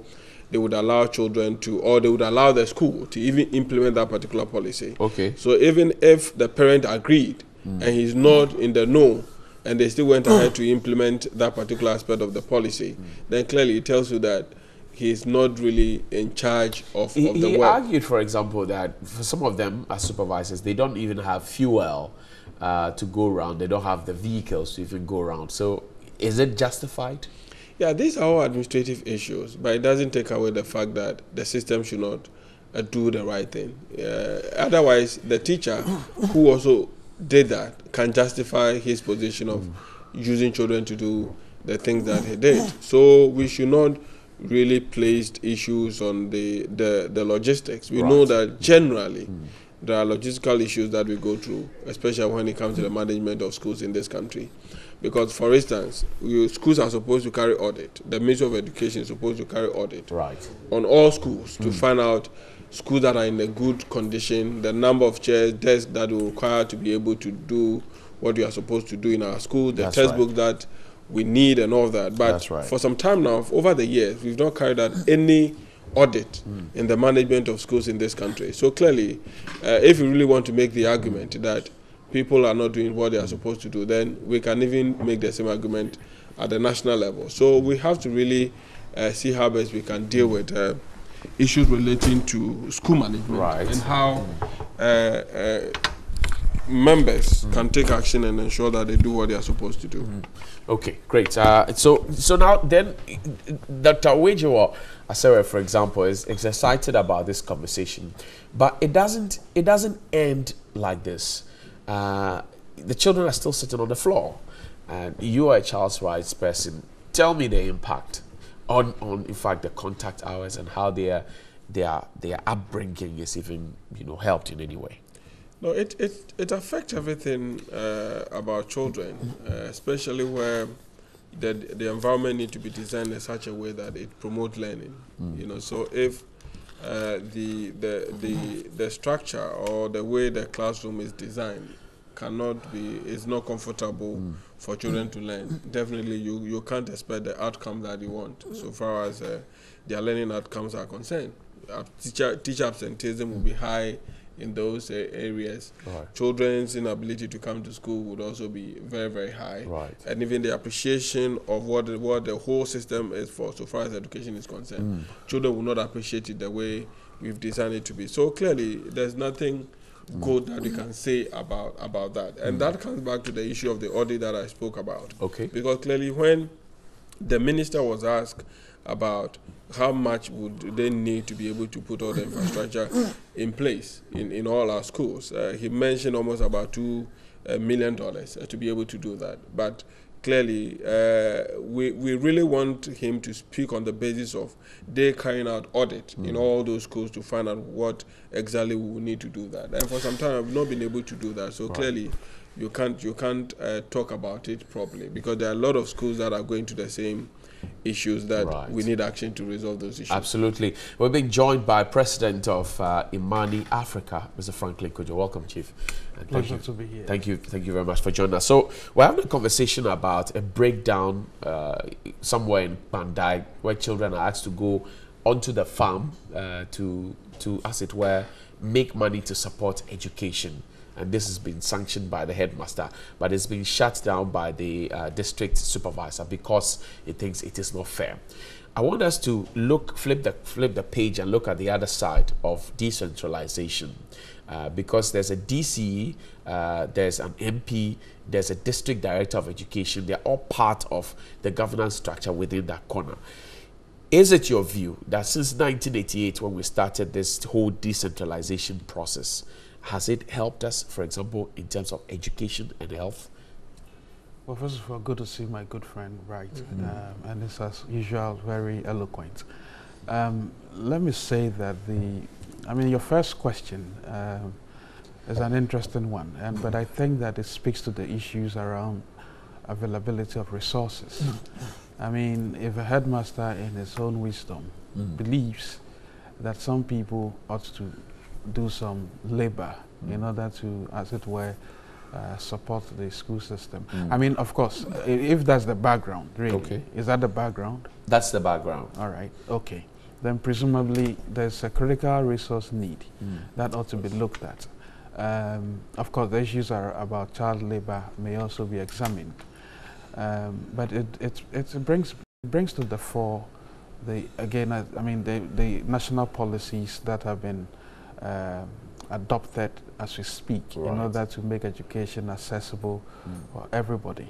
they would allow children to, or they would allow the school to even implement that particular policy. So even if the parent agreed and he's not in the know, and they still went ahead to implement that particular aspect of the policy, then clearly it tells you that he's not really in charge of the work. He argued, for example, that for some of them as supervisors, they don't even have fuel to go around. They don't have the vehicles to even go around. So is it justified? Yeah, these are all administrative issues, but it doesn't take away the fact that the system should not do the right thing. Otherwise, the teacher who also did that can justify his position of using children to do the things that he did. So we should not really place issues on the logistics. We know that generally there are logistical issues that we go through, especially when it comes to the management of schools in this country. Because, for instance, schools are supposed to carry audit. The Ministry of Education is supposed to carry audit on all schools to find out schools that are in a good condition, the number of chairs, desks that will require to be able to do what you are supposed to do in our school, the textbook that we need and all that. But for some time now, over the years, we've not carried out any audit in the management of schools in this country. So clearly, if you really want to make the argument that people are not doing what they are supposed to do, then we can even make the same argument at the national level. So we have to really see how best we can deal with issues relating to school management and how members can take action and ensure that they do what they are supposed to do. Okay, great. So now then, Dr. Wejiwo Asere, for example, is excited about this conversation, but it doesn't end like this. The children are still sitting on the floor, and you are a child's rights person. Tell me the impact on in fact the contact hours and how their upbringing is even helped in any way. No, it affects everything about children, especially where the environment needs to be designed in such a way that it promotes learning. So if the structure or the way the classroom is designed is not comfortable for children to learn, definitely you can't expect the outcome that you want so far as their learning outcomes are concerned. Teacher absenteeism will be high in those areas. Children's inability to come to school would also be very, very high. And even the appreciation of what the whole system is for so far as education is concerned. Children will not appreciate it the way we've designed it to be. So clearly, there's nothing good that we can say about that. And that comes back to the issue of the audit that I spoke about. Because clearly when the minister was asked about how much would they need to be able to put all the infrastructure in place in all our schools, he mentioned almost about $2 million to be able to do that. But clearly, we really want him to speak on the basis of they carrying out audit in all those schools to find out what exactly we will need to do that. And for some time, I've not been able to do that. So clearly, you can't talk about it properly because there are a lot of schools that are going to the same issues that we need action to resolve those issues. Absolutely. We're being joined by President of Imani Africa, Mr. Franklin Cudjoe. Welcome, Chief. Pleasure to be here. Thank you very much for joining us. So we're having a conversation about a breakdown somewhere in Bandai where children are asked to go onto the farm to, as it were, make money to support education. And this has been sanctioned by the headmaster, but it's been shut down by the district supervisor because it thinks it is not fair. I want us to flip the page and look at the other side of decentralization, because there's a DCE, there's an MP, there's a district director of education. They're all part of the governance structure within that corner. Is it your view that since 1988, when we started this whole decentralization process, has it helped us, for example, in terms of education and health? Well, first of all, good to see my good friend, and it's as usual very eloquent. Let me say that your first question is an interesting one, but I think that it speaks to the issues around availability of resources. If a headmaster in his own wisdom believes that some people ought to do some labor in order to, as it were, support the school system. Of course, if that's the background, really. Is that the background? That's the background. All right, okay. Then presumably there's a critical resource need that ought to be looked at. Of course, the issues about child labor may also be examined. But it brings to the fore the national policies that have been adopted as we speak in order to make education accessible for everybody.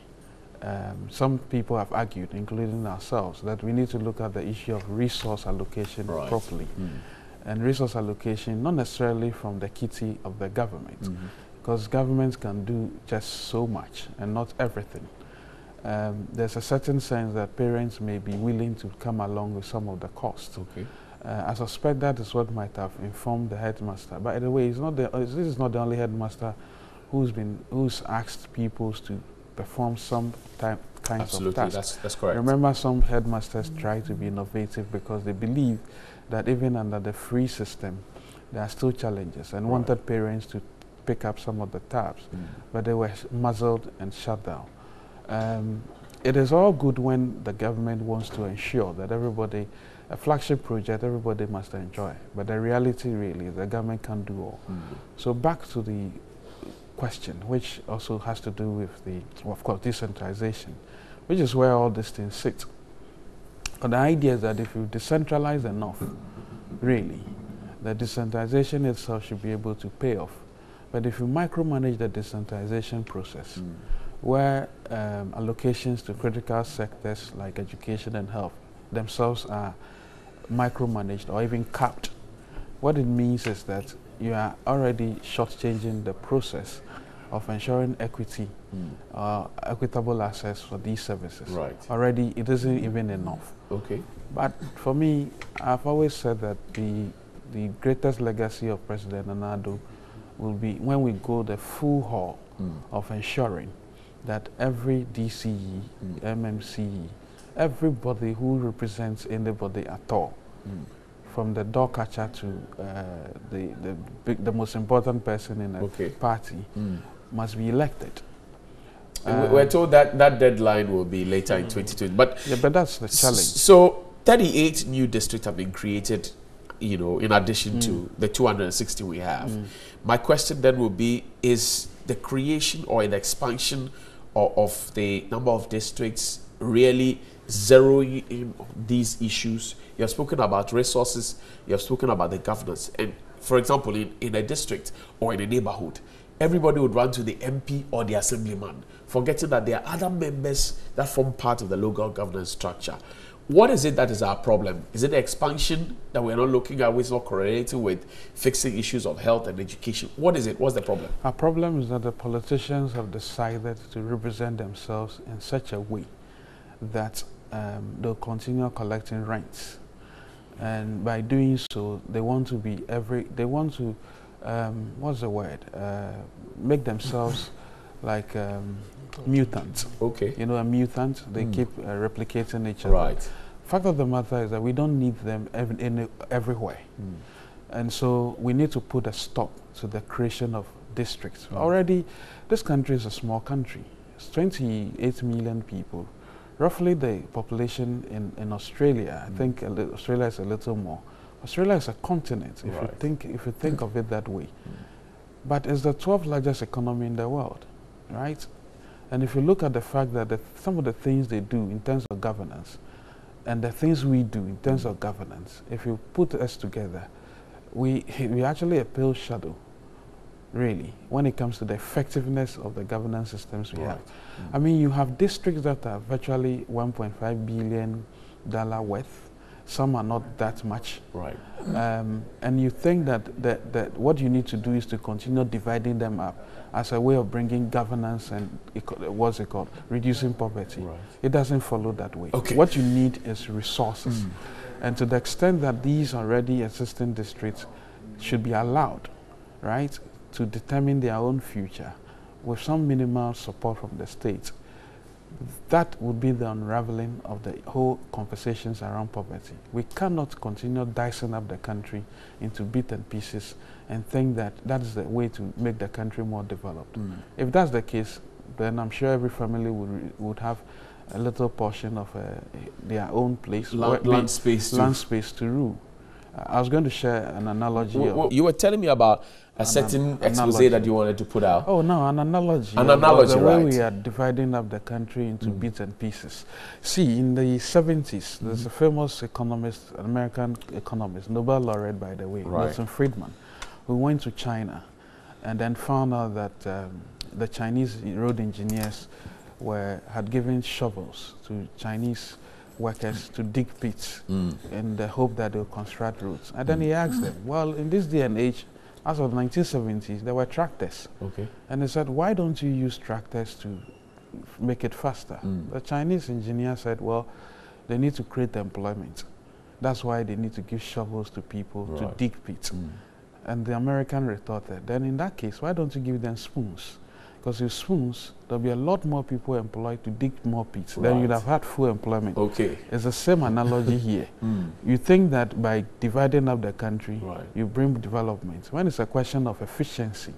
Some people have argued, including ourselves, that we need to look at the issue of resource allocation properly. and resource allocation, not necessarily from the kitty of the government, because governments can do just so much and not everything. There's a certain sense that parents may be willing to come along with some of the costs. Okay. I suspect that is what might have informed the headmaster. By the way, this is not the only headmaster who's asked pupils to perform some kinds of tasks. That's correct. Remember, some headmasters try to be innovative because they believe that even under the free system, there are still challenges, and wanted parents to pick up some of the tabs, but they were muzzled and shut down. It is all good when the government wants to ensure that everybody, a flagship project, everybody must enjoy. But the reality really is the government can't do all. So back to the question, which also has to do with the, well, of course, decentralization, which is where all these things sit. But the idea is that if you decentralize enough, really, the decentralization itself should be able to pay off. But if you micromanage the decentralization process, where allocations to critical sectors like education and health themselves are micromanaged or even capped, what it means is that you are already shortchanging the process of ensuring equity, equitable access for these services. Right. Already, it isn't even enough. Okay. But for me, I've always said that the greatest legacy of President Nana Addo will be when we go the full haul of ensuring that every DCE, MMCE, everybody who represents anybody at all, from the door catcher to the most important person in a party, must be elected. We're told that that deadline will be later in 2020. But that's the challenge. So 38 new districts have been created, you know, in addition to the 260 we have. My question then will be, is the creation or an expansion of the number of districts really zeroing in on these issues? You have spoken about resources, you have spoken about the governance. And for example, in a district or in a neighborhood, everybody would run to the MP or the assemblyman, forgetting that there are other members that form part of the local governance structure. What is it that is our problem? Is it the expansion that we're not looking at, which is not correlating with fixing issues of health and education? What is it? What's the problem? Our problem is that the politicians have decided to represent themselves in such a way that they'll continue collecting rents. And by doing so, they want to be what's the word? Make themselves like mutants. Okay. You know, a mutant, they keep replicating each other. Right. Fact of the matter is that we don't need them everywhere. And so we need to put a stop to the creation of districts. Already, this country is a small country. It's 28 million people. Roughly the population in Australia, I think Australia is a little more. Australia is a continent, if you think of it that way. But it's the 12th largest economy in the world, right? And if you look at the fact that some of the things they do in terms of governance and the things we do in terms of governance, if you put us together, we actually a pale shadow, really, when it comes to the effectiveness of the governance systems we have. I mean, you have districts that are virtually $1.5 billion worth. Some are not that much. Right. And you think that what you need to do is to continue dividing them up as a way of bringing governance and, what's it called, reducing poverty. Right. It doesn't follow that way. Okay. What you need is resources. And to the extent that these already existing districts should be allowed, right, to determine their own future with some minimal support from the state, that would be the unraveling of the whole conversations around poverty. We cannot continue dicing up the country into bits and pieces and think that that is the way to make the country more developed. If that's the case, then I'm sure every family would have a little portion of their own place, land space to rule. I was going to share an analogy. You were telling me about a certain expose that you wanted to put out. Oh, no, an analogy. An analogy, the way we are dividing up the country into bits and pieces. See, in the 70s, there's a famous economist, an American economist, Nobel laureate, by the way, Milton Friedman, who went to China and then found out that the Chinese road engineers had given shovels to Chinese workers to dig pits in the hope that they'll construct roads. And then he asked them, well, in this day and age, as of the 1970s, there were tractors. Okay. And he said, why don't you use tractors to make it faster? The Chinese engineer said, well, they need to create employment. That's why they need to give shovels to people to dig pits. And the American retorted, then in that case, why don't you give them spoons? Because with spoons, there'll be a lot more people employed to dig more pits. Then you'd have had full employment. Okay. It's the same analogy here. You think that by dividing up the country, you bring development. When it's a question of efficiency,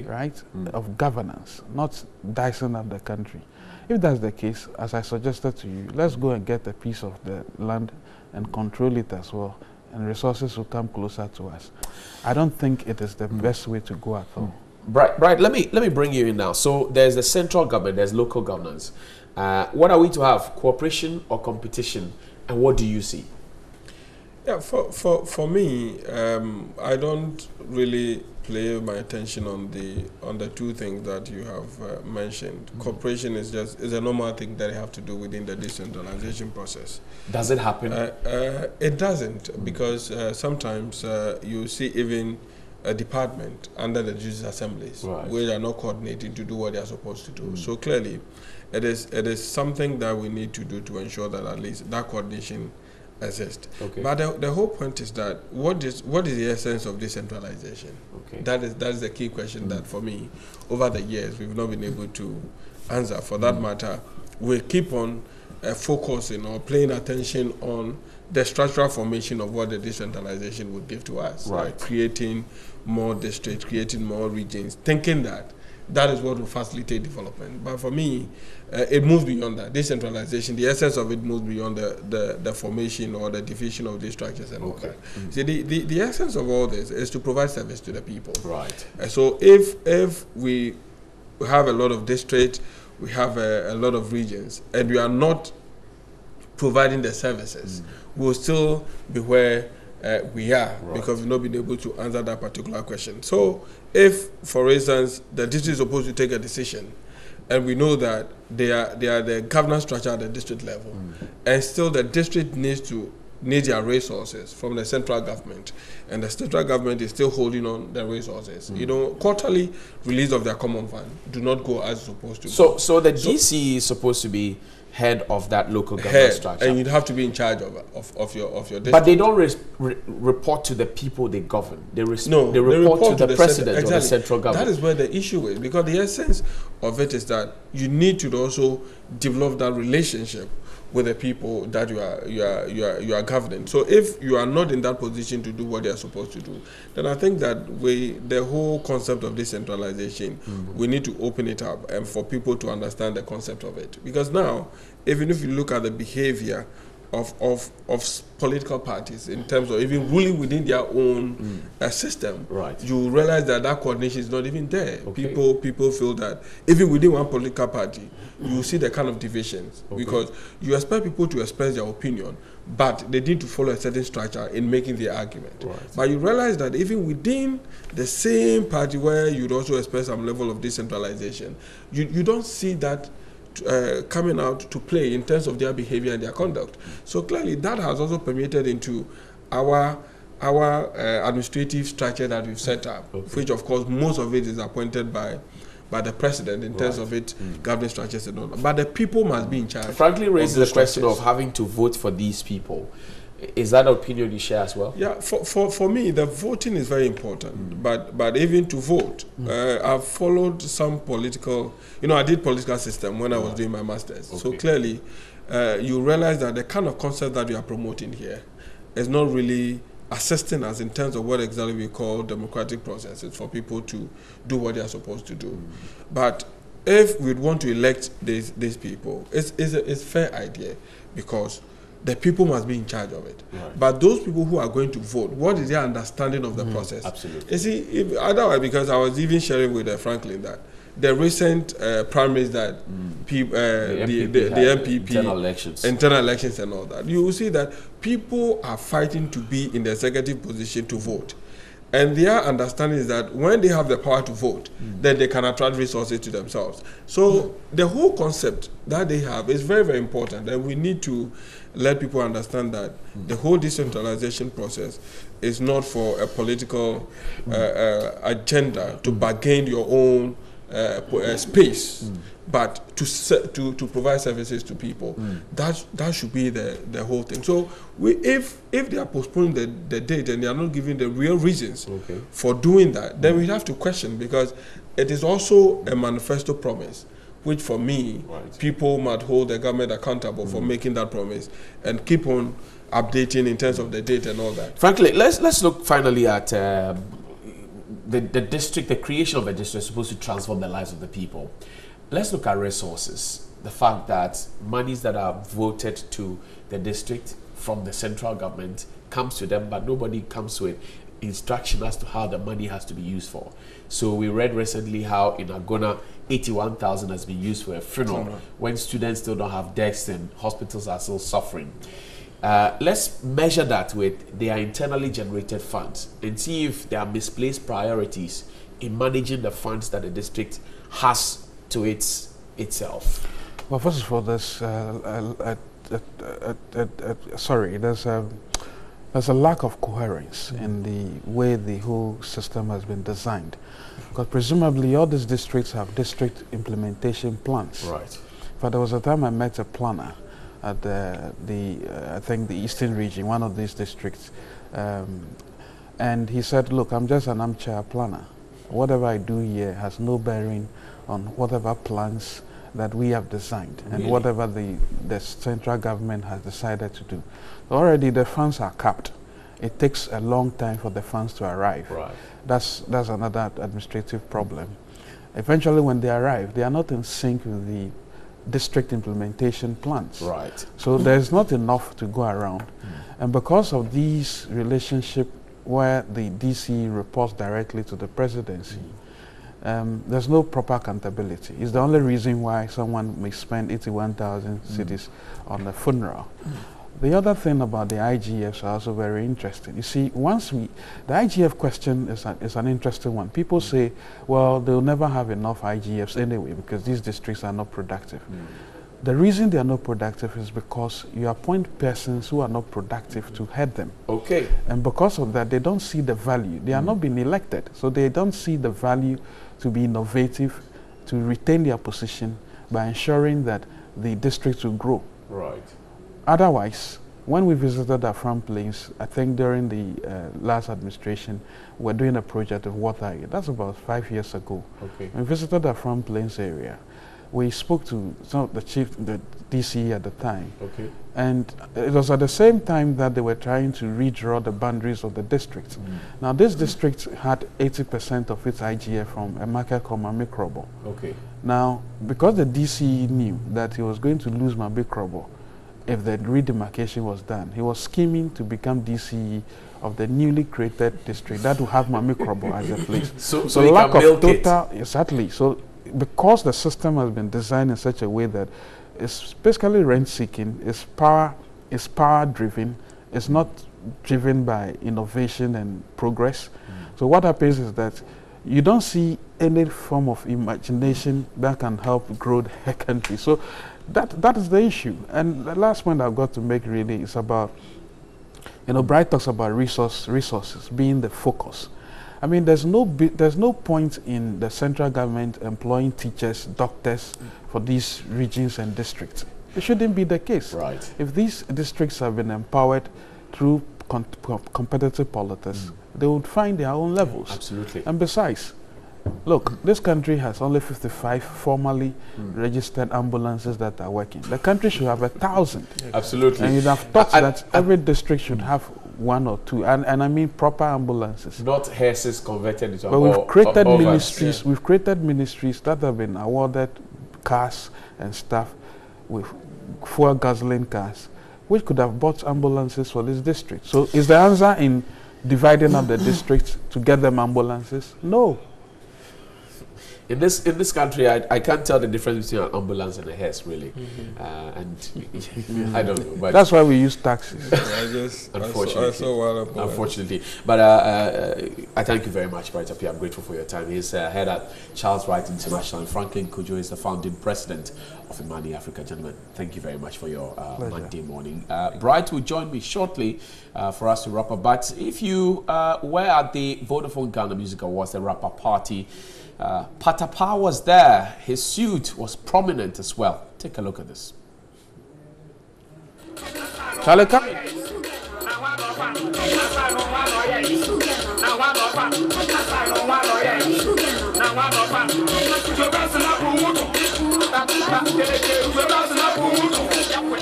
right, of governance, not dicing up the country. If that's the case, as I suggested to you, let's go and get a piece of the land and control it as well, and resources will come closer to us. I don't think it is the best way to go at all. Right. Let me bring you in now. So there's the central government, there's local governance. What are we to have? Cooperation or competition? And what do you see? Yeah, for me, I don't really play my attention on the two things that you have mentioned. Cooperation is a normal thing that you have to do within the decentralization process. Does it happen? It doesn't, because sometimes you see even a department under the judicial assemblies where they are not coordinating to do what they are supposed to do. So clearly, it is something that we need to do to ensure that at least that coordination exists. But the whole point is that what is the essence of decentralization? That is the key question that for me, over the years, we've not been able to answer. For that matter, we keep on focusing or paying attention on the structural formation of what the decentralization would give to us, creating more districts, creating more regions, thinking that is what will facilitate development. But for me, it moves beyond that. Decentralization, the essence of it moves beyond the formation or the division of these structures and all that. See, the essence of all this is to provide service to the people. So if we have a lot of districts, we have a lot of regions, and we are not providing the services, we'll still be where we are, because we've not been able to answer that particular question. So if, for instance, the district is supposed to take a decision, and we know that they are the governance structure at the district level, and still the district needs their resources from the central government, and the central government is still holding on the resources. You know, quarterly release of their common fund do not go as supposed to. So the DC is supposed to be head of that local government structure, and you'd have to be in charge of your district. But they don't report to the people they govern. They report to the president of the central government. That is where the issue is, because the essence of it is that you need to also develop that relationship with the people that you are governing. So if you are not in that position to do what they are supposed to do, then I think that the whole concept of decentralization, we need to open it up and for people to understand the concept of it. Because now, even if you look at the behavior of political parties in terms of even ruling within their own system, you realize that coordination is not even there. People feel that even within one political party, you see the kind of divisions, because you expect people to express their opinion, but they need to follow a certain structure in making their argument. But you realize that even within the same party where you'd also express some level of decentralization, you don't see that coming out to play in terms of their behavior and their conduct. So clearly that has also permeated into our administrative structure that we've set up, which of course most of it is appointed by the president in terms of it governing structures and all that. But the people must be in charge. Frankly, raises the question of having to vote for these people. Is that an opinion you share as well? Yeah, for me, the voting is very important. But even to vote, I've followed some political, I did political system when I was doing my master's. So clearly, you realize that the kind of concept that we are promoting here is not really assisting us in terms of what exactly we call democratic processes for people to do what they are supposed to do. But if we want to elect these people, it's a fair idea, because the people must be in charge of it. But those people who are going to vote, what is their understanding of the process? Absolutely. You see, otherwise, because I was even sharing with Franklin that the recent primaries that the MPP internal elections and all that, you will see that people are fighting to be in the executive position to vote. And their understanding is that when they have the power to vote, then they can attract resources to themselves. So the whole concept that they have is very, very important, and we need to let people understand that the whole decentralization process is not for a political agenda to bargain your own space, but to provide services to people. That should be the whole thing. So if they are postponing the date and they are not giving the real reasons for doing that, then we have to question, because it is also a manifesto promise, which for me, people might hold the government accountable for making that promise and keep on updating in terms of the date and all that. Frankly, let's look finally at the district. The creation of a district is supposed to transform the lives of the people. Let's look at resources. The fact that monies that are voted to the district from the central government comes to them, but nobody comes with instruction as to how the money has to be used for. So we read recently how in Agona, 81,000 has been used for a funeral when students still don't have desks and hospitals are still suffering. Let's measure that with their internally generated funds and see if there are misplaced priorities in managing the funds that the district has to itself. Well, first of all, there's there's a lack of coherence in the way the whole system has been designed, because presumably all these districts have district implementation plans. Right. But there was a time I met a planner at I think the Eastern region, one of these districts, and he said, "Look, I'm just an armchair planner. Whatever I do here has no bearing on whatever plans that we have designed and whatever the central government has decided to do. Already the funds are capped. It takes a long time for the funds to arrive. Right. That's another administrative problem. Eventually when they arrive, they are not in sync with the district implementation plans. Right. So there's not enough to go around. And because of these relationship where the DC reports directly to the presidency, there's no proper accountability. It's the only reason why someone may spend 81,000 cedis on a funeral. The other thing about the IGFs is also very interesting. You see, the IGF question is an interesting one. People say, well, they'll never have enough IGFs anyway because these districts are not productive. The reason they are not productive is because you appoint persons who are not productive to head them. Okay. And because of that, they don't see the value. They are not being elected, so they don't see the value to be innovative, to retain their position by ensuring that the districts will grow. Right. Otherwise, when we visited Afram Plains, I think during the last administration, we're doing a project of water. That's about 5 years ago. Okay. We visited Afram Plains area. We spoke to some of the DC at the time. Okay. And it was at the same time that they were trying to redraw the boundaries of the district. Now, this district had 80% of its IGF from a market called Mamikrobo. Okay. Now, because the DC knew that he was going to lose Mamikrobo if the redemarcation was done, he was scheming to become DCE of the newly created district that will have Mamikrobo as a place. So lack of total, exactly. So because the system has been designed in such a way that it's basically rent-seeking, it's power-driven, it's not driven by innovation and progress. So what happens is that you don't see any form of imagination that can help grow the country. So that is the issue. And the last point I've got to make really is about, Bright talks about resources being the focus. I mean, there's no point in the central government employing teachers, doctors for these regions and districts. It shouldn't be the case. Right. If these districts have been empowered through competitive politics, they would find their own levels. Absolutely. And besides, look, this country has only 55 formally registered ambulances that are working. The country should have 1,000. Absolutely. And you'd have thought that every district should have 1 or 2, and I mean proper ambulances. Not hearses converted into. But we've created ministries. We've created ministries that have been awarded cars and stuff with fuel gasoline cars, which could have bought ambulances for this district. So is the answer in dividing up the districts to get them ambulances? No. In this country, I can't tell the difference between an ambulance and a hearse, really. And I don't know. But that's why we use taxis. Unfortunately. But I thank you very much, Bright Appiah. I'm grateful for your time. He's head at Charles Wright International. And Franklin Kojo is the founding president of Imani Africa. Gentlemen, thank you very much for your Monday morning. Bright will join me shortly for us to wrap up. But if you were at the Vodafone Ghana Music Awards, the wrap-up party, Patapaa was there. His suit was prominent as well. Take a look at this. Charlie, come.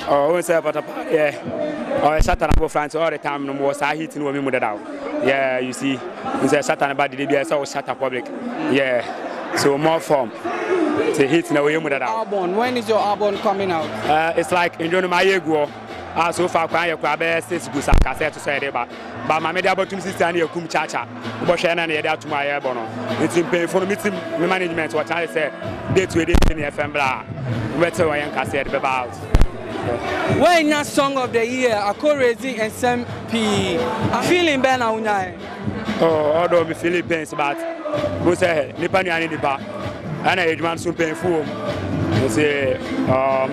Oh, we say Patapaa, yeah. Oh, Satan about France all the time. No more. I hit no me mother down. Yeah, you see, we say Satan about the DBS or Satan public. Yeah, so more form. To hit no way mother down. Album. When is your album coming out? It's like in Jono Mayego. So far, I have 6 good cassette to say about. But my media about 2 sisters and your cum chacha. But she and I had to my bono. It's in pay for meeting management. What I said, day to day in the FM blah. Better I am cassette about. When your song of the year, Akorezi and SMP, I'm feeling better now. Oh, although I'm feeling pains, but who say, Nipani and Nipa, and I man so painful. You say,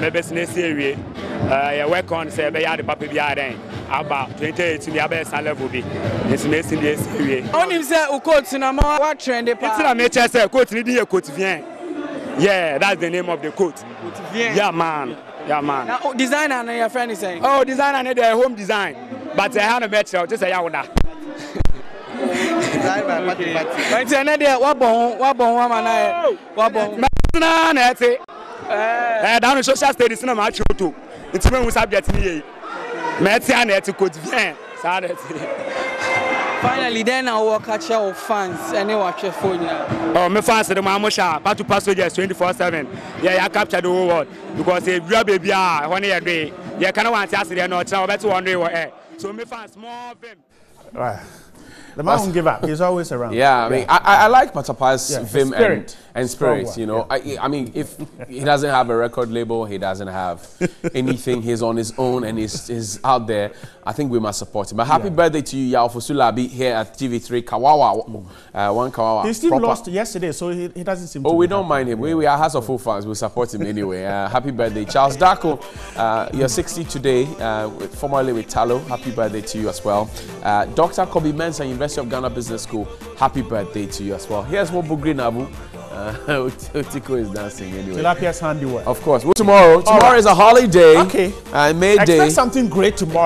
maybe it's next year. I work on say be ya the papa bi adan about 28 the best level be it's missing this area only say o coat na ma what trend dey pa it's na me say coat ni dey coat vien yeah that's the name of the coat yeah man now designer na your friend is saying oh designer na the home design but I have a better just say ya woda but na dey wa bon wa man na na ete down social studies na ma choto it's when we subject me Metia net could bien. Finally, then I will catch our fans and they watch your phone now. Oh, my fans, the Mamusha, part to pass soldiers 24/7. Yeah, I captured the whole world because if you are baby, 1 year day, you cannot want to ask them not to better 1 day or so my fans more of them. Right. The man won't give up. He's always around. Yeah, I mean, I like Patapa's vim and spirit. Strong you know, I mean, if he doesn't have a record label, he doesn't have anything. He's on his own and he's out there. I think we must support him. But happy birthday to you, Yao Fusulabi, here at TV3 Kawawa. One Kawawa. His team lost yesterday, so he doesn't seem to we don't mind him. We are House of Full fans. We'll support him anyway. Happy birthday. Charles Darko, you're 60 today, formerly with Talo. Happy birthday to you as well. Dr. Kobe Mensah, University of Ghana Business School. Happy birthday to you as well. Here's what Bugri Nabu. Otiko is dancing anyway. Tilapia's handiwork. Of course. Well, tomorrow is a holiday. Okay. May Day. Expect something great tomorrow.